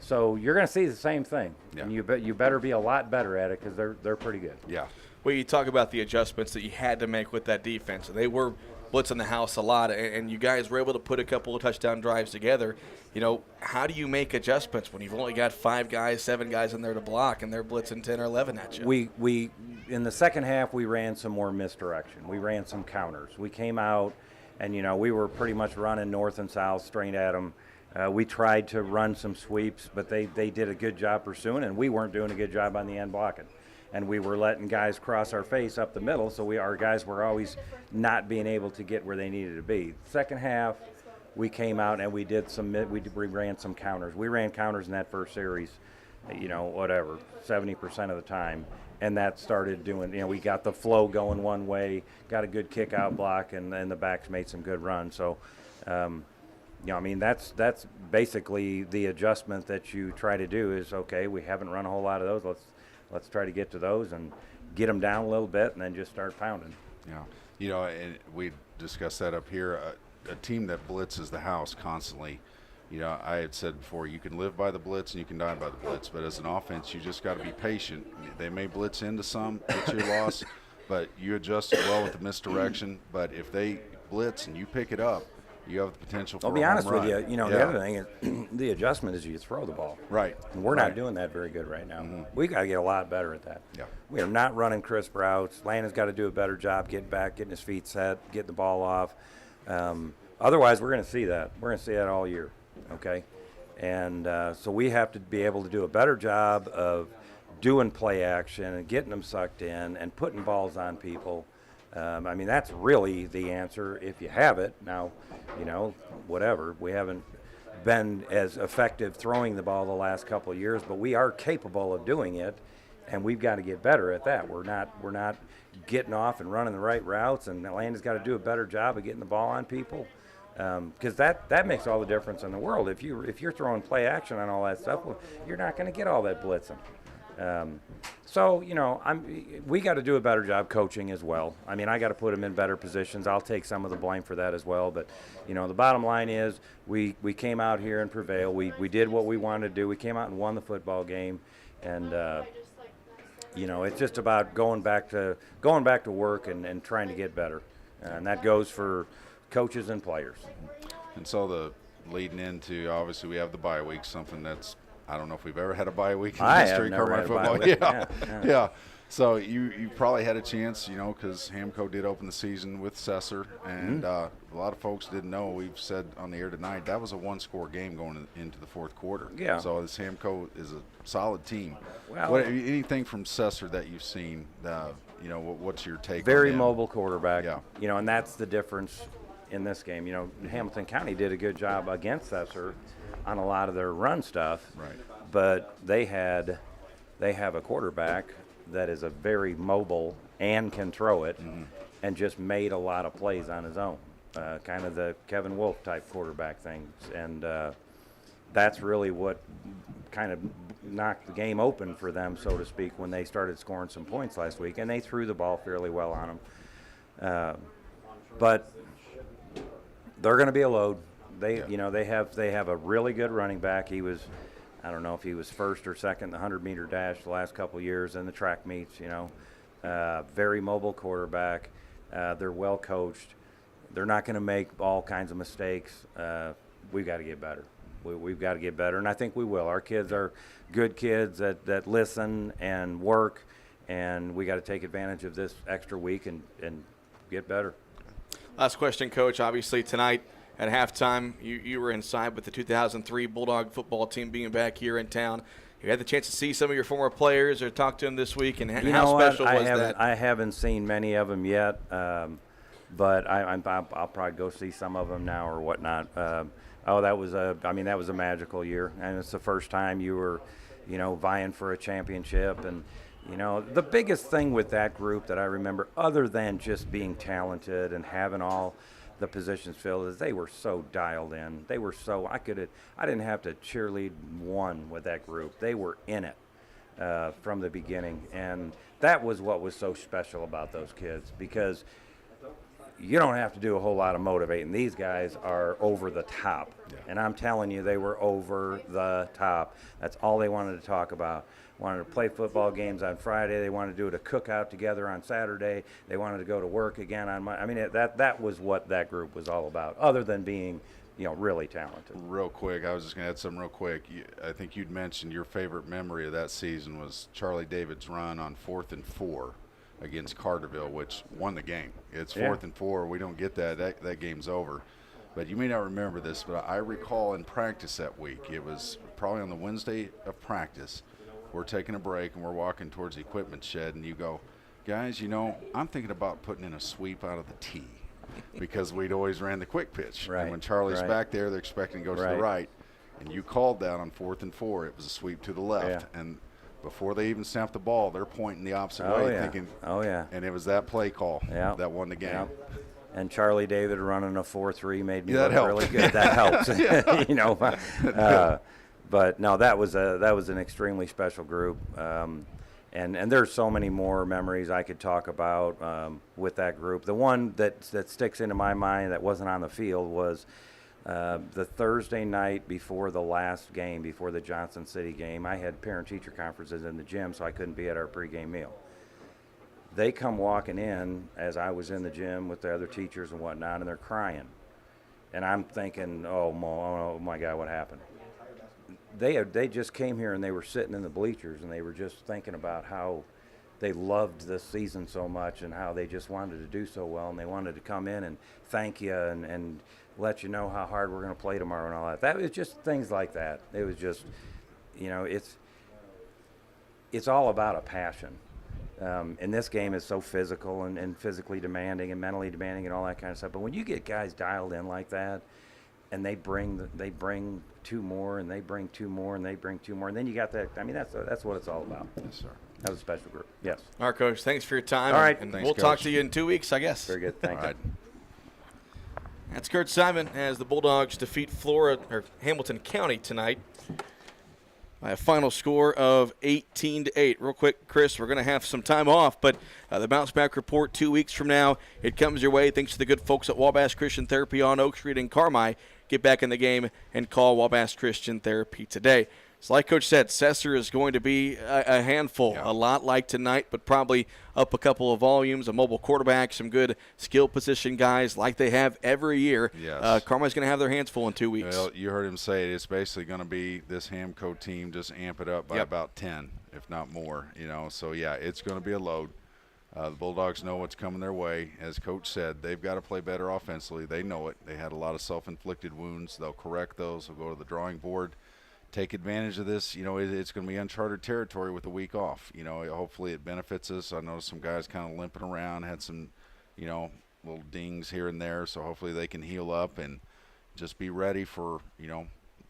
[SPEAKER 11] So you're going to see the same thing, and you better be a lot better at it because they're pretty good.
[SPEAKER 2] Yeah.
[SPEAKER 1] Well, you talk about the adjustments that you had to make with that defense. They were blitzing the house a lot, and you guys were able to put a couple of touchdown drives together. How do you make adjustments when you've only got 5 guys, 7 guys in there to block, and they're blitzing 10 or 11 at you?
[SPEAKER 11] We in the second half, we ran some more misdirection. We ran some counters. We came out, and we were pretty much running north and south straight at them. We tried to run some sweeps, but they did a good job pursuing, and we weren't doing a good job on the end blocking. And we were letting guys cross our face up the middle, so our guys were always not being able to get where they needed to be. Second half, we came out and we ran some counters. We ran counters in that first series, 70% of the time. And that started doing, we got the flow going one way, got a good kick out block, and then the backs made some good runs. So, that's basically the adjustment that you try to do is, okay, we haven't run a whole lot of those. Let's try to get to those and get them down a little bit and then just start pounding.
[SPEAKER 2] Yeah. And we discussed that up here. A team that blitzes the house constantly, I had said before, you can live by the blitz and you can die by the blitz, but as an offense, you just got to be patient. They may blitz into some, get you a loss, but you adjust well with the misdirection. But if they blitz and you pick it up, you have the potential for a home run. I'll be honest with you. The other thing is the adjustment is you throw the ball. Right.
[SPEAKER 11] And we're not doing that very good right now. Mm-hmm. We got to get a lot better at that. Yeah. We are not running crisp routes. Landon's got to do a better job getting back, getting his feet set, getting the ball off. Otherwise, we're going to see that. We're going to see that all year. Okay. And so we have to be able to do a better job of doing play action and getting them sucked in and putting balls on people. That's really the answer if you have it. Now, whatever. We haven't been as effective throwing the ball the last couple of years, but we are capable of doing it, and we've got to get better at that. We're not getting off and running the right routes, and Landon's got to do a better job of getting the ball on people, because that makes all the difference in the world. If you're throwing play action on all that stuff, well, you're not going to get all that blitzing. We got to do a better job coaching as well. I got to put them in better positions. I'll take some of the blame for that as well. But, the bottom line is we came out here and prevailed. We did what we wanted to do. We came out and won the football game. And, it's just about going back to work and trying to get better. And that goes for coaches and players.
[SPEAKER 2] And so leading into, obviously, we have the bye week, something that's, I don't know if we've ever had a bye week in history, Carmi football. Yeah. So you probably had a chance, because Hamco did open the season with Cesar, and a lot of folks didn't know. We've said on the air tonight that was a one-score game going into the fourth quarter. Yeah. So this Hamco is a solid team. Well, anything from Cesar that you've seen? What's your take?
[SPEAKER 11] Very mobile quarterback. Yeah. And that's the difference in this game. Hamilton County did a good job against Cesar on a lot of their run stuff, right? But they have a quarterback that is a very mobile and can throw it, and just made a lot of plays on his own, kind of the Kevin Wolf type quarterback thing, and that's really what kind of knocked the game open for them, so to speak, when they started scoring some points last week, and they threw the ball fairly well on them, but they're going to be a load. They have a really good running back. He was, I don't know if he was first or second the 100-meter dash the last couple of years in the track meets. Very mobile quarterback. They're well coached. They're not going to make all kinds of mistakes. We've got to get better. We've got to get better, and I think we will. Our kids are good kids that listen and work, and we got to take advantage of this extra week and get better.
[SPEAKER 1] Last question, Coach. Obviously, tonight at halftime, you were inside with the 2003 Bulldog football team being back here in town. You had the chance to see some of your former players or talk to them this week, and how special was that?
[SPEAKER 11] I haven't seen many of them yet, but I'll probably go see some of them now or whatnot. That was a magical year, and it's the first time you were, vying for a championship. And, the biggest thing with that group that I remember, other than just being talented and having all the positions filled, is they were so dialed in. They were so, I didn't have to cheerlead one with that group. They were in it from the beginning, and that was what was so special about those kids, because you don't have to do a whole lot of motivating. These guys are over the top. Yeah. And I'm telling you, they were over the top. That's all they wanted to talk about. Wanted to play football games on Friday. They wanted to do a cookout together on Saturday. They wanted to go to work again on Monday. I mean, that was what that group was all about, other than being, really talented.
[SPEAKER 2] Real quick, I was just going to add something real quick. I think you'd mentioned your favorite memory of that season was Charlie David's run on 4th and 4 against Carterville, which won the game. It's 4th and 4. We don't get that. That game's over. But you may not remember this, but I recall in practice that week, it was probably on the Wednesday of practice, we're taking a break and we're walking towards the equipment shed, and you go, guys, I'm thinking about putting in a sweep out of the tee, because we'd always ran the quick pitch.
[SPEAKER 11] Right.
[SPEAKER 2] And when Charlie's back there, they're expecting to go to the right. And you called that on 4th and 4. It was a sweep to the left. Yeah. And before they even snapped the ball, they're pointing the opposite way, thinking, and it was that play call that won the game.
[SPEAKER 11] Yeah. And Charlie David running a 4-3 made me look really good. That helps. But no, that was an extremely special group. And there's so many more memories I could talk about with that group. The one that sticks into my mind that wasn't on the field was the Thursday night before the last game, before the Johnson City game. I had parent-teacher conferences in the gym, so I couldn't be at our pregame meal. They come walking in as I was in the gym with the other teachers and whatnot, and they're crying. And I'm thinking, oh my God, what happened? They just came here and they were sitting in the bleachers, and they were just thinking about how they loved this season so much and how they just wanted to do so well, and they wanted to come in and thank you and let you know how hard we're going to play tomorrow and all that. That was just things like that. It was just, it's all about a passion. And this game is so physical and physically demanding and mentally demanding and all that kind of stuff. But when you get guys dialed in like that, and they bring two more, and they bring two more, and they bring two more, and then you got that. I mean, that's what it's all about.
[SPEAKER 2] Yes, sir.
[SPEAKER 11] That was a special group. Yes.
[SPEAKER 1] All right, Coach. Thanks for your time.
[SPEAKER 11] All right.
[SPEAKER 1] And
[SPEAKER 2] thanks,
[SPEAKER 1] we'll
[SPEAKER 2] Coach.
[SPEAKER 1] talk to you in 2 weeks, I guess.
[SPEAKER 11] Very good. Thank you.
[SPEAKER 1] That's Kurt Simon as the Bulldogs defeat Hamilton County tonight by a final score of 18-8. Real quick, Chris, we're going to have some time off, but the Bounce Back Report 2 weeks from now, it comes your way thanks to the good folks at Wabash Christian Therapy on Oak Street in Carmi. Get back in the game and call Wabash Christian Therapy today. So like Coach said, Sesser is going to be a handful, a lot like tonight, but probably up a couple of volumes, a mobile quarterback, some good skill position guys like they have every year.
[SPEAKER 2] Yes.
[SPEAKER 1] Carmi's going to have their hands full in 2 weeks.
[SPEAKER 2] Well, you heard him say it's basically going to be this Hamco team just amp it up by about 10, if not more. So, it's going to be a load. The Bulldogs know what's coming their way. As Coach said, they've got to play better offensively. They know it. They had a lot of self-inflicted wounds. They'll correct those. They'll go to the drawing board. Take advantage of this. It's going to be uncharted territory with a week off. Hopefully it benefits us. I know some guys kind of limping around, had some, little dings here and there. So hopefully they can heal up and just be ready for,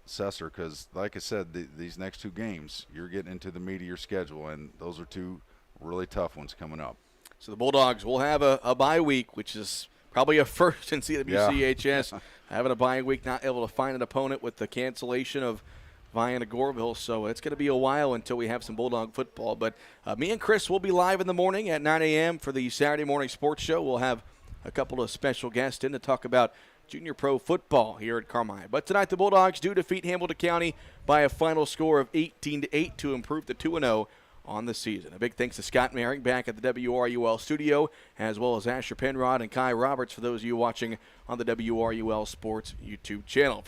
[SPEAKER 2] Sesser. Because like I said, these next two games, you're getting into the meat of your schedule, and those are two really tough ones coming up.
[SPEAKER 1] So the Bulldogs will have a bye week, which is probably a first in CWCHS. Having a bye week, not able to find an opponent with the cancellation of Vienna Goreville, so it's going to be a while until we have some Bulldog football. But me and Chris will be live in the morning at 9 a.m. for the Saturday morning sports show. We'll have a couple of special guests in to talk about junior pro football here at Carmi. But tonight the Bulldogs do defeat Hamilton County by a final score of 18-8 to improve to 2-0 on the season. A big thanks to Scott Merrick back at the WRUL studio, as well as Asher Penrod and Kai Roberts for those of you watching on the WRUL Sports YouTube channel. For